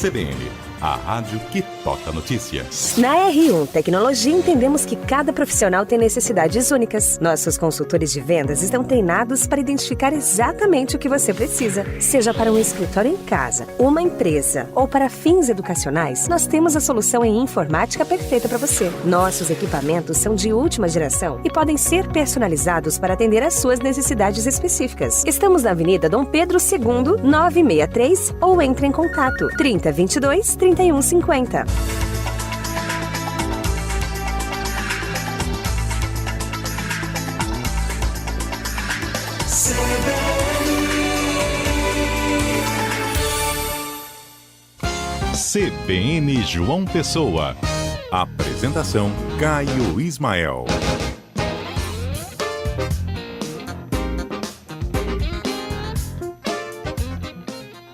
CBN, a rádio que toca notícia. Na R1 Tecnologia, entendemos que cada profissional tem necessidades únicas. Nossos consultores de vendas estão treinados para identificar exatamente o que você precisa. Seja para um escritório em casa, uma empresa ou para fins educacionais, nós temos a solução em informática perfeita para você. Nossos equipamentos são de última geração e podem ser personalizados para atender às suas necessidades específicas. Estamos na Avenida Dom Pedro II, 963 ou entre em contato 3022 3150. CBN João Pessoa. Apresentação Caio Ismael.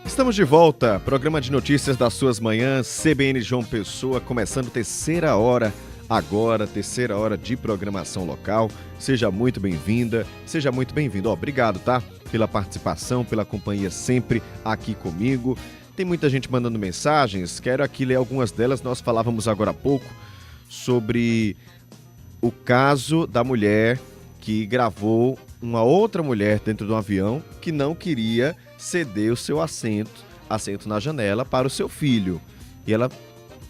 Estamos de volta, programa de notícias das suas manhãs, CBN João Pessoa, começando terceira hora agora, terceira hora de programação local. Seja muito bem-vinda, seja muito bem-vindo. Obrigado, tá? Pela participação, pela companhia sempre aqui comigo. Tem muita gente mandando mensagens, quero aqui ler algumas delas. Nós falávamos agora há pouco sobre o caso da mulher que gravou uma outra mulher dentro de um avião que não queria ceder o seu assento na janela para o seu filho. E ela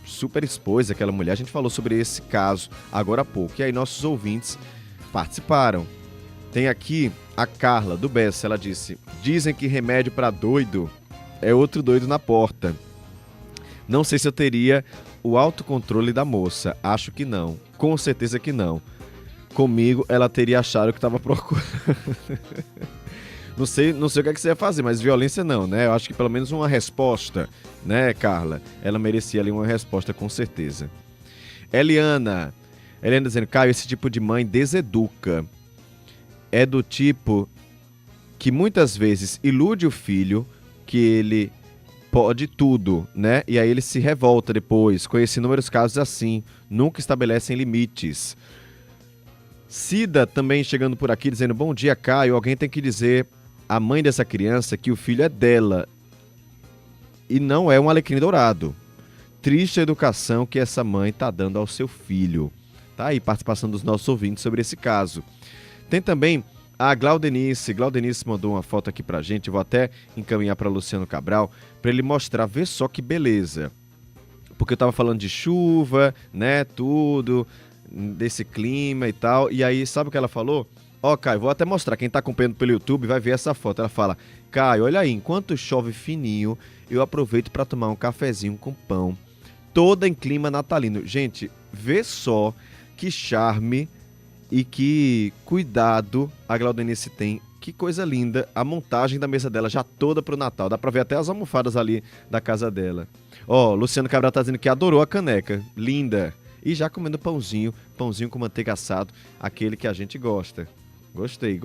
super expôs aquela mulher. A gente falou sobre esse caso agora há pouco. E aí nossos ouvintes participaram. Tem aqui a Carla, do Bessa. Ela disse: dizem que remédio para doido é outro doido na porta. Não sei se eu teria o autocontrole da moça. Acho que não. Com certeza que não. Comigo, ela teria achado que estava procurando. Não sei o que é que você ia fazer, mas violência não, né? Eu acho que pelo menos uma resposta, né, Carla? Ela merecia ali uma resposta, com certeza. Eliana dizendo: Caio, esse tipo de mãe deseduca. É do tipo que muitas vezes ilude o filho que ele pode tudo, né? E aí ele se revolta depois. Conheci inúmeros casos assim, nunca estabelecem limites. Cida também chegando por aqui dizendo: bom dia, Caio. Alguém tem que dizer à mãe dessa criança que o filho é dela e não é um alecrim dourado. Triste a educação que essa mãe tá dando ao seu filho. Tá aí participação dos nossos ouvintes sobre esse caso. Tem também a Glaudenice. Glaudenice mandou uma foto aqui pra gente. Eu vou até encaminhar para Luciano Cabral para ele mostrar. Vê só que beleza. porque eu tava falando de chuva, né, tudo, desse clima e tal. E aí, sabe o que ela falou? Ó, Caio, vou até mostrar, quem tá acompanhando pelo YouTube vai ver essa foto. Ela fala: Caio, olha aí, enquanto chove fininho, eu aproveito para tomar um cafezinho com pão, toda em clima natalino. Gente, vê só que charme e que cuidado a Glaudenice tem. Que coisa linda, a montagem da mesa dela já toda pro Natal. Dá pra ver até as almofadas ali da casa dela. Ó, Luciano Cabral tá dizendo que adorou a caneca, linda. E já comendo pãozinho com manteiga assado, aquele que a gente gosta. Gostei.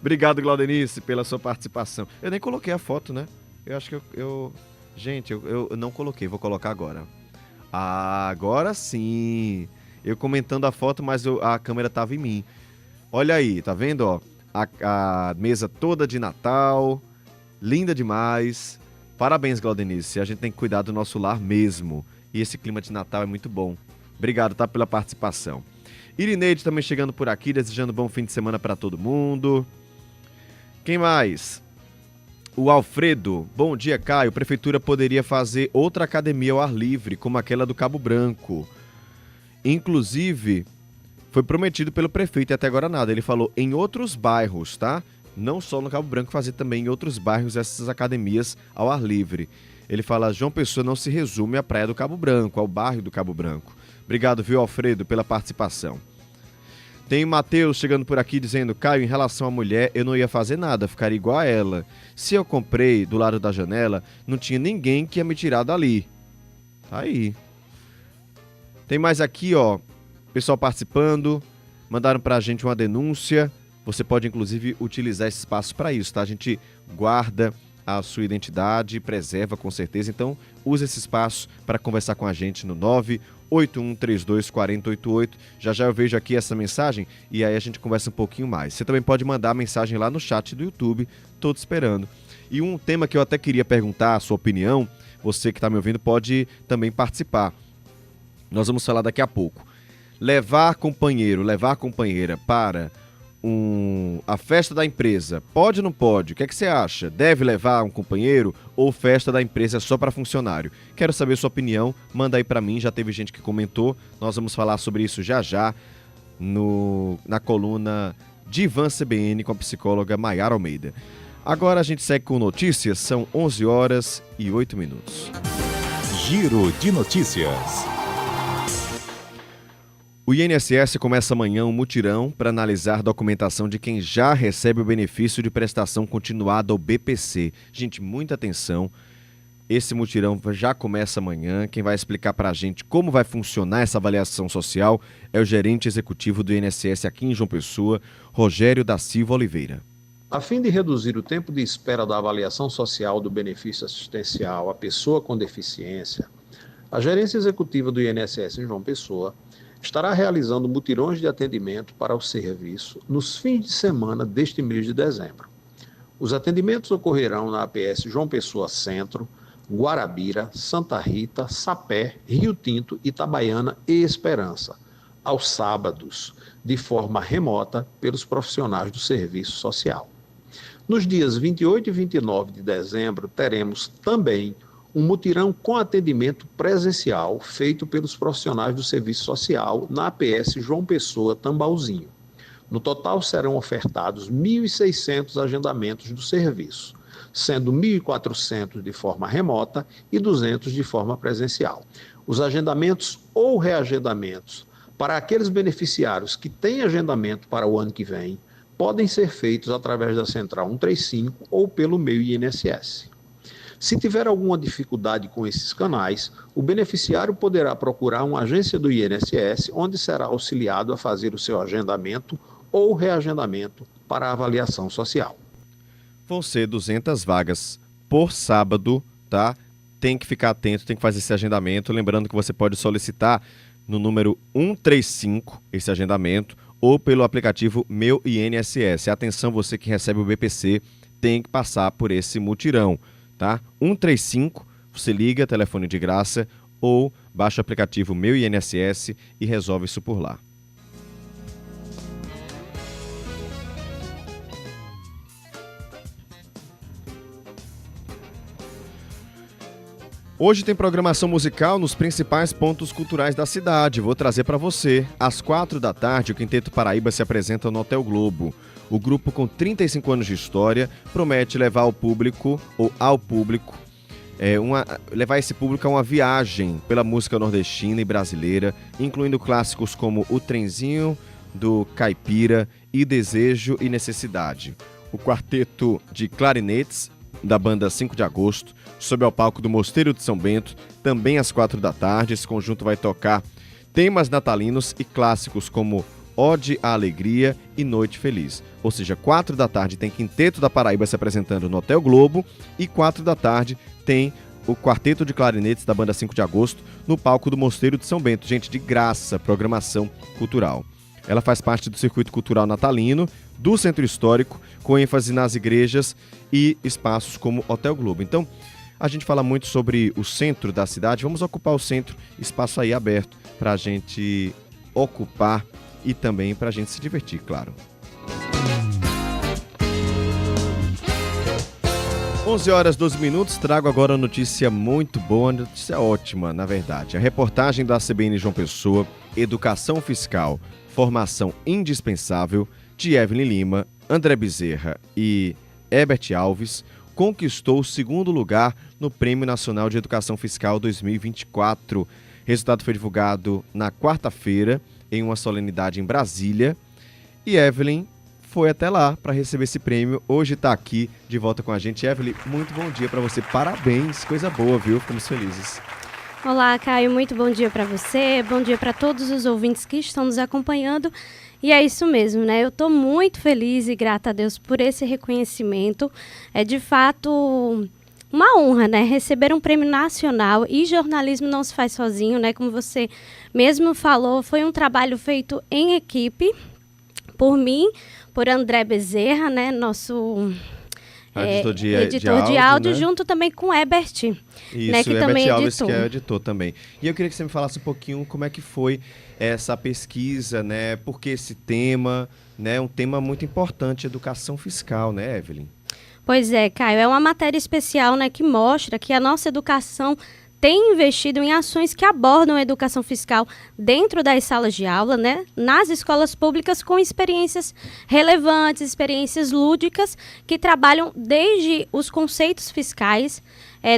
Obrigado, Glaudenice, pela sua participação. Eu nem coloquei a foto, né? Eu acho que Gente, eu não coloquei, vou colocar agora. Agora sim. Eu comentando a foto, mas a câmera tava em mim. Olha aí, tá vendo, ó? A mesa toda de Natal, linda demais. Parabéns, Glaudenice. A gente tem que cuidar do nosso lar mesmo. E esse clima de Natal é muito bom. Obrigado, tá, pela participação. Irineide também chegando por aqui, desejando bom fim de semana para todo mundo. Quem mais? O Alfredo. Bom dia, Caio. Prefeitura poderia fazer outra academia ao ar livre, como aquela do Cabo Branco. Inclusive, foi prometido pelo prefeito e até agora nada. Ele falou em outros bairros, tá? Não só no Cabo Branco, fazer também em outros bairros essas academias ao ar livre. Ele fala: João Pessoa não se resume à praia do Cabo Branco, ao bairro do Cabo Branco. Obrigado, viu, Alfredo, pela participação. Tem Matheus chegando por aqui dizendo: Caio, em relação à mulher, eu não ia fazer nada, ficaria igual a ela. Se eu comprei do lado da janela, não tinha ninguém que ia me tirar dali. Aí. Tem mais aqui, ó, pessoal participando, mandaram pra gente uma denúncia. Você pode, inclusive, utilizar esse espaço para isso, tá? A gente guarda a sua identidade, preserva com certeza. Então, use esse espaço para conversar com a gente no 981324088. Já eu vejo aqui essa mensagem e aí a gente conversa um pouquinho mais. Você também pode mandar a mensagem lá no chat do YouTube, tô te esperando. E um tema que eu até queria perguntar a sua opinião, você que está me ouvindo pode também participar. Nós vamos falar daqui a pouco. Levar companheira para a festa da empresa, pode ou não pode? O que é que você acha? Deve levar um companheiro ou festa da empresa é só para funcionário? Quero saber sua opinião, manda aí para mim, já teve gente que comentou, nós vamos falar sobre isso já na coluna Divan CBN com a psicóloga Maiara Almeida. Agora a gente segue com notícias, são 11h08. Giro de notícias. O INSS começa amanhã um mutirão para analisar documentação de quem já recebe o benefício de prestação continuada ou BPC. Gente, muita atenção. Esse mutirão já começa amanhã. Quem vai explicar para a gente como vai funcionar essa avaliação social é o gerente executivo do INSS aqui em João Pessoa, Rogério da Silva Oliveira. A fim de reduzir o tempo de espera da avaliação social do benefício assistencial à pessoa com deficiência, a gerência executiva do INSS em João Pessoa estará realizando mutirões de atendimento para o serviço nos fins de semana deste mês de dezembro. Os atendimentos ocorrerão na APS João Pessoa Centro, Guarabira, Santa Rita, Sapé, Rio Tinto, Itabaiana e Esperança, aos sábados, de forma remota pelos profissionais do serviço social. Nos dias 28 e 29 de dezembro, teremos também um mutirão com atendimento presencial feito pelos profissionais do serviço social na APS João Pessoa Tambauzinho. No total serão ofertados 1.600 agendamentos do serviço, sendo 1.400 de forma remota e 200 de forma presencial. Os agendamentos ou reagendamentos para aqueles beneficiários que têm agendamento para o ano que vem podem ser feitos através da Central 135 ou pelo meio INSS. Se tiver alguma dificuldade com esses canais, o beneficiário poderá procurar uma agência do INSS, onde será auxiliado a fazer o seu agendamento ou reagendamento para a avaliação social. Vão ser 200 vagas por sábado, tá? Tem que ficar atento, tem que fazer esse agendamento. Lembrando que você pode solicitar no número 135 esse agendamento ou pelo aplicativo Meu INSS. Atenção, você que recebe o BPC tem que passar por esse mutirão. Tá? 135, você liga, telefone de graça, ou baixa o aplicativo Meu INSS e resolve isso por lá. Hoje tem programação musical nos principais pontos culturais da cidade. Vou trazer para você. Às 4h, o Quinteto Paraíba se apresenta no Hotel Globo. O grupo, com 35 anos de história, promete levar ao público, levar esse público a uma viagem pela música nordestina e brasileira, incluindo clássicos como O Trenzinho do Caipira e Desejo e Necessidade. O quarteto de clarinetes da banda 5 de Agosto, sob ao palco do Mosteiro de São Bento, também às 4h. Esse conjunto vai tocar temas natalinos e clássicos como Ode à Alegria e Noite Feliz. Ou seja, 4h tem Quinteto da Paraíba se apresentando no Hotel Globo e 4h tem o quarteto de clarinetes da banda 5 de Agosto no palco do Mosteiro de São Bento. Gente, de graça, programação cultural. Ela faz parte do circuito cultural natalino do Centro Histórico, com ênfase nas igrejas e espaços como Hotel Globo. Então, a gente fala muito sobre o centro da cidade. Vamos ocupar o centro, espaço aí aberto para a gente ocupar e também para a gente se divertir, claro. 11h12, trago agora uma notícia muito boa, notícia ótima, na verdade. A reportagem da CBN João Pessoa, Educação Fiscal, Formação Indispensável, de Evelyn Lima, André Bezerra e Herbert Alves, conquistou o 2º lugar no Prêmio Nacional de Educação Fiscal 2024. O resultado foi divulgado na quarta-feira, em uma solenidade em Brasília, e Evelyn foi até lá para receber esse prêmio. Hoje está aqui de volta com a gente. Evelyn, muito bom dia para você. Parabéns, coisa boa, viu? Ficamos felizes. Olá, Caio, muito bom dia para você, bom dia para todos os ouvintes que estão nos acompanhando. E é isso mesmo, né? Eu estou muito feliz e grata a Deus por esse reconhecimento. É de fato uma honra, né? Receber um prêmio nacional, e jornalismo não se faz sozinho, né? Como você mesmo falou, foi um trabalho feito em equipe, por mim, por André Bezerra, né? Nosso editor de áudio, né? Junto também com Herbert. Isso, né, que Herbert também Alves, editou. que é editor também. E eu queria que você me falasse um pouquinho como é que foi essa pesquisa, né? Porque esse tema, né, é um tema muito importante, educação fiscal, né, Evelyn? Pois é, Caio, é uma matéria especial, né, que mostra que a nossa educação tem investido em ações que abordam a educação fiscal dentro das salas de aula, né, nas escolas públicas, com experiências relevantes, experiências lúdicas, que trabalham desde os conceitos fiscais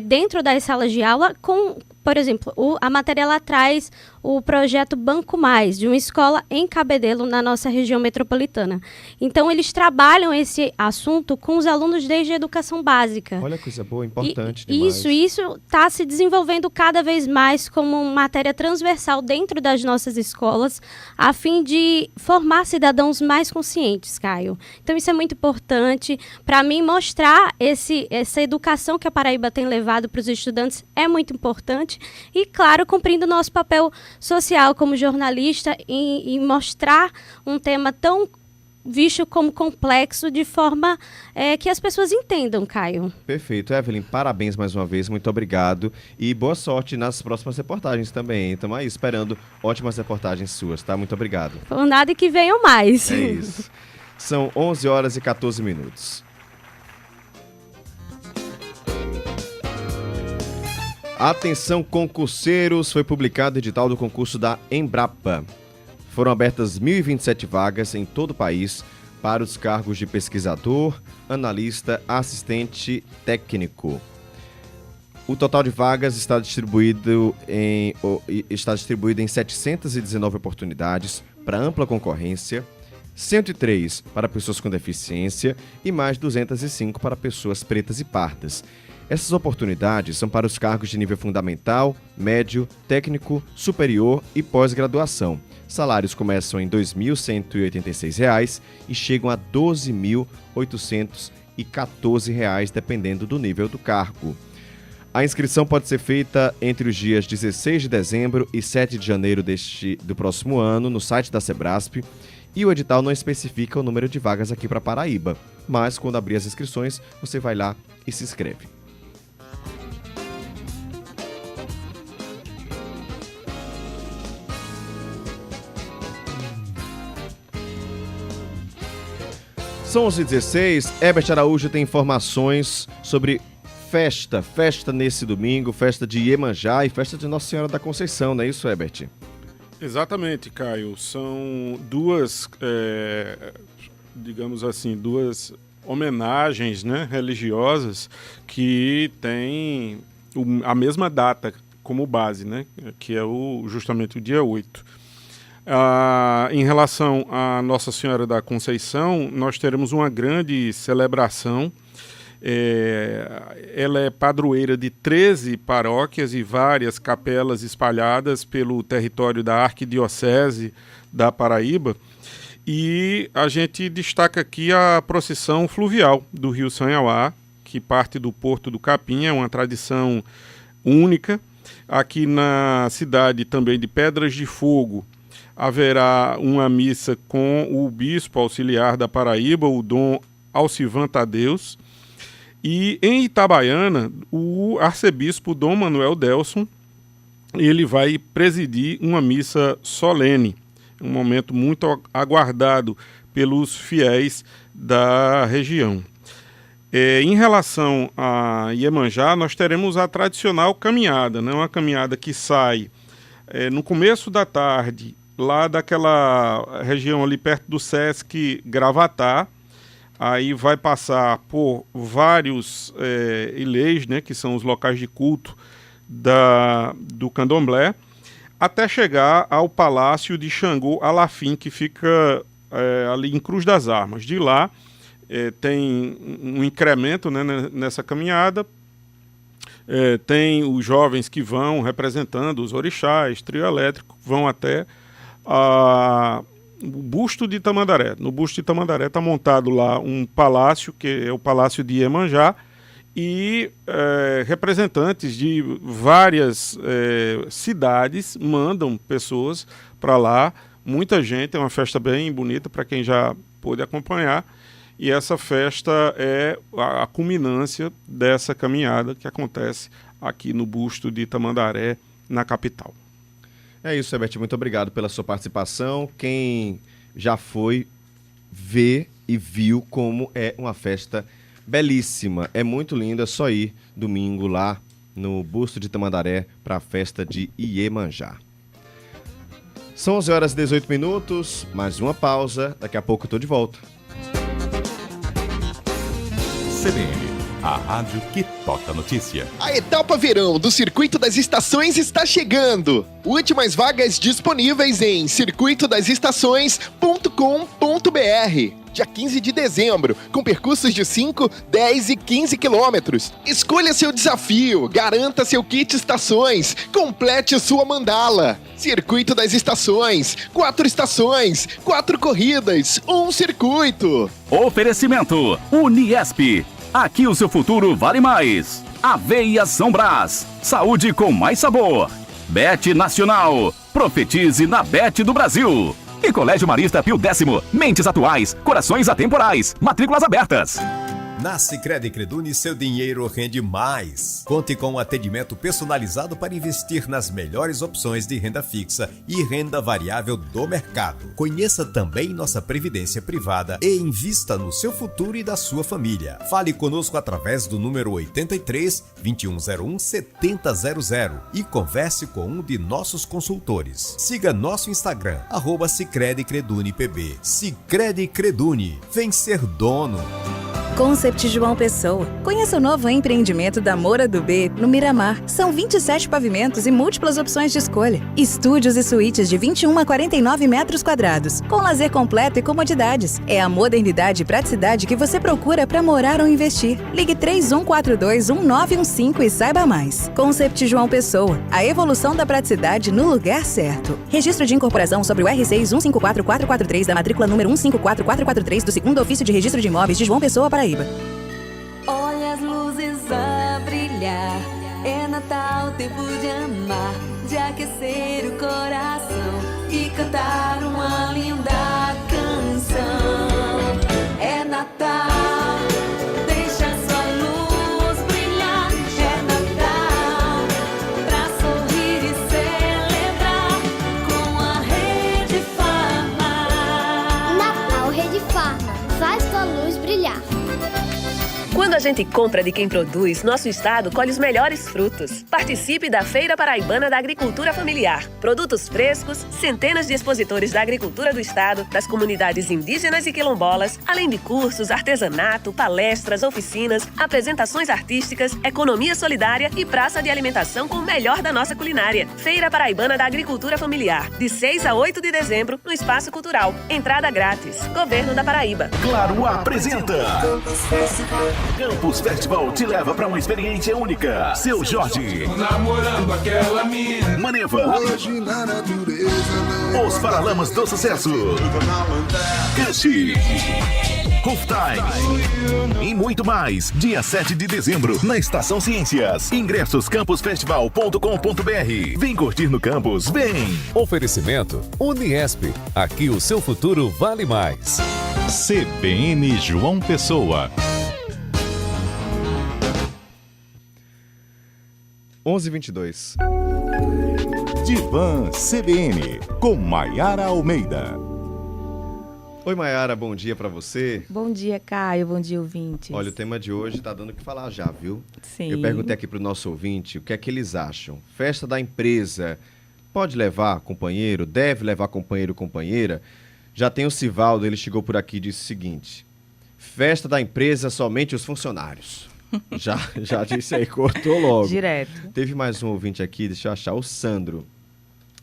dentro das salas de aula, com, por exemplo, a matéria ela traz o projeto Banco Mais, de uma escola em Cabedelo, na nossa região metropolitana. Então, eles trabalham esse assunto com os alunos desde a educação básica. Olha, coisa boa, importante demais. Isso está se desenvolvendo cada vez mais como matéria transversal dentro das nossas escolas, a fim de formar cidadãos mais conscientes, Caio. Então, isso é muito importante. Para mim, mostrar essa educação que a Paraíba tem levado para os estudantes é muito importante. E, claro, cumprindo o nosso papel social como jornalista e mostrar um tema tão visto como complexo de forma que as pessoas entendam, Caio. Perfeito. Evelyn, parabéns mais uma vez, muito obrigado e boa sorte nas próximas reportagens também. Estamos aí esperando ótimas reportagens suas, tá? Muito obrigado. Por nada e que venham mais. É isso. São 11h14. Atenção, concurseiros, foi publicado o edital do concurso da Embrapa. Foram abertas 1.027 vagas em todo o país para os cargos de pesquisador, analista, assistente técnico. O total de vagas está distribuído em 719 oportunidades para ampla concorrência, 103 para pessoas com deficiência e mais 205 para pessoas pretas e pardas. Essas oportunidades são para os cargos de nível fundamental, médio, técnico, superior e pós-graduação. Salários começam em R$ 2.186 e chegam a R$ 12.814, dependendo do nível do cargo. A inscrição pode ser feita entre os dias 16 de dezembro e 7 de janeiro do próximo ano no site da Sebrasp, e o edital não especifica o número de vagas aqui para Paraíba, mas quando abrir as inscrições, você vai lá e se inscreve. São 11h16, Herbert Araújo tem informações sobre festa nesse domingo, festa de Iemanjá e festa de Nossa Senhora da Conceição, não é isso, Herbert? Exatamente, Caio. São duas, digamos assim, duas homenagens, né, religiosas que têm a mesma data como base, né, que é justamente o dia 8. Em relação a Nossa Senhora da Conceição, nós teremos uma grande celebração. Ela é padroeira de 13 paróquias e várias capelas espalhadas pelo território da Arquidiocese da Paraíba. E a gente destaca aqui a procissão fluvial do Rio Sanhauá, que parte do Porto do Capim, é uma tradição única. Aqui na cidade também de Pedras de Fogo, haverá uma missa com o bispo auxiliar da Paraíba, o Dom Alcivan Tadeus. E em Itabaiana, o arcebispo Dom Manuel Delson, ele vai presidir uma missa solene, um momento muito aguardado pelos fiéis da região. Em relação a Iemanjá, nós teremos a tradicional caminhada, né? Uma caminhada que sai no começo da tarde, lá daquela região ali perto do Sesc Gravatá. Aí vai passar por vários ilês, né, que são os locais de culto do Candomblé, até chegar ao Palácio de Xangô Alafim, que fica ali em Cruz das Armas. De lá tem um incremento, né, nessa caminhada. Tem os jovens que vão representando os orixás, trio elétrico, vão até o busto de Tamandaré. No busto de Tamandaré está montado lá um palácio, que é o Palácio de Iemanjá, e representantes de várias cidades mandam pessoas para lá. Muita gente, é uma festa bem bonita para quem já pôde acompanhar, e essa festa é a culminância dessa caminhada que acontece aqui no busto de Tamandaré, na capital. É isso, Herbert, muito obrigado pela sua participação. Quem já foi, vê e viu como é uma festa belíssima. É muito linda, é só ir domingo lá no busto de Tamandaré para a festa de Iemanjá. São 11 horas e 18 minutos, mais uma pausa, daqui a pouco eu estou de volta. CBN, a rádio que toca notícia. A etapa verão do Circuito das Estações está chegando. Últimas vagas disponíveis em circuitodasestações.com.br. Dia 15 de dezembro, com percursos de 5, 10 e 15 quilômetros. Escolha seu desafio, garanta seu kit estações, complete sua mandala. Circuito das Estações, 4 estações, 4 corridas, um circuito. Oferecimento Uniesp. Aqui o seu futuro vale mais. Aveia São Brás. Saúde com mais sabor. Bet Nacional. Profetize na Bet do Brasil. E Colégio Marista Pio X. Mentes atuais, corações atemporais. Matrículas abertas. Na Sicredi Creduni, seu dinheiro rende mais. Conte com um atendimento personalizado para investir nas melhores opções de renda fixa e renda variável do mercado. Conheça também nossa previdência privada e invista no seu futuro e da sua família. Fale conosco através do número 83 2101 7000 e converse com um de nossos consultores. Siga nosso Instagram, @Sicredi Creduni PB. Sicredi Creduni. Vem ser dono. Concept João Pessoa. Conheça o novo empreendimento da Moura do B, no Miramar. São 27 pavimentos e múltiplas opções de escolha. Estúdios e suítes de 21 a 49 metros quadrados, com lazer completo e comodidades. É a modernidade e praticidade que você procura para morar ou investir. Ligue 3142-1915 e saiba mais. Concept João Pessoa. A evolução da praticidade no lugar certo. Registro de incorporação sobre o R6 154443 da matrícula número 154443 do 2º Ofício de Registro de Imóveis de João Pessoa, Paraíba. Olha as luzes a brilhar, é Natal, tempo de amar, de aquecer o coração e cantar uma linda canção. É Natal, deixa sua luz brilhar, é Natal, pra sorrir e celebrar com a Rede Farma. Natal Rede Farma, faz tua luz brilhar. Quando a gente compra de quem produz, nosso estado colhe os melhores frutos. Participe da Feira Paraibana da Agricultura Familiar. Produtos frescos, centenas de expositores da agricultura do estado, das comunidades indígenas e quilombolas, além de cursos, artesanato, palestras, oficinas, apresentações artísticas, economia solidária e praça de alimentação com o melhor da nossa culinária. Feira Paraibana da Agricultura Familiar, de 6 a 8 de dezembro, no Espaço Cultural. Entrada grátis. Governo da Paraíba. Claro apresenta Campus Festival te leva para uma experiência única. Seu Jorge, namorando aquela mina, Maneva, hoje na natureza, Os Paralamas do Sucesso, Canchi, Rooftime e muito mais. Dia 7 de dezembro, na Estação Ciências. Ingressos campusfestival.com.br. Vem curtir no campus, vem! Oferecimento Uniesp. Aqui o seu futuro vale mais. CBN João Pessoa. 11h22. Divã CBN, com Maiara Almeida. Oi, Maiara, bom dia pra você. Bom dia, Caio, bom dia, ouvintes. Olha, o tema de hoje tá dando o que falar já, viu? Sim. Eu perguntei aqui pro nosso ouvinte o que é que eles acham. Festa da empresa, pode levar companheiro? Deve levar companheiro ou companheira? Já tem o Sivaldo, ele chegou por aqui e disse o seguinte: festa da empresa, somente os funcionários. Já disse aí, cortou logo. Direto. Teve mais um ouvinte aqui, deixa eu achar, o Sandro.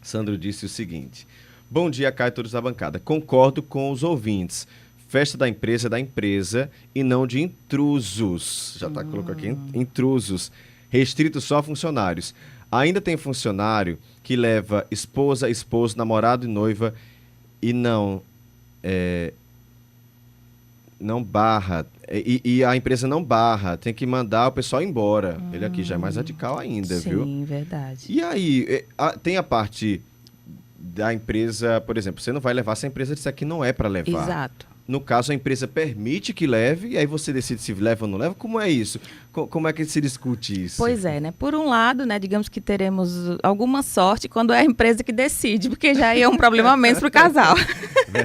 Sandro disse o seguinte: bom dia, Caio, todos da bancada. Concordo com os ouvintes. Festa da empresa é da empresa e não de intrusos. Já tá colocando aqui, intrusos. Restrito só a funcionários. Ainda tem funcionário que leva esposa, esposo, namorado e noiva e não barra. E a empresa não barra. Tem que mandar o pessoal embora. Ele aqui já é mais radical ainda, sim, viu? Sim, verdade. E aí, tem a parte da empresa, por exemplo, você não vai levar se a empresa disser que não é para levar. Exato. No caso, a empresa permite que leve, e aí você decide se leva ou não leva. Como é isso? Como é que se discute isso? Pois é, né? Por um lado, né, digamos que teremos alguma sorte quando é a empresa que decide, porque já é um problema a menos para o casal.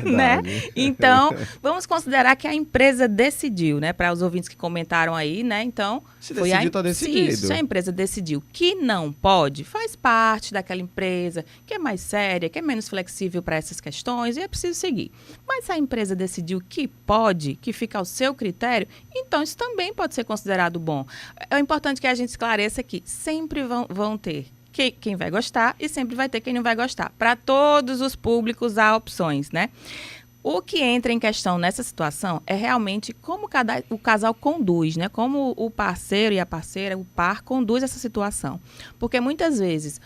Né? Então, vamos considerar que a empresa decidiu, né? Para os ouvintes que comentaram aí, né? Então, se decidiu, está decidido. Se a empresa decidiu que não pode, faz parte daquela empresa que é mais séria, que é menos flexível para essas questões e é preciso seguir. Mas se a empresa decidiu que pode, que fica ao seu critério, então isso também pode ser considerado bom. É importante que a gente esclareça que sempre vão ter quem vai gostar e sempre vai ter quem não vai gostar. Para todos os públicos há opções, né? O que entra em questão nessa situação é realmente como o casal conduz, né? Como o parceiro e a parceira, o par, conduz essa situação. Porque muitas vezes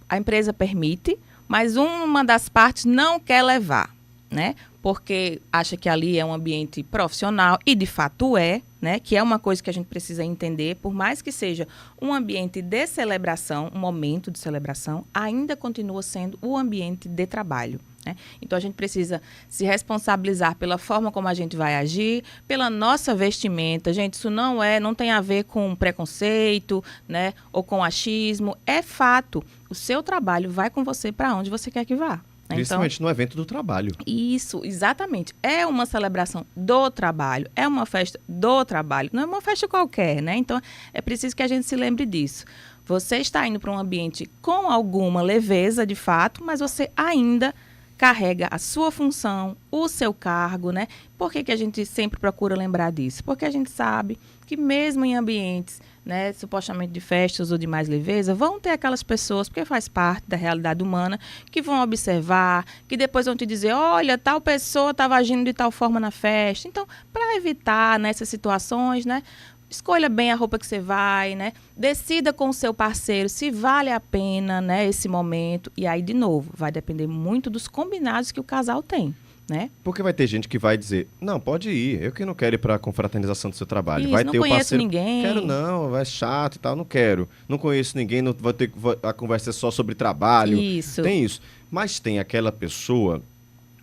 a empresa permite, mas uma das partes não quer levar, né? Porque acha que ali é um ambiente profissional e de fato é, né? Que é uma coisa que a gente precisa entender, por mais que seja um ambiente de celebração, um momento de celebração, ainda continua sendo o ambiente de trabalho, né? Então a gente precisa se responsabilizar pela forma como a gente vai agir, pela nossa vestimenta. Gente, isso não tem a ver com preconceito, né? Ou com achismo. É fato, o seu trabalho vai com você para onde você quer que vá. Principalmente então, no evento do trabalho. Isso, exatamente. É uma celebração do trabalho, é uma festa do trabalho, não é uma festa qualquer, né? Então, é preciso que a gente se lembre disso. Você está indo para um ambiente com alguma leveza, de fato, mas você ainda carrega a sua função, o seu cargo, né? Por que a gente sempre procura lembrar disso? Porque a gente sabe que mesmo em ambientes, né, supostamente de festas ou de mais leveza, vão ter aquelas pessoas, porque faz parte da realidade humana, que vão observar, que depois vão te dizer, olha, tal pessoa estava agindo de tal forma na festa. Então, para evitar nessas situações, né, escolha bem a roupa que você vai, né? Decida com o seu parceiro se vale a pena, né, esse momento. E aí, de novo, vai depender muito dos combinados que o casal tem, né? Porque vai ter gente que vai dizer, não, pode ir, eu que não quero ir para a confraternização do seu trabalho. Isso, vai não ter o conheço parceiro, ninguém. Quero não, é chato e tal, não quero. Não conheço ninguém, não vou ter a conversa é só sobre trabalho. Isso. Tem isso. Mas tem aquela pessoa,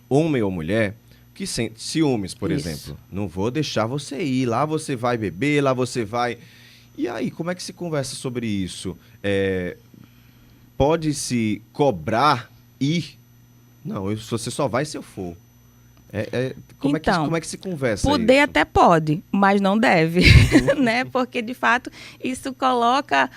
homem ou mulher, que sente ciúmes, por exemplo. Não vou deixar você ir, lá você vai beber, lá você vai... E aí, como é que se conversa sobre isso? Pode-se cobrar ir? Não, você só vai se eu for. Como é que se conversa Poder isso? até pode, mas não deve, né? Porque, de fato, isso coloca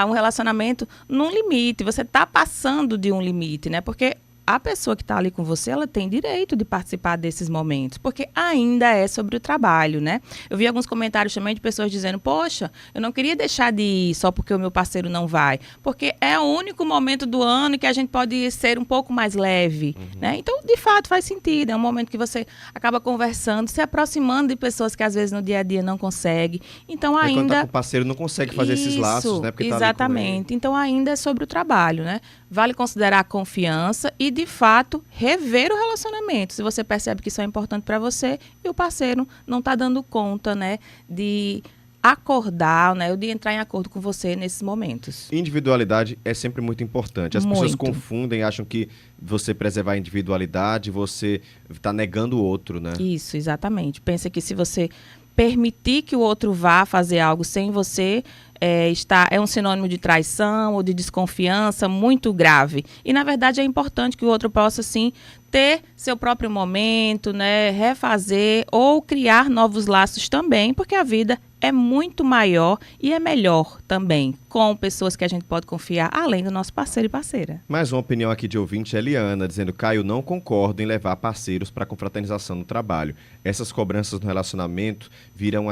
um relacionamento num limite. Você está passando de um limite, né? Porque a pessoa que está ali com você, ela tem direito de participar desses momentos, porque ainda é sobre o trabalho, né? Eu vi alguns comentários também de pessoas dizendo, poxa, eu não queria deixar de ir só porque o meu parceiro não vai, porque é o único momento do ano que a gente pode ser um pouco mais leve, né? Então, de fato, faz sentido, é um momento que você acaba conversando, se aproximando de pessoas que às vezes no dia a dia não consegue, então ainda... Quando tá com o parceiro não consegue fazer esses laços, né? Porque Exatamente, tá ali com ele. Então ainda é sobre o trabalho, né? Vale considerar a confiança e, de fato, rever o relacionamento. Se você percebe que isso é importante para você e o parceiro não está dando conta, né, de acordar, né, ou de entrar em acordo com você nesses momentos. Individualidade é sempre muito importante. As pessoas confundem, acham que você preservar a individualidade, você está negando o outro, né? Isso, exatamente. Pensa que se você permitir que o outro vá fazer algo sem você, é um sinônimo de traição ou de desconfiança muito grave. E, na verdade, é importante que o outro possa, sim, ter seu próprio momento, né, refazer ou criar novos laços também, porque a vida é muito maior e é melhor também com pessoas que a gente pode confiar, além do nosso parceiro e parceira. Mais uma opinião aqui de ouvinte, Eliana, dizendo: Caio, não concordo em levar parceiros para confraternização no trabalho. Essas cobranças no relacionamento viram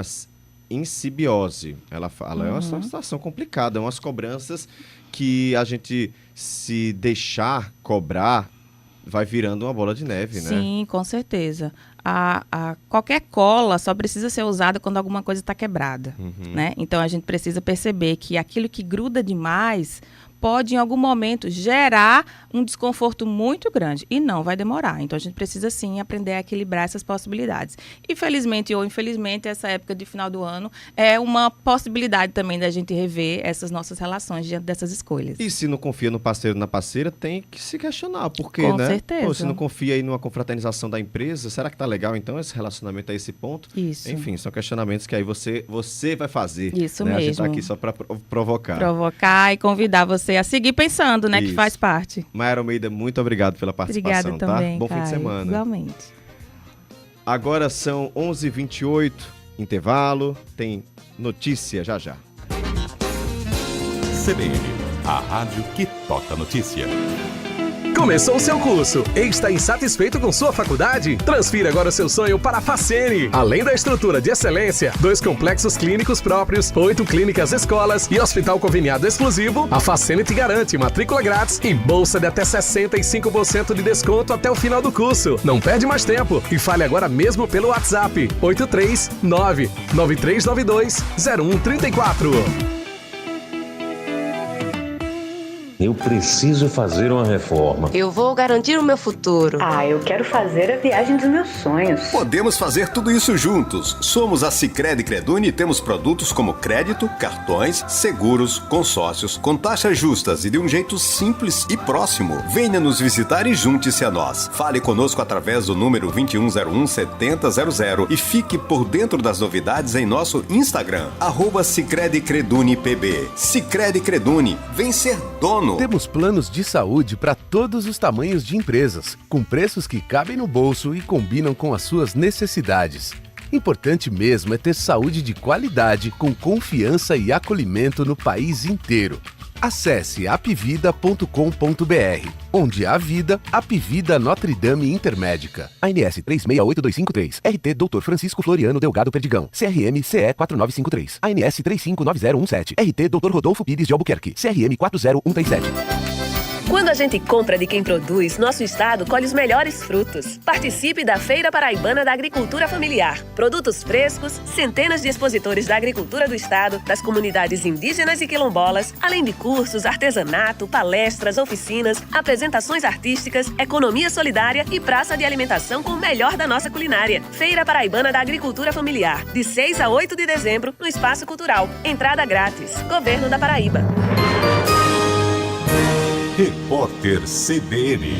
em simbiose. Ela fala, é uma situação complicada, umas cobranças que a gente, se deixar cobrar, vai virando uma bola de neve, né? Sim, com certeza. Qualquer cola só precisa ser usada quando alguma coisa está quebrada, né? Então a gente precisa perceber que aquilo que gruda demais pode, em algum momento, gerar um desconforto muito grande. E não vai demorar. Então, a gente precisa, sim, aprender a equilibrar essas possibilidades. E, felizmente ou infelizmente, essa época de final do ano é uma possibilidade também da gente rever essas nossas relações diante dessas escolhas. E se não confia no parceiro, na parceira, tem que se questionar. Por quê, Com né? certeza. Ou se não confia aí numa confraternização da empresa, será que tá legal, então, esse relacionamento a esse ponto? Isso. Enfim, são questionamentos que aí você vai fazer. Isso né? mesmo. A gente tá aqui só para provocar. Provocar e convidar você a seguir pensando, né? Isso. Que faz parte. Mayara Almeida, muito obrigado pela participação. Obrigada também, tá? Bom fim de Caio. semana. Igualmente. Agora são 11h28, intervalo, tem notícia já já. CBN, a rádio que toca notícia. Começou o seu curso e está insatisfeito com sua faculdade? Transfira agora o seu sonho para a Facene. Além da estrutura de excelência, 2 complexos clínicos próprios, 8 clínicas escolas e hospital conveniado exclusivo, a Facene te garante matrícula grátis e bolsa de até 65% de desconto até o final do curso. Não perde mais tempo e fale agora mesmo pelo WhatsApp 839-9392-0134. Eu preciso fazer uma reforma. Eu vou garantir o meu futuro. Eu quero fazer a viagem dos meus sonhos. Podemos fazer tudo isso juntos. Somos a Sicredi Creduni e temos produtos como crédito, cartões, seguros, consórcios, com taxas justas e de um jeito simples e próximo. Venha nos visitar e junte-se a nós. Fale conosco através do número 2101-7000 e fique por dentro das novidades em nosso Instagram, @SicrediCreduniPB. Sicredi Creduni, vem ser dono. Temos planos de saúde para todos os tamanhos de empresas, com preços que cabem no bolso e combinam com as suas necessidades. Importante mesmo é ter saúde de qualidade, com confiança e acolhimento no país inteiro. Acesse apvida.com.br, onde há vida, Apvida Notre Dame Intermédica. ANS 368253, RT Dr. Francisco Floriano Delgado Perdigão, CRM CE 4953, ANS 359017, RT Dr. Rodolfo Pires de Albuquerque, CRM 40137. Quando a gente compra de quem produz, nosso estado colhe os melhores frutos. Participe da Feira Paraibana da Agricultura Familiar. Produtos frescos, centenas de expositores da agricultura do estado, das comunidades indígenas e quilombolas, além de cursos, artesanato, palestras, oficinas, apresentações artísticas, economia solidária e praça de alimentação com o melhor da nossa culinária. Feira Paraibana da Agricultura Familiar, de 6 a 8 de dezembro, no Espaço Cultural. Entrada grátis. Governo da Paraíba. Repórter CBN.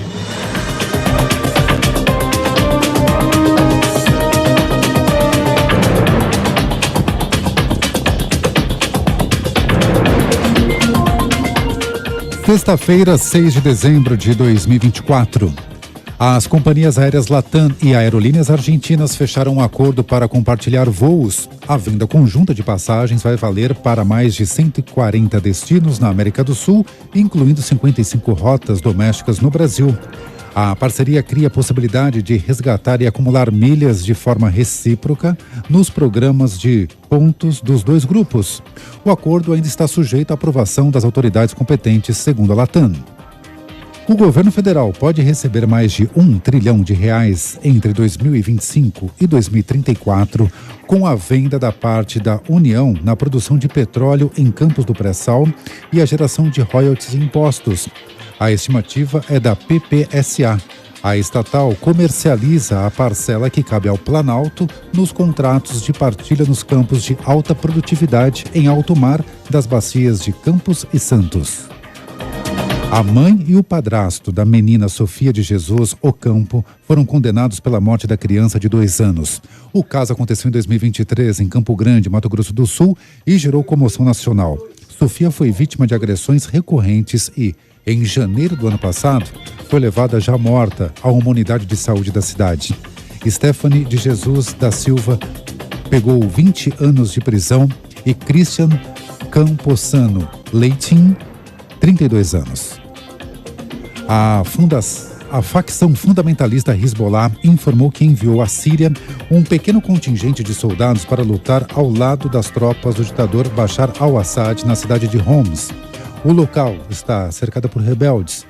Sexta-feira, 6 de dezembro de 2024. As companhias aéreas Latam e Aerolíneas Argentinas fecharam um acordo para compartilhar voos. A venda conjunta de passagens vai valer para mais de 140 destinos na América do Sul, incluindo 55 rotas domésticas no Brasil. A parceria cria a possibilidade de resgatar e acumular milhas de forma recíproca nos programas de pontos dos dois grupos. O acordo ainda está sujeito à aprovação das autoridades competentes, segundo a Latam. O governo federal pode receber mais de R$1 trilhão entre 2025 e 2034 com a venda da parte da União na produção de petróleo em Campos do Pré-Sal e a geração de royalties e impostos. A estimativa é da PPSA. A estatal comercializa a parcela que cabe ao Planalto nos contratos de partilha nos campos de alta produtividade em alto mar das bacias de Campos e Santos. A mãe e o padrasto da menina Sofia de Jesus Ocampo foram condenados pela morte da criança de 2 anos. O caso aconteceu em 2023 em Campo Grande, Mato Grosso do Sul, e gerou comoção nacional. Sofia foi vítima de agressões recorrentes e, em janeiro do ano passado, foi levada já morta a uma unidade de saúde da cidade. Stephanie de Jesus da Silva pegou 20 anos de prisão e Christian Camposano Leitin, 32 anos. A facção fundamentalista Hezbollah informou que enviou à Síria um pequeno contingente de soldados para lutar ao lado das tropas do ditador Bashar al-Assad na cidade de Homs. O local está cercado por rebeldes.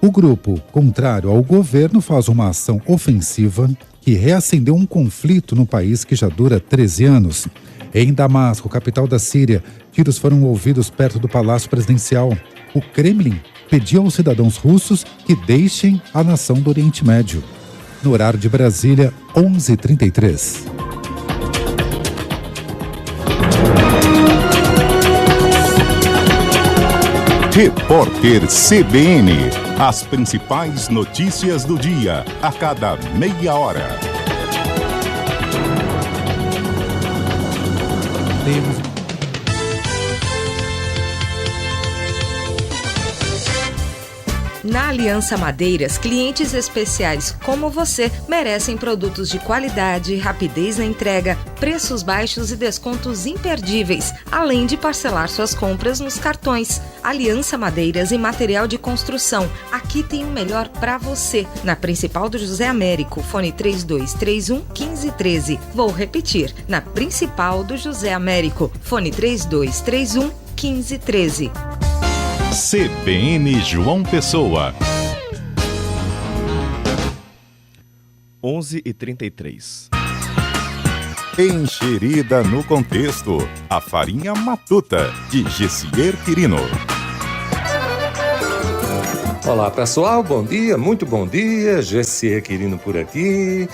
O grupo, contrário ao governo, faz uma ação ofensiva que reacendeu um conflito no país que já dura 13 anos. Em Damasco, capital da Síria, tiros foram ouvidos perto do Palácio Presidencial. O Kremlin pediu aos cidadãos russos que deixem a nação do Oriente Médio. No horário de Brasília, 11h33. Repórter CBN. As principais notícias do dia, a cada meia hora. Na Aliança Madeiras, clientes especiais como você merecem produtos de qualidade, rapidez na entrega, preços baixos e descontos imperdíveis, além de parcelar suas compras nos cartões. Aliança Madeiras e Material de Construção. Aqui tem o melhor para você. Na Principal do José Américo, fone 3231-1513. Vou repetir, na Principal do José Américo, fone 3231-1513. CBN João Pessoa. 11h33. Encherida no contexto. A farinha matuta, de Gessier Quirino. Olá pessoal, bom dia, muito bom dia. Gessier Quirino por aqui.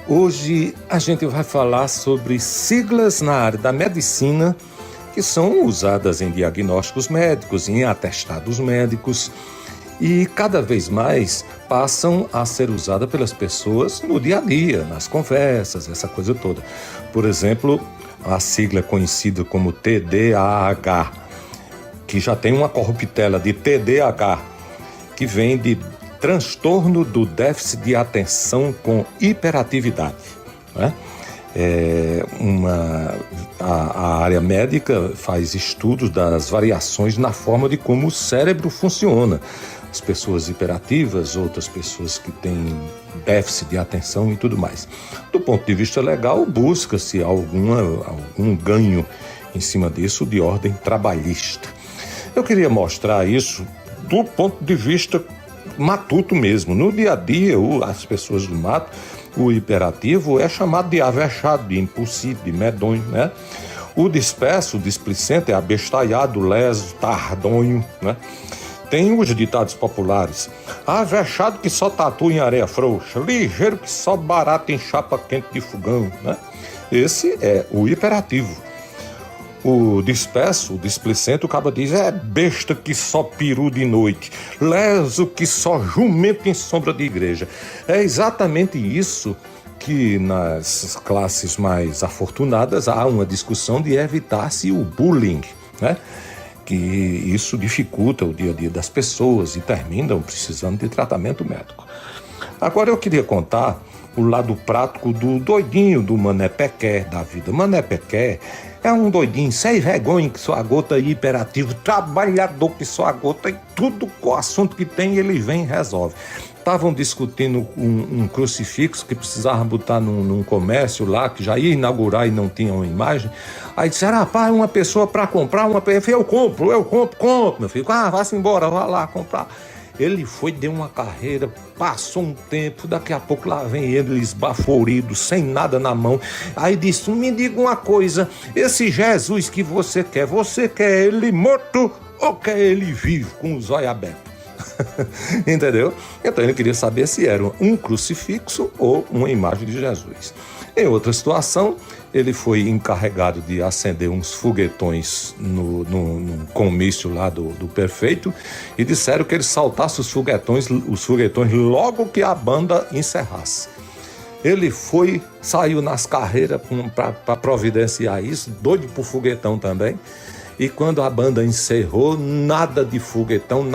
Hoje a gente vai falar sobre siglas na área da medicina que são usadas em diagnósticos médicos, em atestados médicos e cada vez mais passam a ser usadas pelas pessoas no dia a dia, nas conversas, essa coisa toda. Por exemplo, a sigla conhecida como TDAH, que já tem uma corruptela de TDAH, que vem de transtorno do déficit de atenção com hiperatividade, né? A área médica faz estudos das variações na forma de como o cérebro funciona. As pessoas hiperativas, outras pessoas que têm déficit de atenção e tudo mais. Do ponto de vista legal, busca-se algum ganho em cima disso de ordem trabalhista. Eu queria mostrar isso do ponto de vista matuto mesmo. No dia a dia, as pessoas do mato, o hiperativo é chamado de avexado, de impulsivo, de medonho, né? O disperso, o displicente é abestalhado, leso, tardonho, né? Tem os ditados populares: avexado que só tatua em areia frouxa, ligeiro que só barata em chapa quente de fogão, né? Esse é o hiperativo. O disperso, o displicente, o cabo diz: é besta que só peru de noite, leso que só jumento em sombra de igreja. É exatamente isso que nas classes mais afortunadas há uma discussão de evitar-se o bullying, né? Que isso dificulta o dia a dia das pessoas e terminam precisando de tratamento médico. Agora eu queria contar o lado prático do doidinho do Mané Pequé da vida. Mané Pequé é um doidinho sem vergonha, que só a gota, hiperativo, trabalhador que só a gota, e tudo o assunto que tem ele vem e resolve. Estavam discutindo um crucifixo que precisava botar num comércio lá, que já ia inaugurar e não tinha uma imagem. Aí disseram, rapaz, uma pessoa para comprar, eu compro, meu filho. Vá-se embora, vá lá comprar. Ele foi, deu uma carreira, passou um tempo, daqui a pouco lá vem ele esbaforido, sem nada na mão. Aí disse, me diga uma coisa, esse Jesus que você quer ele morto ou quer ele vivo, com os olhos abertos? Entendeu? Então ele queria saber se era um crucifixo ou uma imagem de Jesus. Em outra situação, ele foi encarregado de acender uns foguetões no comício lá do prefeito e disseram que ele saltasse os foguetões logo que a banda encerrasse. Ele saiu nas carreiras para providenciar isso, doido por foguetão também. E quando a banda encerrou, nada de foguetão,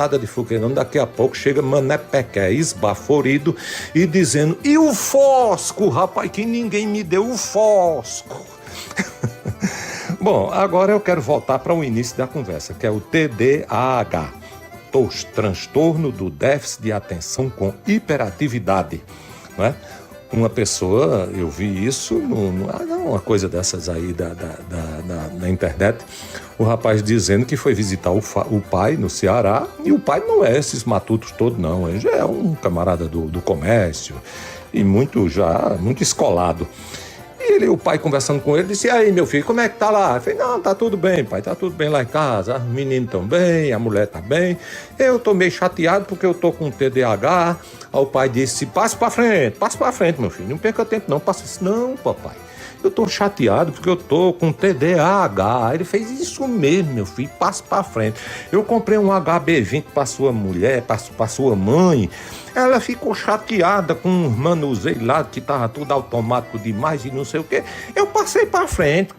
daqui a pouco chega Mané Pequé, esbaforido, e dizendo, e o fosco, rapaz, que ninguém me deu o fosco. Bom, agora eu quero voltar para o início da conversa, que é o TDAH, transtorno do déficit de atenção com hiperatividade, não é? Uma pessoa, eu vi isso, uma coisa dessas aí na internet, o rapaz dizendo que foi visitar o pai no Ceará, e o pai não é esses matutos todos não, ele já é um camarada do comércio, e muito escolado. E o pai conversando com ele, disse, e aí meu filho, como é que tá lá? Eu falei, não, tá tudo bem pai, tá tudo bem lá em casa, os meninos estão bem, a mulher tá bem, eu tô meio chateado porque eu tô com TDAH. Aí o pai disse, passe pra frente meu filho, não perca tempo não, não papai, eu tô chateado porque eu tô com TDAH. Ele fez isso mesmo meu filho, passe pra frente, eu comprei um HB20 pra sua mulher, pra sua mãe, ela ficou chateada com um manuseio lá que tava tudo automático demais e não sei o que, eu passei pra frente,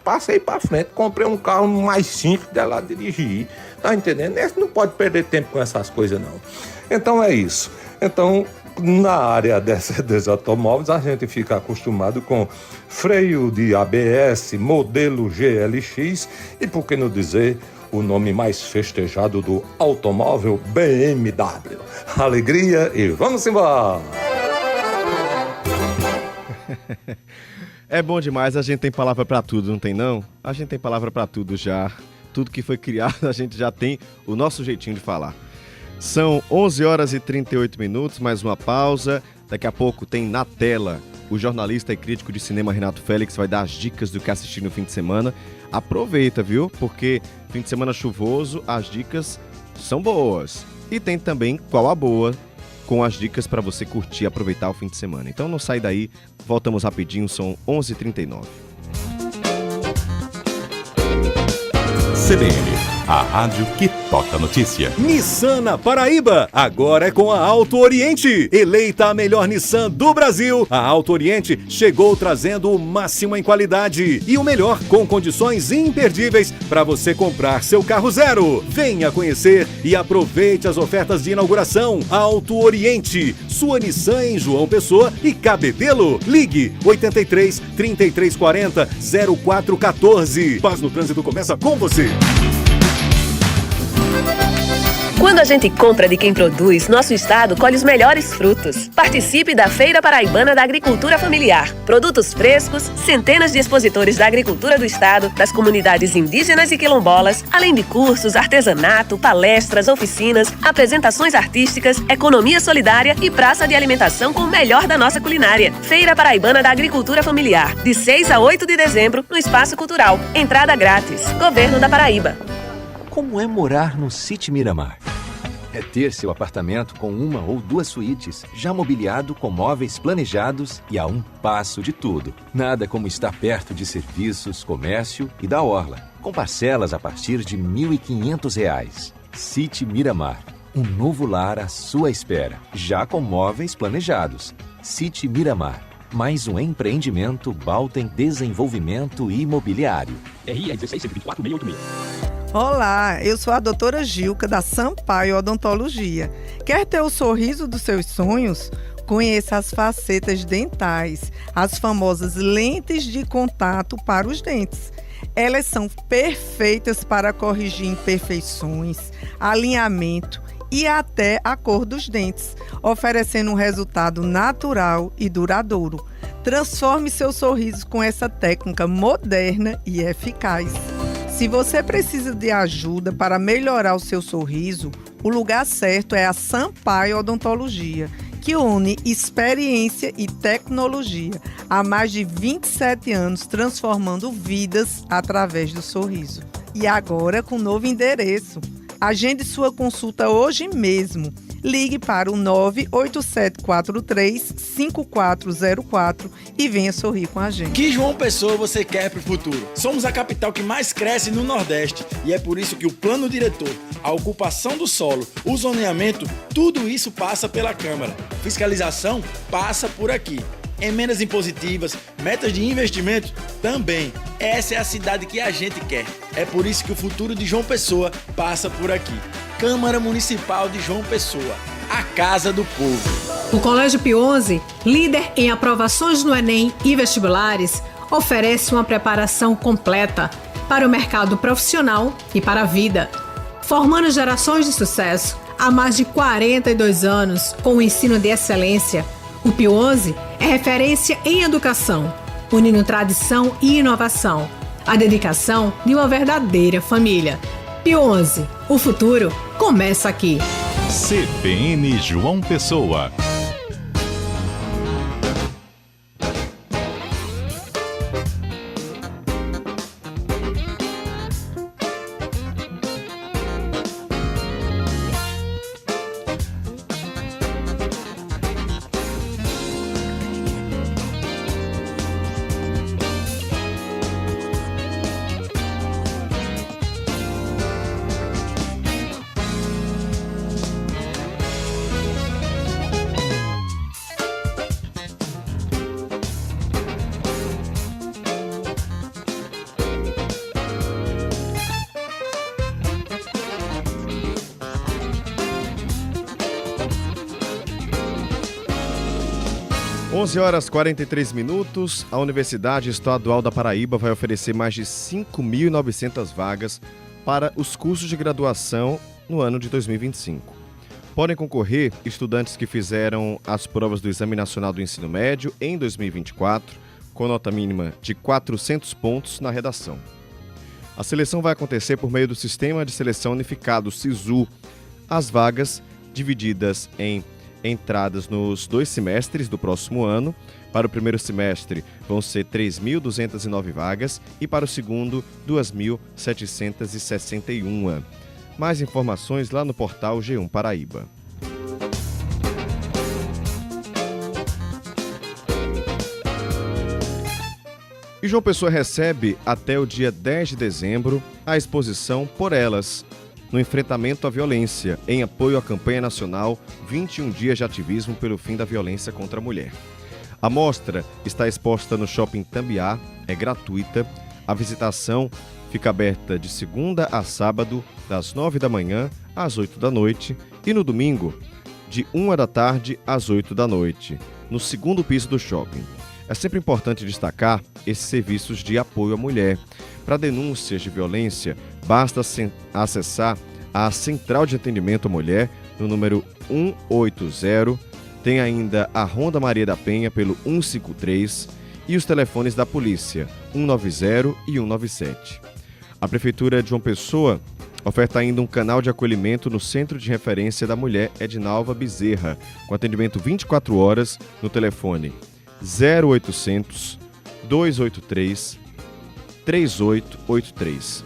comprei um carro mais simples dela dirigir, tá entendendo? Não pode perder tempo com essas coisas não. Então é isso. Então, na área desses automóveis, a gente fica acostumado com freio de ABS, modelo GLX e, por que não dizer, o nome mais festejado do automóvel, BMW. Alegria e vamos embora! É bom demais, a gente tem palavra pra tudo, não tem não? A gente tem palavra pra tudo já. Tudo que foi criado, a gente já tem o nosso jeitinho de falar. São 11 horas e 38 minutos, mais uma pausa. Daqui a pouco tem na tela o jornalista e crítico de cinema Renato Félix vai dar as dicas do que assistir no fim de semana. Aproveita, viu? Porque fim de semana chuvoso, as dicas são boas. E tem também Qual a Boa, com as dicas para você curtir e aproveitar o fim de semana. Então não sai daí, voltamos rapidinho, são 11h39. CBN, a rádio que toca notícia. Nissan na Paraíba, agora é com a Auto Oriente. Eleita a melhor Nissan do Brasil, a Auto Oriente chegou trazendo o máximo em qualidade e o melhor com condições imperdíveis para você comprar seu carro zero. Venha conhecer e aproveite as ofertas de inauguração. Auto Oriente, sua Nissan em João Pessoa e Cabedelo. Ligue 83 3340 0414. Paz no Trânsito começa com você. Quando a gente compra de quem produz, nosso estado colhe os melhores frutos. Participe da Feira Paraibana da Agricultura Familiar. Produtos frescos, centenas de expositores da agricultura do estado, das comunidades indígenas e quilombolas, além de cursos, artesanato, palestras, oficinas, apresentações artísticas, economia solidária e praça de alimentação com o melhor da nossa culinária. Feira Paraibana da Agricultura Familiar, de 6 a 8 de dezembro, no Espaço Cultural. Entrada grátis. Governo da Paraíba. Como é morar no City Miramar? É ter seu apartamento com uma ou duas suítes, já mobiliado com móveis planejados e a um passo de tudo. Nada como estar perto de serviços, comércio e da orla, com parcelas a partir de R$ 1.500. City Miramar, um novo lar à sua espera, já com móveis planejados. City Miramar, mais um empreendimento Baltem Desenvolvimento Imobiliário. RI 16-124-686. Olá, eu sou a doutora Gilca da Sampaio Odontologia. Quer ter o sorriso dos seus sonhos? Conheça as facetas dentais, as famosas lentes de contato para os dentes. Elas são perfeitas para corrigir imperfeições, alinhamento e até a cor dos dentes, oferecendo um resultado natural e duradouro. Transforme seu sorriso com essa técnica moderna e eficaz. Se você precisa de ajuda para melhorar o seu sorriso, o lugar certo é a Sampaio Odontologia, que une experiência e tecnologia há mais de 27 anos, transformando vidas através do sorriso. E agora com novo endereço. Agende sua consulta hoje mesmo. Ligue para o 98743-5404 e venha sorrir com a gente. Que João Pessoa você quer para o futuro? Somos a capital que mais cresce no Nordeste e é por isso que o plano diretor, a ocupação do solo, o zoneamento, tudo isso passa pela Câmara. Fiscalização passa por aqui. Emendas impositivas, metas de investimento também. Essa é a cidade que a gente quer. É por isso que o futuro de João Pessoa passa por aqui. Câmara Municipal de João Pessoa, a casa do povo. O Colégio Pio XI, líder em aprovações no Enem e vestibulares, oferece uma preparação completa para o mercado profissional e para a vida, formando gerações de sucesso há mais de 42 anos com o ensino de excelência. O Pio XI é referência em educação, unindo tradição e inovação, a dedicação de uma verdadeira família. Pio XI, o futuro começa aqui. CBN João Pessoa. Horas 43 minutos, a Universidade Estadual da Paraíba vai oferecer mais de 5.900 vagas para os cursos de graduação no ano de 2025. Podem concorrer estudantes que fizeram as provas do Exame Nacional do Ensino Médio em 2024, com nota mínima de 400 pontos na redação. A seleção vai acontecer por meio do Sistema de Seleção Unificado, SISU. As vagas divididas em entradas nos 2 semestres do próximo ano. Para o primeiro semestre vão ser 3.209 vagas e para o segundo 2.761. Mais informações lá no portal G1 Paraíba. E João Pessoa recebe até o dia 10 de dezembro a exposição Por Elas, no enfrentamento à violência, em apoio à campanha nacional 21 dias de ativismo pelo fim da violência contra a mulher. A mostra está exposta no Shopping Tambiá, é gratuita. A visitação fica aberta de segunda a sábado, das 9 da manhã às 8 da noite e no domingo, de 1 da tarde às 8 da noite, no segundo piso do shopping. É sempre importante destacar esses serviços de apoio à mulher. Para denúncias de violência, basta acessar a Central de Atendimento à Mulher no número 180. Tem ainda a Ronda Maria da Penha pelo 153 e os telefones da polícia 190 e 197. A Prefeitura de João Pessoa oferta ainda um canal de acolhimento no Centro de Referência da Mulher Edinalva Bezerra, com atendimento 24 horas no telefone 0800 283 3883.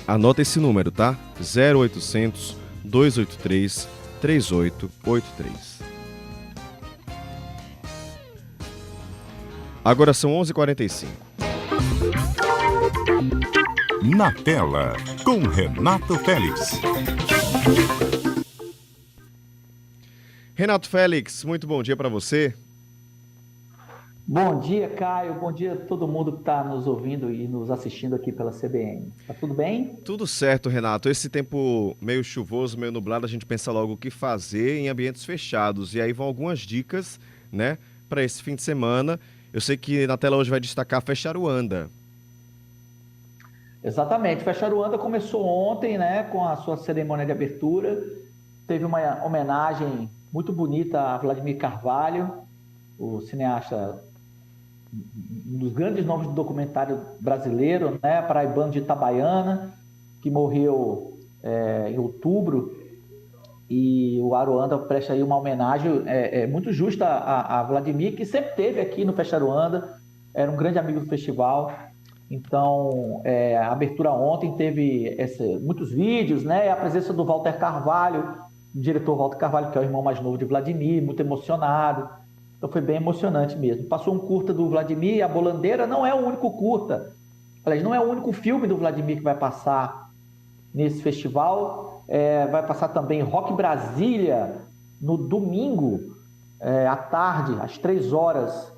Anota esse número, tá? 0800 283 3883. Agora são 11h45. Na tela, com Renato Félix. Renato Félix, muito bom dia para você. Bom dia, Caio. Bom dia a todo mundo que está nos ouvindo e nos assistindo aqui pela CBN. Tá tudo bem? Tudo certo, Renato. Esse tempo meio chuvoso, meio nublado, a gente pensa logo o que fazer em ambientes fechados. E aí vão algumas dicas, né, para esse fim de semana. Eu sei que na tela hoje vai destacar Fecharuanda. Exatamente. Fecharuanda começou ontem, né, com a sua cerimônia de abertura. Teve uma homenagem muito bonita a Vladimir Carvalho, o cineasta, um dos grandes nomes do documentário brasileiro, né, paraibano de Itabaiana, que morreu em outubro. E o Aruanda presta aí uma homenagem muito justa a Vladimir, que sempre esteve aqui no Fecharuanda, era um grande amigo do festival. Então, a abertura ontem teve muitos vídeos, né? A presença do Walter Carvalho, o diretor Walter Carvalho, que é o irmão mais novo de Vladimir, muito emocionado. Então foi bem emocionante mesmo. Passou um curta do Vladimir, A Bolandeira não é o único curta. Aliás, não é o único filme do Vladimir que vai passar nesse festival. Vai passar também Rock Brasília no domingo, à tarde, às 3h,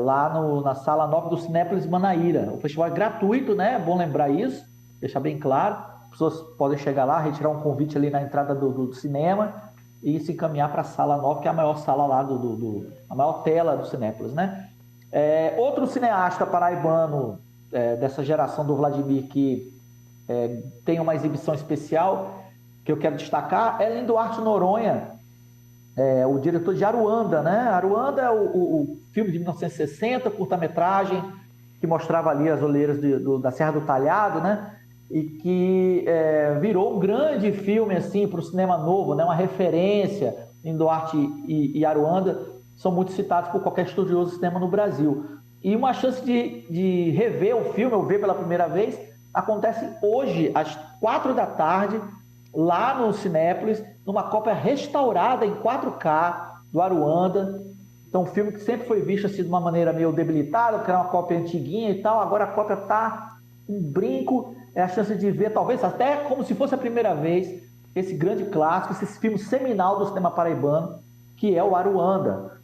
lá na Sala 9 do Cinépolis Manaíra. O festival é gratuito, né? É bom lembrar isso, deixar bem claro. As pessoas podem chegar lá, retirar um convite ali na entrada do cinema e se encaminhar para a Sala 9, que é a maior sala lá, a maior tela do Cinépolis, né? Outro cineasta paraibano dessa geração do Vladimir que tem uma exibição especial que eu quero destacar é Hélio Duarte Noronha, o diretor de Aruanda, né? Aruanda é o filme de 1960, curta-metragem, que mostrava ali as oleiras da Serra do Talhado, né? E que virou um grande filme assim, para o cinema novo, né? Uma referência. Em Duarte e Aruanda são muito citados por qualquer estudioso de cinema no Brasil. E uma chance de rever o filme, ou ver pela primeira vez, acontece hoje, às 4h, lá no Cinépolis, numa cópia restaurada em 4K do Aruanda. Então, um filme que sempre foi visto assim, de uma maneira meio debilitada, porque era uma cópia antiguinha e tal, agora a cópia está um brinco, é a chance de ver, talvez até como se fosse a primeira vez, esse grande clássico, esse filme seminal do cinema paraibano, que é o Aruanda.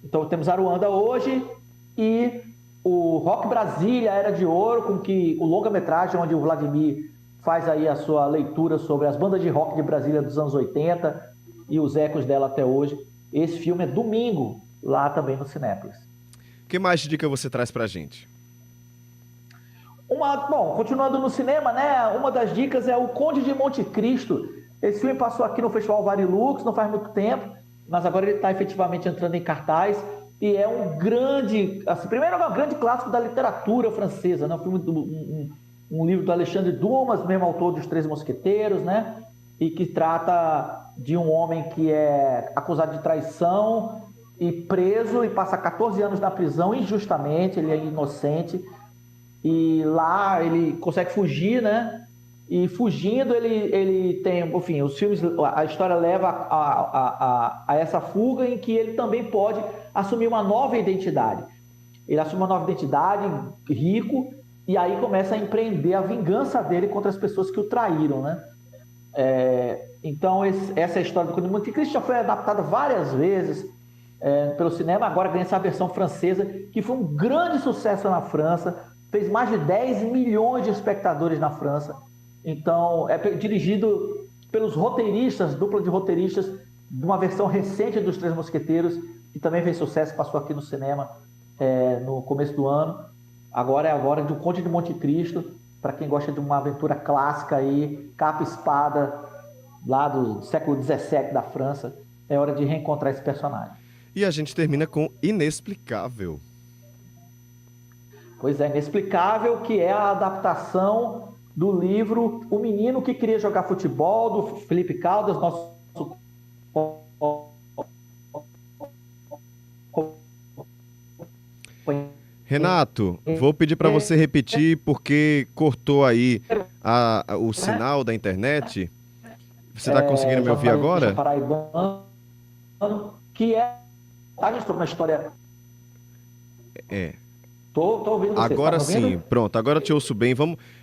Então, temos Aruanda hoje e o Rock Brasília, Era de Ouro, com que o longa-metragem onde o Vladimir faz aí a sua leitura sobre as bandas de rock de Brasília dos anos 80 e os ecos dela até hoje. Esse filme é domingo, lá também no Cinépolis. Que mais de dica você traz pra gente? Bom, continuando no cinema, né? Uma das dicas é O Conde de Monte Cristo. Esse filme passou aqui no Festival Varilux, não faz muito tempo, mas agora ele está efetivamente entrando em cartaz. E é um grande... primeiro é um grande clássico da literatura francesa, né? Um livro do Alexandre Dumas, mesmo autor dos Três Mosqueteiros, né? E que trata de um homem que é acusado de traição e preso e passa 14 anos na prisão injustamente, ele é inocente. E lá ele consegue fugir, né? E fugindo ele tem, enfim, os filmes, a história leva a essa fuga em que ele também pode assumir uma nova identidade. Ele assume uma nova identidade, rico, e aí começa a empreender a vingança dele contra as pessoas que o traíram, né? Então essa é a história do Conde de Monte Cristo, já foi adaptada várias vezes pelo cinema, agora ganha essa versão francesa, que foi um grande sucesso na França, fez mais de 10 milhões de espectadores na França. Então, é dirigido pelos roteiristas, dupla de roteiristas, de uma versão recente dos Três Mosqueteiros, que também fez sucesso, passou aqui no cinema no começo do ano. Agora é a hora do Conde de Monte Cristo, para quem gosta de uma aventura clássica aí, capa e espada, lá do século XVII da França, é hora de reencontrar esse personagem. E a gente termina com Inexplicável. Pois é, Inexplicável, que é a adaptação do livro O Menino que Queria Jogar Futebol, do Felipe Caldas, nosso... Renato, vou pedir para você repetir porque cortou aí o sinal da internet. Você está conseguindo me ouvir agora? Paraibano, que é uma história... Tô ouvindo você. Agora tá sim, pronto, agora eu te ouço bem.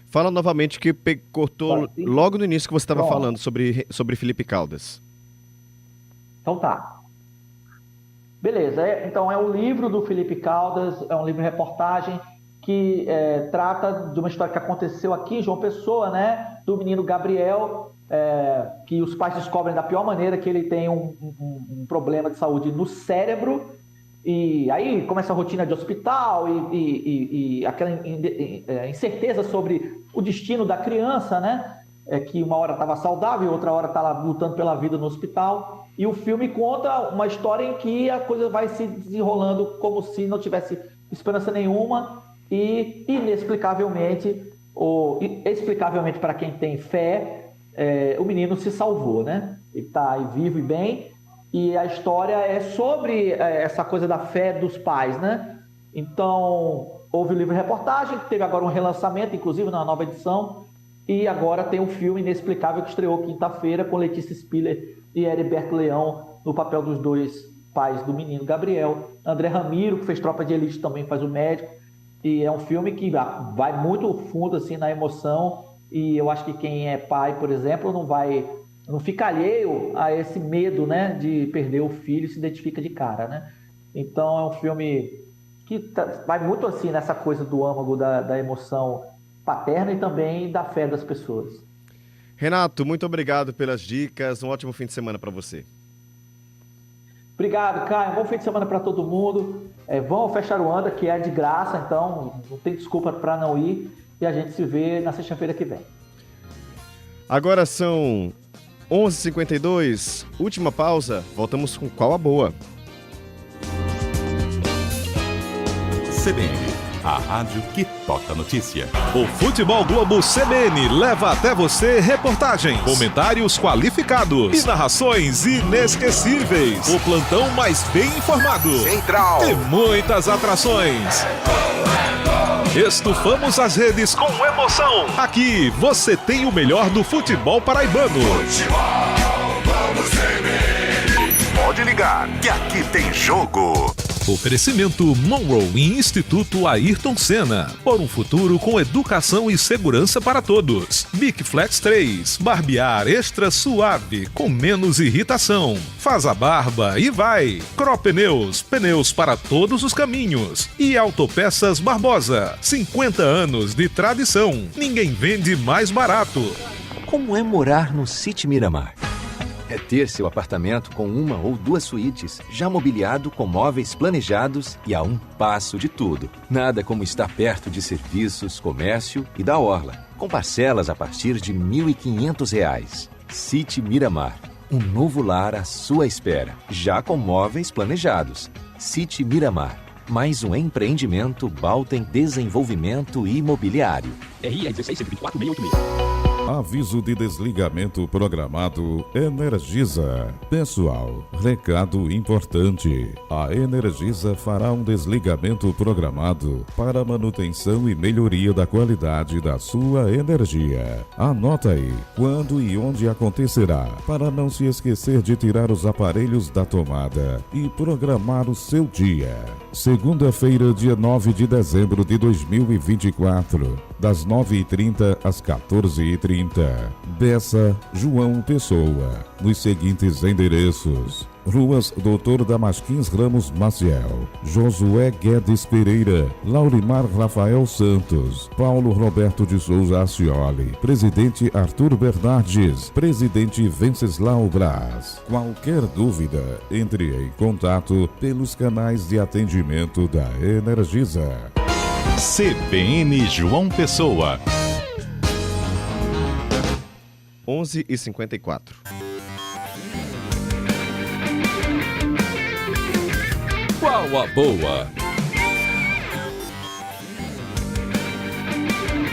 Fala novamente que cortou logo no início que você estava falando sobre Felipe Caldas. Então tá. Beleza, então é o livro do Felipe Caldas, é um livro-reportagem que trata de uma história que aconteceu aqui em João Pessoa, né? Do menino Gabriel, que os pais descobrem da pior maneira que ele tem um problema de saúde no cérebro. E aí começa a rotina de hospital e aquela incerteza sobre o destino da criança, né? Que uma hora estava saudável e outra hora está lá lutando pela vida no hospital. E o filme conta uma história em que a coisa vai se desenrolando como se não tivesse esperança nenhuma e inexplicavelmente, ou explicavelmente para quem tem fé, o menino se salvou, né? Ele está aí vivo e bem. E a história é sobre essa coisa da fé dos pais, né? Então, houve o livro-reportagem, que teve agora um relançamento, inclusive na nova edição, e agora tem um filme Inexplicável que estreou quinta-feira com Letícia Spiller e Heriberto Leão no papel dos dois pais do menino Gabriel. André Ramiro, que fez Tropa de Elite, também faz o médico. E é um filme que vai muito fundo assim, na emoção, e eu acho que quem é pai, por exemplo, não fica alheio a esse medo, né, de perder o filho e se identifica de cara, né? Então é um filme que vai muito assim nessa coisa do âmago da emoção paterna e também da fé das pessoas. Renato, muito obrigado pelas dicas, um ótimo fim de semana para você. Obrigado, Caio, um bom fim de semana para todo mundo. Vão ao Festa Aruanda, que é de graça, então não tem desculpa para não ir, e a gente se vê na sexta-feira que vem. Agora são 11h52, última pausa, voltamos com Qual a Boa? CBN, a rádio que toca notícia. O Futebol Globo CBN leva até você reportagens, comentários qualificados e narrações inesquecíveis. O plantão mais bem informado. Central. E muitas atrações. Estufamos as redes com emoção. Aqui você tem o melhor do futebol paraibano. Futebol Globo CBN. Pode ligar, que aqui tem jogo. Oferecimento Monroe e Instituto Ayrton Senna. Por um futuro com educação e segurança para todos. Bic Flex 3. Barbear extra suave, com menos irritação. Faz a barba e vai. Cro Pneus. Pneus para todos os caminhos. E Autopeças Barbosa. 50 anos de tradição. Ninguém vende mais barato. Como é morar no City Miramar? É ter seu apartamento com uma ou duas suítes, já mobiliado com móveis planejados e a um passo de tudo. Nada como estar perto de serviços, comércio e da orla, com parcelas a partir de R$ 1.500. City Miramar, um novo lar à sua espera, já com móveis planejados. City Miramar, mais um empreendimento Baltem Desenvolvimento Imobiliário. RI 16124-686. Aviso de desligamento programado Energisa. Pessoal, recado importante. A Energisa fará um desligamento programado para manutenção e melhoria da qualidade da sua energia. Anota aí quando e onde acontecerá, para não se esquecer de tirar os aparelhos da tomada e programar o seu dia. Segunda-feira, dia 9 de dezembro de 2024, das 9h30 às 14h30. Bessa, João Pessoa, nos seguintes endereços: Ruas Doutor Damasquins Ramos Maciel, Josué Guedes Pereira, Laurimar Rafael Santos, Paulo Roberto de Souza Ascioli, Presidente Arthur Bernardes, Presidente Venceslau Braz. Qualquer dúvida, entre em contato pelos canais de atendimento da Energisa. CBN João Pessoa. 11h54. Qual a boa?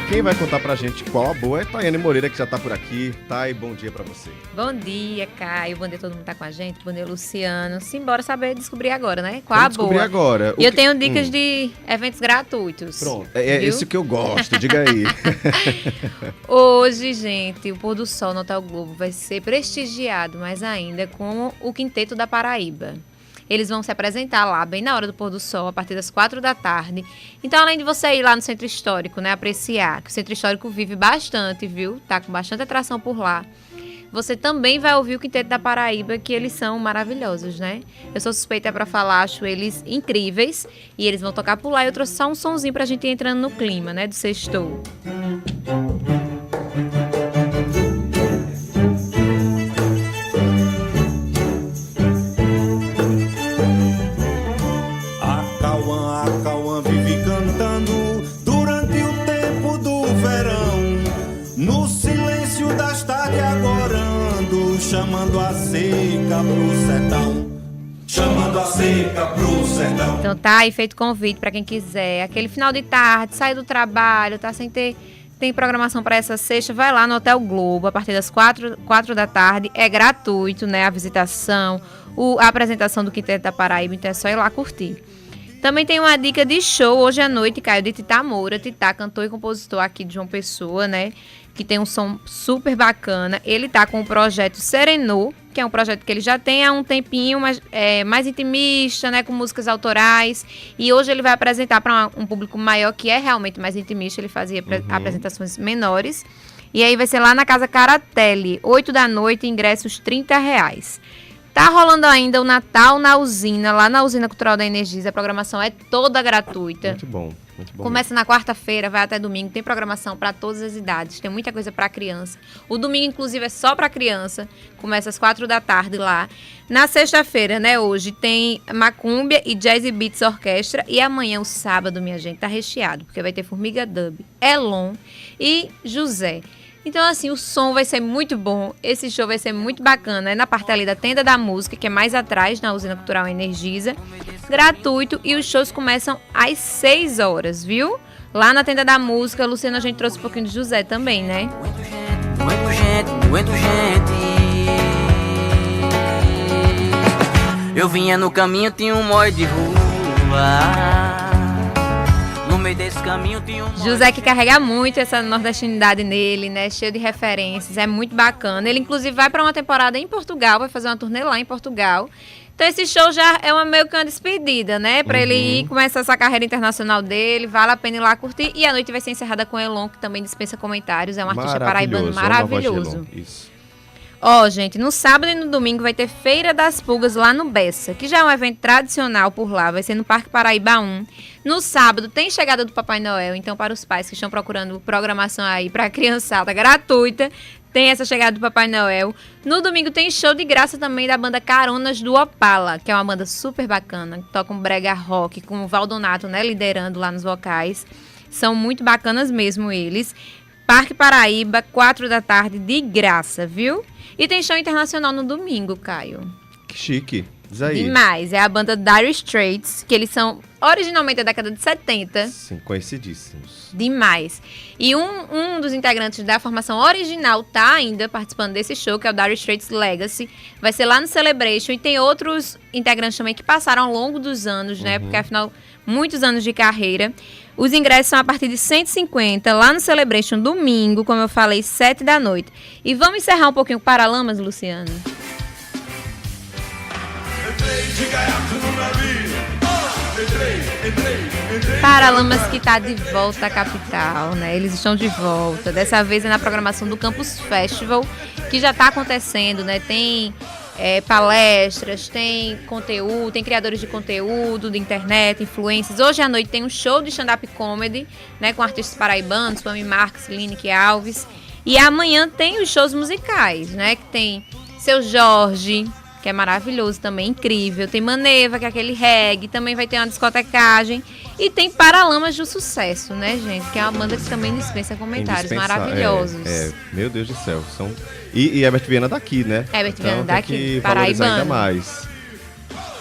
Quem vai contar pra gente qual a boa é Tayane Moreira, que já tá por aqui. Thay, bom dia pra você. Bom dia, Caio. Bom dia, todo mundo que tá com a gente. Bom dia, Luciano. Simbora saber descobrir agora, né? Qual a boa? Descobrir agora. E eu tenho dicas de eventos gratuitos. Pronto. É isso que eu gosto. Diga aí. Hoje, gente, o pôr do sol no Hotel Globo vai ser prestigiado mais ainda com o Quinteto da Paraíba. Eles vão se apresentar lá bem na hora do pôr do sol, a partir das 4 da tarde. Então, além de você ir lá no Centro Histórico, né, apreciar, que o Centro Histórico vive bastante, viu? Tá com bastante atração por lá. você também vai ouvir o Quinteto da Paraíba, que eles são maravilhosos, né? Eu sou suspeita pra falar, acho eles incríveis. E eles vão tocar por lá. Eu trouxe só um sonzinho pra gente ir entrando no clima, né? Do sextou. A Cauã vive cantando durante o tempo do verão, no silêncio das tardes agorando, chamando a seca pro sertão. Chamando a seca pro sertão. Então tá aí feito convite pra quem quiser. Aquele final de tarde, sai do trabalho, tá sem ter... Tem programação para essa sexta, vai lá no Hotel Globo, a partir das 4 da tarde. É gratuito, né? A visitação, a apresentação do Quinteto da Paraíba, então é só ir lá curtir. Também tem uma dica de show hoje à noite, Caio, de Tita Moura. Tita, cantor e compositor aqui de João Pessoa, né? Que tem um som super bacana. Ele tá com o projeto Serenô, que é um projeto que ele já tem há um tempinho, mas mais intimista, né? Com músicas autorais. E hoje ele vai apresentar para um público maior, que é realmente mais intimista. Ele fazia apresentações menores. E aí vai ser lá na Casa Caratelli, 8 da noite, ingressos R$30. Tá rolando ainda o Natal na Usina, lá na Usina Cultural da Energisa. A programação é toda gratuita. Muito bom, muito bom. Começa na quarta-feira, vai até domingo. Tem programação para todas as idades. Tem muita coisa para criança. O domingo, inclusive, é só para criança. Começa às 4 da tarde lá. Na sexta-feira, né, hoje, tem Macúmbia e Jazz Beats Orquestra. E amanhã, o sábado, minha gente, tá recheado. Porque vai ter Formiga Dub, Elon e José. Então, assim, o som vai ser muito bom, esse show vai ser muito bacana. É na parte ali da Tenda da Música, que é mais atrás, na Usina Cultural Energisa. Gratuito, e os shows começam às 6 horas, viu? Lá na Tenda da Música, Luciana, a gente trouxe um pouquinho de José também, né? Muito gente. Eu vinha no caminho, tinha um mói de rua. Desse caminho tinha um... José, que carrega muito essa nordestinidade nele, né? Cheio de referências, é muito bacana. Ele, inclusive, vai para uma temporada em Portugal, vai fazer uma turnê lá em Portugal. Então, esse show já é meio que uma despedida, né? Para ele ir começar essa carreira internacional dele, vale a pena ir lá curtir. E a noite vai ser encerrada com Elon, que também dispensa comentários, é um artista paraibano maravilhoso. Isso. Ó, gente, no sábado e no domingo vai ter Feira das Pulgas lá no Bessa, que já é um evento tradicional por lá, vai ser no Parque Paraíba 1. No sábado tem chegada do Papai Noel, então para os pais que estão procurando programação aí para a criançada gratuita, tem essa chegada do Papai Noel. No domingo tem show de graça também da banda Caronas do Opala, que é uma banda super bacana, que toca um brega rock, com o Valdonato, né, liderando lá nos vocais. São muito bacanas mesmo eles. Parque Paraíba, 4 da tarde, de graça, viu? E tem show internacional no domingo, Caio. Que chique. Diz aí. Demais. É a banda Dire Straits, que eles são originalmente da década de 70. Sim, conhecidíssimos. Demais. E um dos integrantes da formação original tá ainda participando desse show, que é o Dire Straits Legacy. Vai ser lá no Celebration. E tem outros integrantes também que passaram ao longo dos anos, né? Porque, afinal, muitos anos de carreira. Os ingressos são a partir de 150, lá no Celebration, domingo, como eu falei, 7 da noite. E vamos encerrar um pouquinho com Paralamas, Luciano? Paralamas que tá de volta à capital, né? Eles estão de volta. Dessa vez é na programação do Campus Festival, que já tá acontecendo, né? Tem palestras, tem conteúdo, tem criadores de conteúdo, de internet, influencers. Hoje à noite tem um show de stand-up comedy, né? Com artistas paraibanos, Pami Marques, Lineker Alves. E amanhã tem os shows musicais, né? Que tem Seu Jorge, que é maravilhoso também, incrível. Tem Maneva, que é aquele reggae. Também vai ter uma discotecagem. E tem Paralamas do Sucesso, né, gente? Que é uma banda que também dispensa comentários maravilhosos. Meu Deus do céu. E Herbert Viana daqui, né? Herbert Viana daqui, tem que valorizar ainda mais.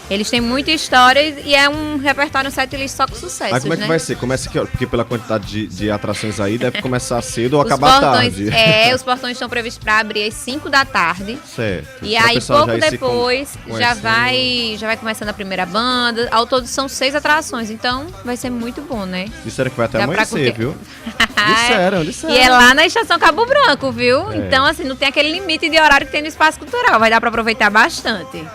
Eles têm muita história e é um repertório, um setlist só com sucesso. Mas como é que vai ser? Começa aqui, porque pela quantidade de atrações aí, deve começar cedo ou acabar tarde. Os portões estão previstos para abrir às 5 da tarde. Certo. E aí, pouco depois, já vai começando a primeira banda. Ao todo são 6 atrações, então vai ser muito bom, né? Disseram que vai até amanhecer, viu? Disseram. E é lá na Estação Cabo Branco, viu? Então, assim, não tem aquele limite de horário que tem no Espaço Cultural. Vai dar para aproveitar bastante.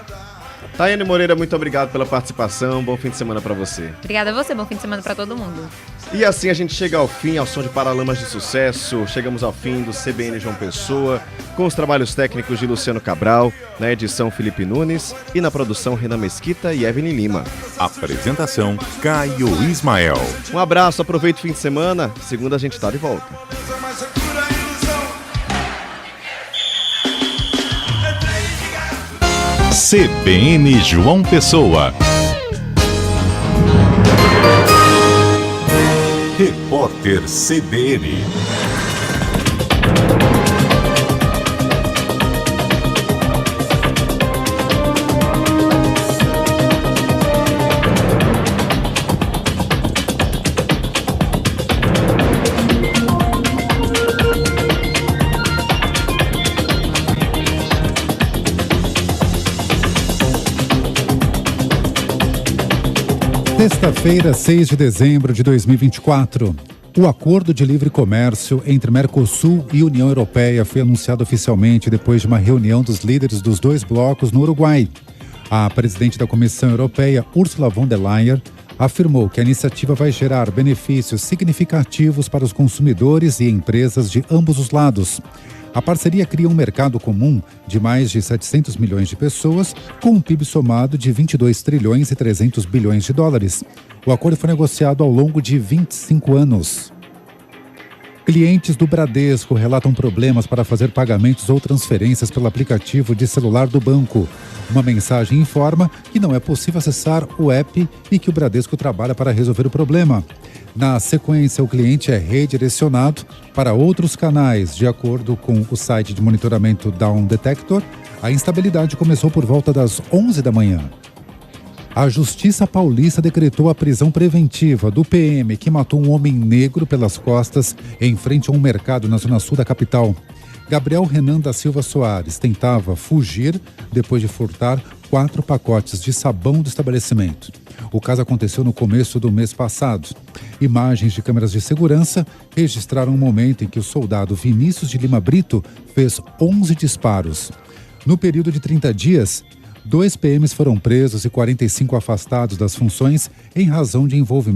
Tayane Moreira, muito obrigado pela participação. Bom fim de semana para você. Obrigada a você, bom fim de semana para todo mundo. E assim a gente chega ao fim, ao som de Paralamas de Sucesso. Chegamos ao fim do CBN João Pessoa, com os trabalhos técnicos de Luciano Cabral, na edição Felipe Nunes e na produção Renan Mesquita e Evelyn Lima. Apresentação Caio Ismael. Um abraço, aproveite o fim de semana. Segunda a gente tá de volta. CBN João Pessoa. Repórter CBN. Sexta-feira, 6 de dezembro de 2024. O Acordo de Livre Comércio entre Mercosul e União Europeia foi anunciado oficialmente depois de uma reunião dos líderes dos dois blocos no Uruguai. A presidente da Comissão Europeia, Ursula von der Leyen, afirmou que a iniciativa vai gerar benefícios significativos para os consumidores e empresas de ambos os lados. A parceria cria um mercado comum de mais de 700 milhões de pessoas, com um PIB somado de 22 trilhões e 300 bilhões de dólares. O acordo foi negociado ao longo de 25 anos. Clientes do Bradesco relatam problemas para fazer pagamentos ou transferências pelo aplicativo de celular do banco. Uma mensagem informa que não é possível acessar o app e que o Bradesco trabalha para resolver o problema. Na sequência, o cliente é redirecionado para outros canais. De acordo com o site de monitoramento Down Detector, a instabilidade começou por volta das 11 da manhã. A Justiça Paulista decretou a prisão preventiva do PM que matou um homem negro pelas costas em frente a um mercado na zona sul da capital. Gabriel Renan da Silva Soares tentava fugir depois de furtar 4 pacotes de sabão do estabelecimento. O caso aconteceu no começo do mês passado. Imagens de câmeras de segurança registraram o momento em que o soldado Vinícius de Lima Brito fez 11 disparos. No período de 30 dias, 2 PMs foram presos e 45 afastados das funções em razão de envolvimento